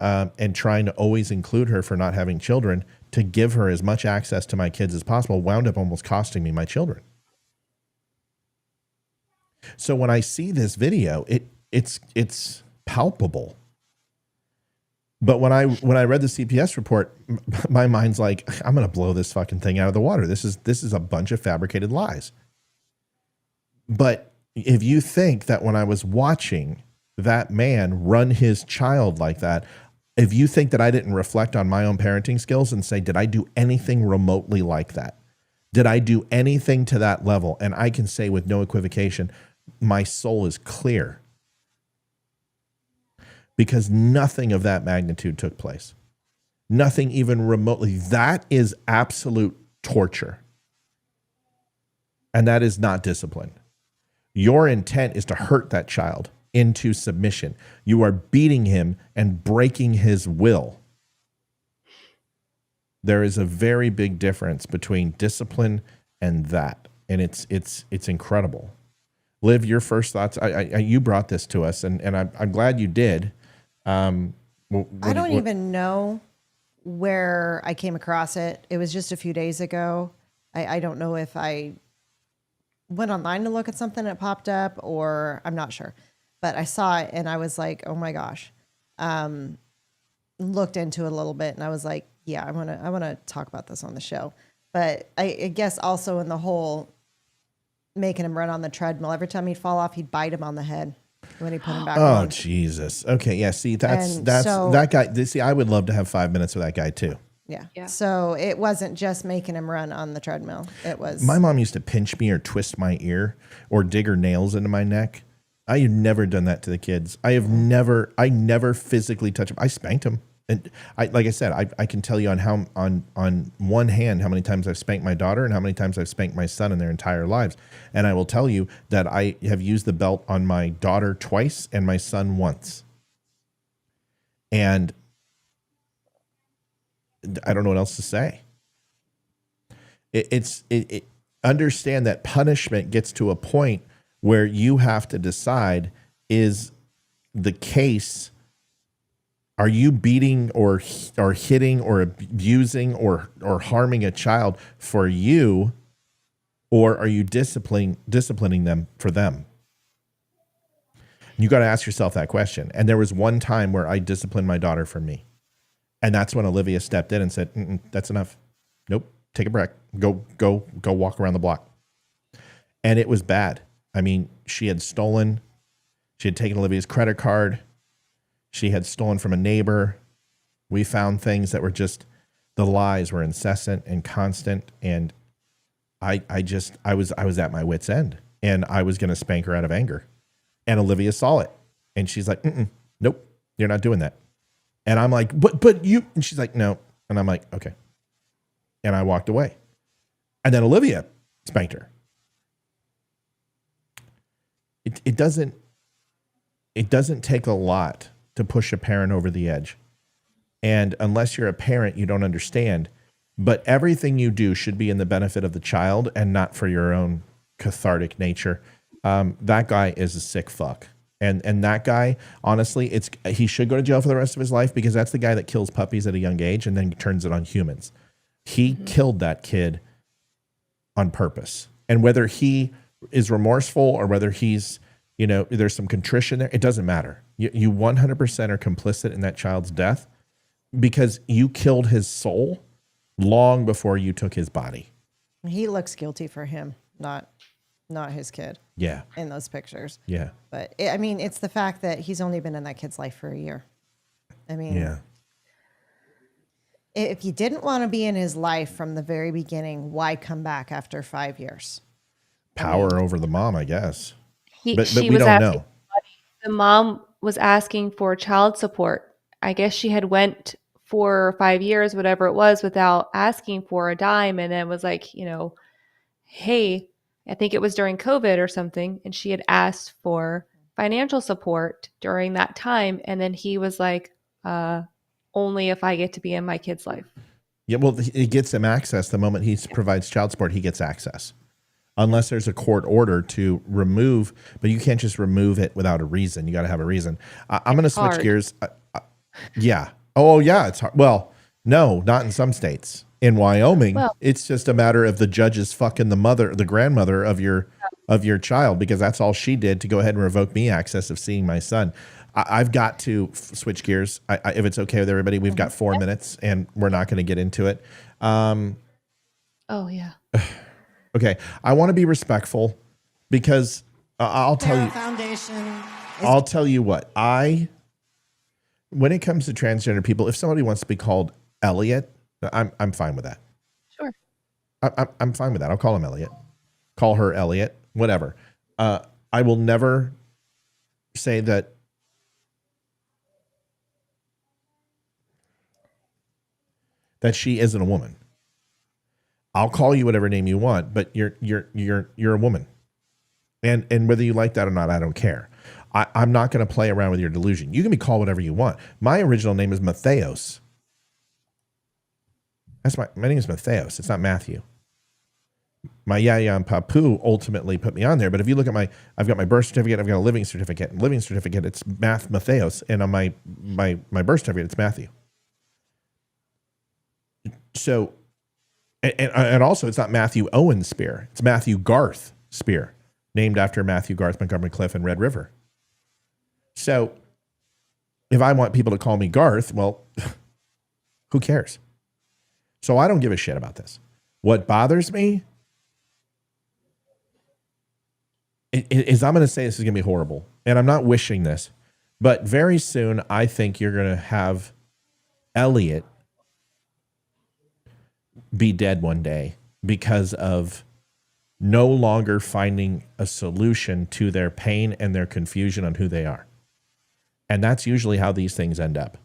and trying to always include her for not having children to give her as much access to my kids as possible wound up almost costing me my children. So when I see this video, it's palpable. But when I read the CPS report, my mind's like, I'm going to blow this fucking thing out of the water. This is a bunch of fabricated lies. But if you think that when I was watching that man run his child like that, if you think that I didn't reflect on my own parenting skills and say, did I do anything remotely like that? Did I do anything to that level? And I can say with no equivocation, my soul is clear, because nothing of that magnitude took place. Nothing even remotely. That is absolute torture. And that is not discipline. Your intent is to hurt that child into submission. You are beating him and breaking his will. There is a very big difference between discipline and that. And it's incredible. Liv, your first thoughts. You brought this to us, and I'm glad you did. I don't even know where I came across it. It was just a few days ago. I don't know if I went online to look at something that popped up, or I'm not sure. But I saw it and I was like, oh my gosh. Looked into it a little bit and I was like, yeah, I want to talk about this on the show. But I guess also in the whole making him run on the treadmill. Every time he'd fall off, he'd bite him on the head when he put him back Oh, on. Jesus. Okay. Yeah. See, that's so, that guy. See, I would love to have 5 minutes with that guy too. Yeah. So it wasn't just making him run on the treadmill. It was. My mom used to pinch me or twist my ear or dig her nails into my neck. I have never done that to the kids. I never physically touched them. I spanked them. And like I said, I can tell you on one hand how many times I've spanked my daughter and how many times I've spanked my son in their entire lives. And I will tell you that I have used the belt on my daughter twice and my son once. And I don't know what else to say. Understand that punishment gets to a point where you have to decide, is the case, are you beating or hitting or abusing or harming a child for you, or are you disciplining them for them? You got to ask yourself that question. And there was one time where I disciplined my daughter for me. And that's when Olivia stepped in and said, that's enough. Nope. Take a break. Go walk around the block. And it was bad. I mean, she had taken Olivia's credit card. She had stolen from a neighbor. We found things that were just, the lies were incessant and constant. And I was at my wit's end, and I was going to spank her out of anger. And Olivia saw it, and she's like, nope, you're not doing that. And I'm like, but you, and she's like, no. And I'm like, okay. And I walked away. And then Olivia spanked her. It doesn't take a lot to push a parent over the edge. And unless you're a parent, you don't understand. But everything you do should be in the benefit of the child and not for your own cathartic nature. That guy is a sick fuck. And that guy, honestly, he should go to jail for the rest of his life, because that's the guy that kills puppies at a young age and then turns it on humans. He killed that kid on purpose. And whether he is remorseful or whether he's, there's some contrition there, it doesn't matter. You 100% are complicit in that child's death, because you killed his soul long before you took his body. He looks guilty for him, not his kid. Yeah. In those pictures. Yeah. But it's the fact that he's only been in that kid's life for a year. I mean, yeah. If you didn't want to be in his life from the very beginning, why come back after 5 years? Power over the mom, I guess. But we don't know. The mom was asking for child support. I guess she had went 4 or 5 years, whatever it was, without asking for a dime, and then was like, hey, I think it was during COVID or something, and she had asked for financial support during that time, and then he was like, only if I get to be in my kid's life. Yeah, well, it gets him access. The moment he provides child support, he gets access. Unless there's a court order to remove, but you can't just remove it without a reason. You got to have a reason. I'm going to switch gears. Yeah. Oh, yeah. It's hard. Well, no, not in some states. In Wyoming, it's just a matter of the judges fucking the grandmother of your child, because that's all she did to go ahead and revoke me access of seeing my son. I've got to switch gears. If it's okay with everybody, we've got 4 minutes and we're not going to get into it. Oh, yeah. Okay. I want to be respectful, because I'll tell you. I'll tell you what. When it comes to transgender people, if somebody wants to be called Elliot, I'm fine with that. Sure. I'm fine with that. I'll call him Elliot. Call her Elliot. Whatever. I will never say that she isn't a woman. I'll call you whatever name you want, but you're a woman. And whether you like that or not, I don't care. I'm not going to play around with your delusion. You can be called whatever you want. My original name is Matheos. That's my name is Matheos. It's not Matthew. My Yaya and Papu ultimately put me on there. But if you look at I've got my birth certificate, I've got a living certificate. Living certificate, it's Matheos. And on my birth certificate, it's Matthew. So, and also it's not Matthew Owen Spear. It's Matthew Garth Spear, named after Matthew Garth Montgomery Cliff and Red River. So if I want people to call me Garth, well, who cares? So I don't give a shit about this. What bothers me is I'm going to say this is going to be horrible, and I'm not wishing this, but very soon I think you're going to have Elliot be dead one day because of no longer finding a solution to their pain and their confusion on who they are. And that's usually how these things end up.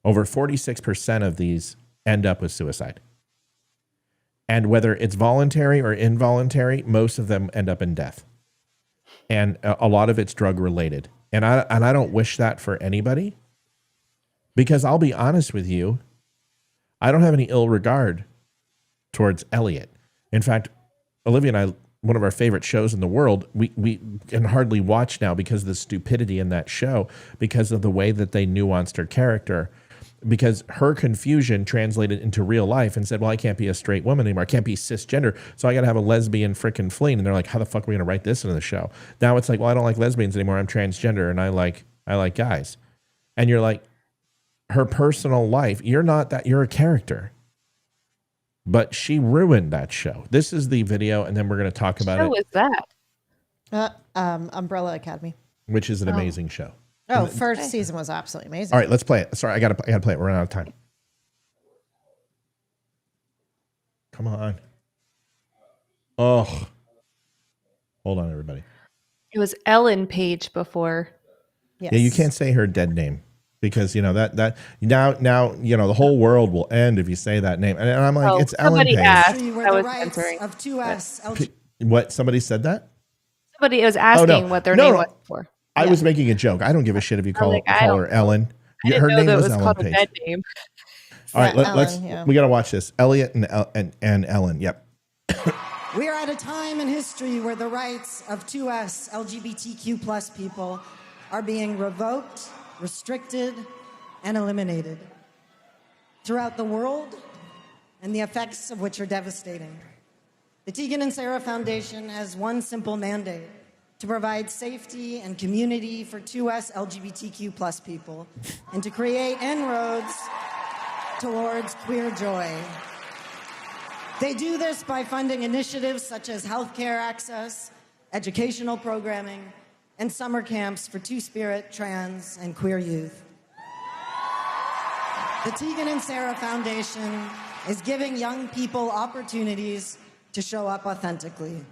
Over 46% of these end up with suicide. And whether it's voluntary or involuntary, most of them end up in death. And a lot of it's drug related. And I don't wish that for anybody, because I'll be honest with you, I don't have any ill regard towards Elliot. In fact, Olivia and I, one of our favorite shows in the world, we can hardly watch now because of the stupidity in that show, because of the way that they nuanced her character, because her confusion translated into real life and said, well, I can't be a straight woman anymore. I can't be cisgender. So I got to have a lesbian frickin' fling. And they're like, how the fuck are we going to write this into the show? Now it's like, well, I don't like lesbians anymore. I'm transgender and I like guys. And you're like, her personal life, you're not that, you're a character. But she ruined that show. This is the video, and then we're going to talk about it. What show was that? Umbrella Academy. Which is an amazing show. Oh, first season was absolutely amazing. All right, let's play it. Sorry, I gotta play it. We're running out of time. Come on. Oh. Hold on, everybody. It was Ellen Page before. Yes. Yeah, you can't say her dead name. Because, you know, that now, you know, the whole world will end if you say that name. And I'm like, it's Ellen Page. Asked, I was answering. Of 2S What? Somebody said that? Somebody was asking what their name was for. I was making a joke. I don't give a shit if you call her Ellen. Her name was Ellen Page. A dead name. All right, let's. We got to watch this. Elliot and Ellen. Yep. We are at a time in history where the rights of 2S LGBTQ plus people are being revoked, restricted, and eliminated throughout the world, and the effects of which are devastating. The Tegan and Sarah Foundation has one simple mandate: to provide safety and community for 2S LGBTQ plus people, and to create inroads towards queer joy. They do this by funding initiatives such as healthcare access, educational programming, and summer camps for two-spirit, trans, and queer youth. The Tegan and Sarah Foundation is giving young people opportunities to show up authentically.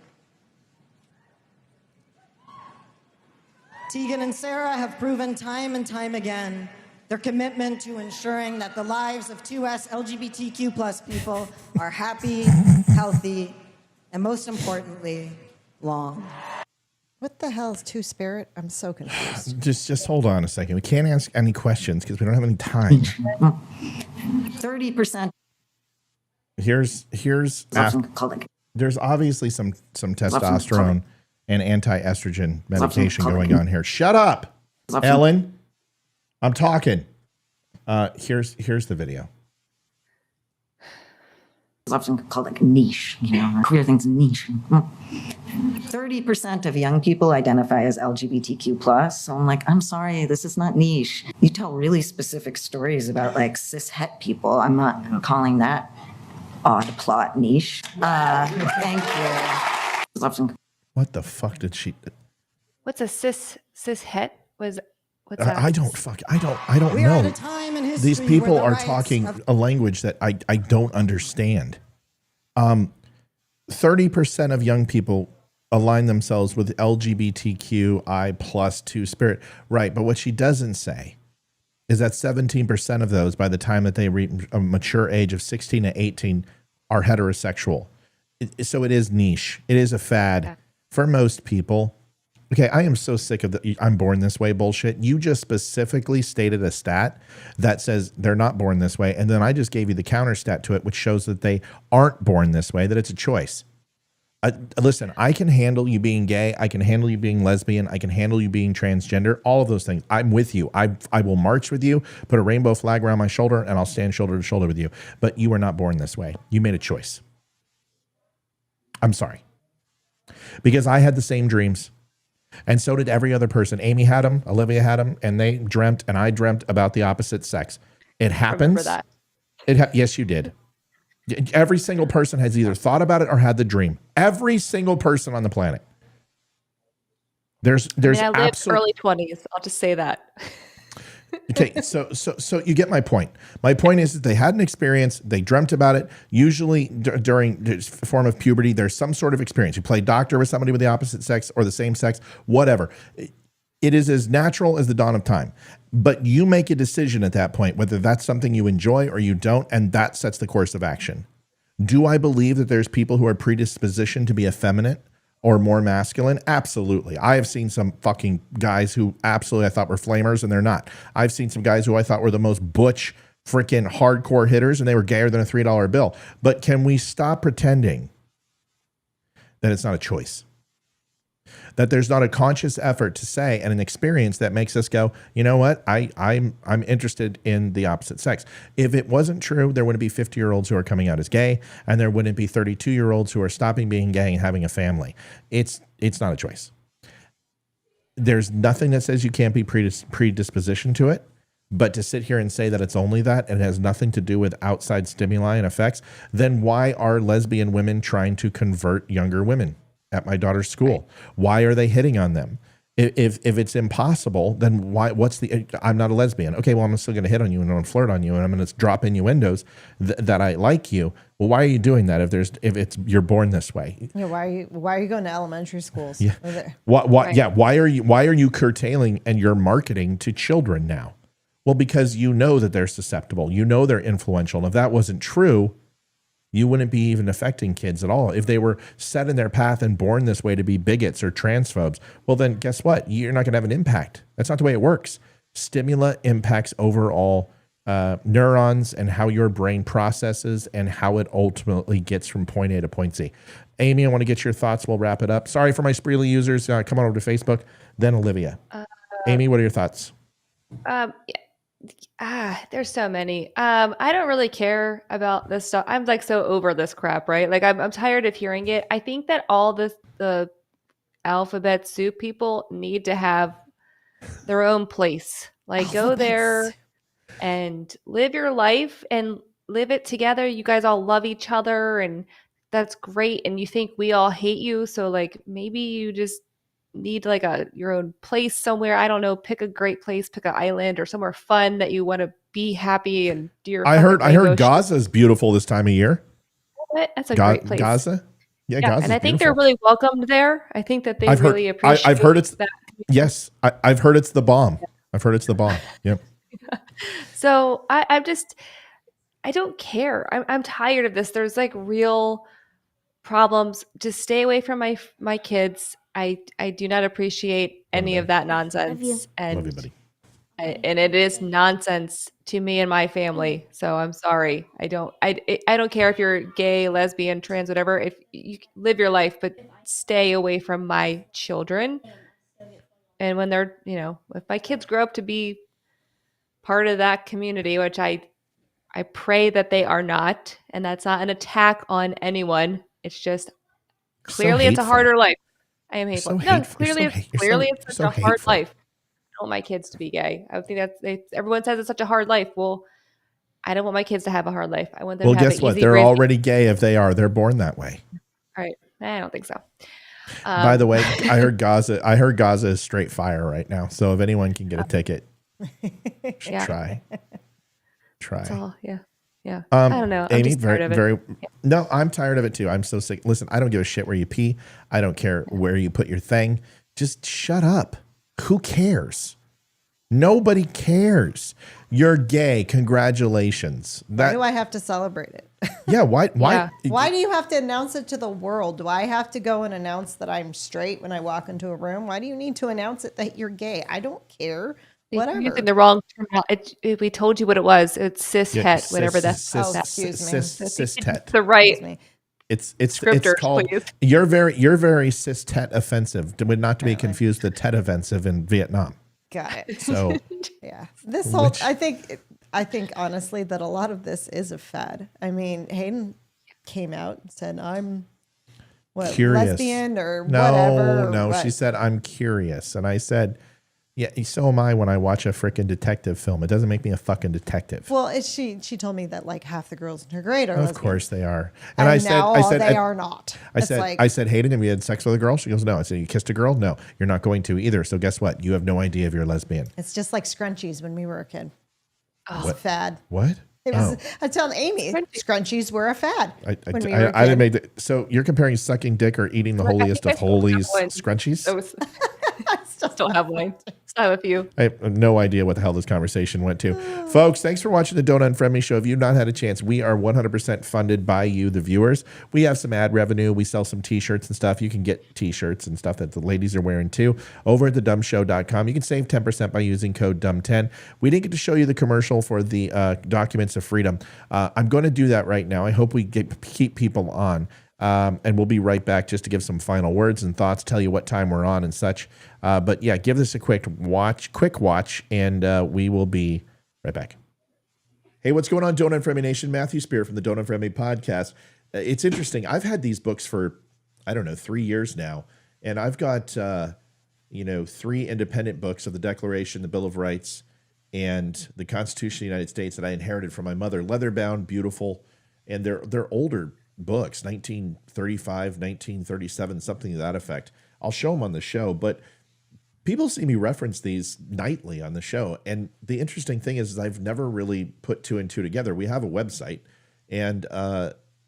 Tegan and Sarah have proven time and time again their commitment to ensuring that the lives of 2S LGBTQ plus people are happy, healthy, and most importantly, long. What the hell is two-spirit? I'm so confused. Just hold on a second. We can't ask any questions because we don't have any time. 30%. There's obviously some testosterone and anti-estrogen medication going on here. Shut up, Ellen. I'm talking. Here's the video. It's often called like niche, you know, queer things niche. 30% of young people identify as LGBTQ plus. So I'm like, I'm sorry, this is not niche. You tell really specific stories about like cis het people. I'm not calling that odd plot niche. Thank you. What the fuck did she? What's a cis het? What's that? I don't know. These people are talking a language that I don't understand. 30% of young people align themselves with LGBTQI plus two-spirit. Right, but what she doesn't say is that 17% of those, by the time that they reach a mature age of 16 to 18, are heterosexual. So it is niche. It is a fad for most people. Okay, I am so sick of the I'm born this way bullshit. You just specifically stated a stat that says they're not born this way, and then I just gave you the counter stat to it, which shows that they aren't born this way, that it's a choice. Listen, I can handle you being gay. I can handle you being lesbian. I can handle you being transgender. All of those things. I'm with you. I will march with you, put a rainbow flag around my shoulder, and I'll stand shoulder to shoulder with you. But you were not born this way. You made a choice. I'm sorry. Because I had the same dreams. And so did every other person. Amy had them, Olivia had them, and they dreamt, and I dreamt about the opposite sex. It happens. I remember that. Yes, you did. Every single person has either thought about it or had the dream. Every single person on the planet. There's I lived early 20s. I'll just say that. Okay, so you get my point. My point is that they had an experience. They dreamt about it. Usually during the form of puberty, there's some sort of experience. You play doctor with somebody with the opposite sex or the same sex, whatever. It is as natural as the dawn of time. But you make a decision at that point, whether that's something you enjoy or you don't, and that sets the course of action. Do I believe that there's people who are predispositioned to be effeminate or more masculine? Absolutely. I have seen some fucking guys who absolutely I thought were flamers, and they're not. I've seen some guys who I thought were the most butch, freaking hardcore hitters, and they were gayer than a $3 bill. But can we stop pretending that it's not a choice? That there's not a conscious effort to say and an experience that makes us go, you know what? I'm interested in the opposite sex. If it wasn't true, there wouldn't be 50-year-olds who are coming out as gay, and there wouldn't be 32-year-olds who are stopping being gay and having a family. It's not a choice. There's nothing that says you can't be predispositioned to it, but to sit here and say that it's only that and it has nothing to do with outside stimuli and effects, then why are lesbian women trying to convert younger women at my daughter's school? Why are they hitting on them? If it's impossible, then why? I'm not a lesbian. Okay, well, I'm still going to hit on you and I'm going to flirt on you and I'm going to drop innuendos that I like you. Well, why are you doing that if you're born this way? Yeah, why are you going to elementary schools? Yeah. Why are you curtailing and you're marketing to children now? Well, because you know that they're susceptible. You know they're influential. And if that wasn't true, you wouldn't be even affecting kids at all. If they were set in their path and born this way to be bigots or transphobes, well, then guess what? You're not going to have an impact. That's not the way it works. Stimula impacts overall neurons and how your brain processes and how it ultimately gets from point A to point Z. Amy, I want to get your thoughts. We'll wrap it up. Sorry for my Spreely users. Come on over to Facebook. Then Olivia. Amy, what are your thoughts? There's so many. I don't really care about this stuff. I'm like so over this crap, right? Like I'm tired of hearing it. I think that all the alphabet soup people need to have their own place. Like go there and live your life and live it together. You guys all love each other and that's great. And you think we all hate you. So like maybe you just need like your own place somewhere. I don't know. Pick a great place, pick an island or somewhere fun that you want to be happy and do your. I heard Gaza is beautiful this time of year. That's a great place. Gaza, yeah, Gaza. And I think they're really welcomed there. I think that they really appreciate. I've heard it's that. Yes, I've heard it's the bomb. I've heard it's the bomb. Yep. So I don't care. I'm tired of this. There's like real problems. Just stay away from my kids. I do not appreciate any of that nonsense. And, love you, buddy. And it is nonsense to me and my family. So I'm sorry. I don't care if you're gay, lesbian, trans, whatever. If you live your life, but stay away from my children. And when they're, if my kids grow up to be part of that community, which I pray that they are not, and that's not an attack on anyone. It's just clearly it's a harder life. I am hateful. Clearly it's such a hard life. I don't want my kids to be gay. I think everyone says it's such a hard life. Well, I don't want my kids to have a hard life. I want them to have guess what? They're already gay if they are. They're born that way. All right. I don't think so. By the way, I heard Gaza is straight fire right now. So if anyone can get a ticket, try. That's all, yeah. Yeah. I don't know. I'm Amy, just tired of it. No, I'm tired of it too. I'm so sick. Listen, I don't give a shit where you pee. I don't care where you put your thing. Just shut up. Who cares? Nobody cares. You're gay. Congratulations. Why do I have to celebrate it? Yeah. Why? Why do you have to announce it to the world? Do I have to go and announce that I'm straight when I walk into a room? Why do you need to announce it that you're gay? I don't care. Whatever. You're using the wrong term. We told you what it was. It's cis-het, whatever that's called. Excuse me. Cis-het. The right. It's called. Please. You're very cis-het offensive. Not to be confused with the tet offensive in Vietnam. Got it. So yeah, this whole I think honestly that a lot of this is a fad. I mean, Hayden came out and said I'm curious. lesbian or whatever. No, she said I'm curious, and I said, Yeah, so am I when I watch a freaking detective film. It doesn't make me a fucking detective. Well, she told me that like half the girls in her grade are Of lesbian. course they are. And I said they are not. I said, Hayden, have you had sex with a girl? She goes, no. I said, you kissed a girl? No, you're not going to either. So guess what? You have no idea if you're a lesbian. It's just like scrunchies when we were a kid. It was a What? fad. What? It was. I told Amy, scrunchies were a fad. I didn't make it. So you're comparing sucking dick or eating the holiest of holies scrunchies? I still have one. Still have a few. I have no idea what the hell this conversation went to. Folks, thanks for watching the Don't Unfriend Me show. If you've not had a chance, we are 100% funded by you, the viewers. We have some ad revenue. We sell some t-shirts and stuff. You can get t-shirts and stuff that the ladies are wearing too over at thedumshow.com. You can save 10% by using code DUM10. We didn't get to show you the commercial for the Documents of Freedom. I'm going to do that right now. I hope we keep people on. And we'll be right back just to give some final words and thoughts, tell you what time we're on and such. But yeah, give this a quick watch, and we will be right back. Hey, what's going on, Don't Unfriend Me Nation? Matthew Spear from the Don't Unfriend Me podcast. It's interesting. I've had these books for, 3 years now, and I've got, 3 independent books of the Declaration, the Bill of Rights, and the Constitution of the United States that I inherited from my mother. Leather-bound, beautiful, and they're older books, 1935, 1937, something to that effect. I'll show them on the show, but people see me reference these nightly on the show. And the interesting thing is I've never really put 2 and 2 together. We have a website, and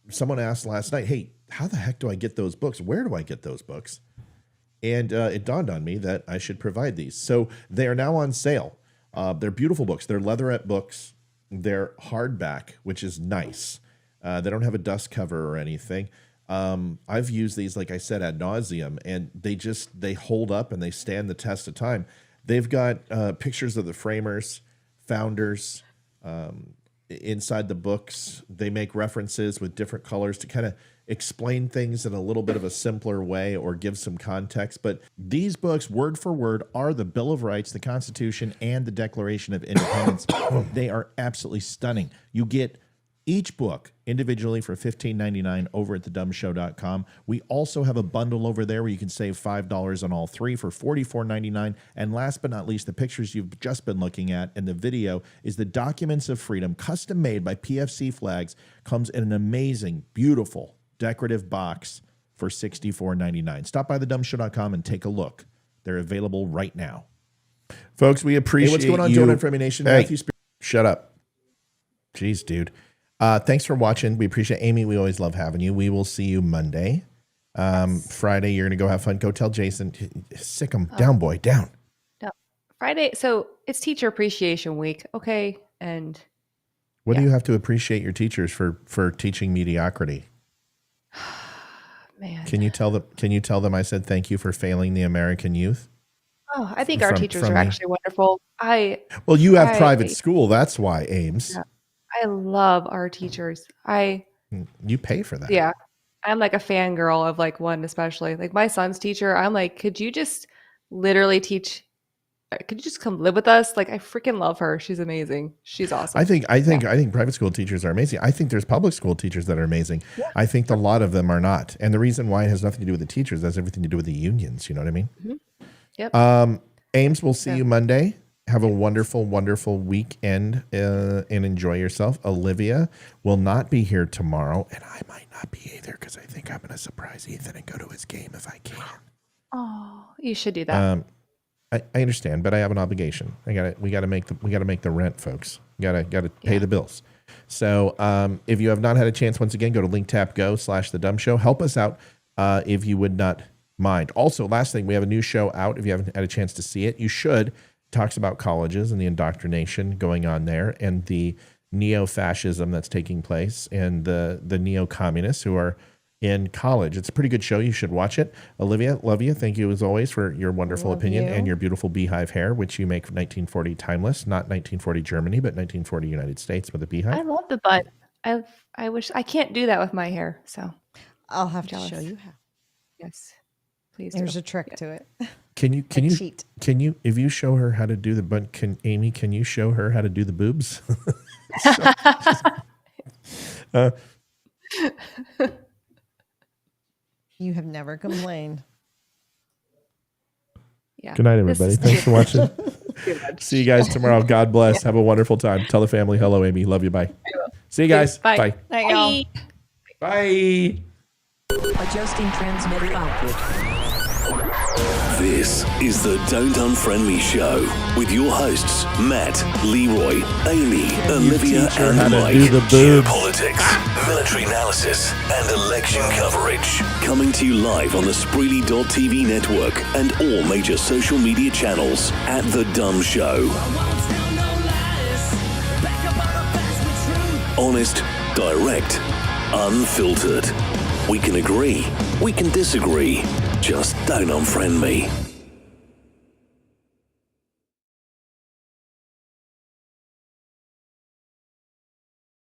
someone asked last night, hey, how the heck do I get those books? Where do I get those books? And it dawned on me that I should provide these. So they are now on sale. They're beautiful books. They're leatherette books. They're hardback, which is nice. They don't have a dust cover or anything. I've used these, like I said, ad nauseum, and they hold up and they stand the test of time. They've got pictures of the framers, founders, inside the books. They make references with different colors to kind of explain things in a little bit of a simpler way or give some context. But these books, word for word, are the Bill of Rights, the Constitution, and the Declaration of Independence. They are absolutely stunning. You get each book individually for $15.99 over at thedumshow.com. We also have a bundle over there where you can save $5 on all 3 for $44.99. And last but not least, the pictures you've just been looking at and the video is the Documents of Freedom, custom made by PFC Flags, comes in an amazing, beautiful, decorative box for $64.99. Stop by thedumshow.com and take a look. They're available right now. Folks, we appreciate what's going on, Don't Unfriend Me Nation. Matthew Spear. Shut up. Jeez, dude. Thanks for watching. We appreciate Amy. We always love having you. We will see you Monday. Friday, you're going to go have fun. Go tell Jason. Sick him. Down, boy. Down. No. Friday. So it's Teacher Appreciation Week. Okay. And what do you have to appreciate your teachers for teaching mediocrity? Man. Can you tell them I said thank you for failing the American youth? Oh, I think our teachers are actually wonderful. Well, you have private school. That's why, Ames. Yeah. I love our teachers. You pay for that. Yeah. I'm like a fangirl of like one, especially like my son's teacher. I'm like, could you just literally teach? Could you just come live with us? Like, I freaking love her. She's amazing. She's awesome. I think private school teachers are amazing. I think there's public school teachers that are amazing. Yeah. I think a lot of them are not. And the reason why it has nothing to do with the teachers, it has everything to do with the unions. You know what I mean? Mm-hmm. Yep. Ames, we'll see you Monday. Have a wonderful, wonderful weekend and enjoy yourself. Olivia will not be here tomorrow, and I might not be either because I think I'm going to surprise Ethan and go to his game if I can. Oh, you should do that. I understand, but I have an obligation. We got to make the rent, folks. Got to pay the bills. So if you have not had a chance, once again, go to linktapgo/the DUM Show. Help us out if you would not mind. Also, last thing, we have a new show out. If you haven't had a chance to see it, you should. Talks about colleges and the indoctrination going on there and the neo-fascism that's taking place and the neo-communists who are in college. It's a pretty good show. You should watch it. Olivia, love you. Thank you as always for your wonderful opinion and your beautiful beehive hair, which you make 1940 timeless, not 1940 Germany, but 1940 United States with a beehive. I love the bun. I wish I can't do that with my hair. So I'll have to show you how. Yes. Please. There's a trick to it. Can you if you show her how to do the bun, can you show her how to do the boobs? You have never complained. Yeah. Good night, everybody. Thanks for watching. See you guys tomorrow. God bless. Have a wonderful time. Tell the family hello, Amy. Love you. Bye. See you guys. Bye. Bye. Night, y'all. Bye. Adjusting transmitter output. This is the Don't Unfriend Me Show with your hosts, Matt, Leroy, Amy, Olivia, and Mike. Geopolitics, military analysis, and election coverage. Coming to you live on the Spreely.tv network and all major social media channels at The DUM Show. Honest, direct, unfiltered. We can agree, we can disagree. Just don't unfriend me.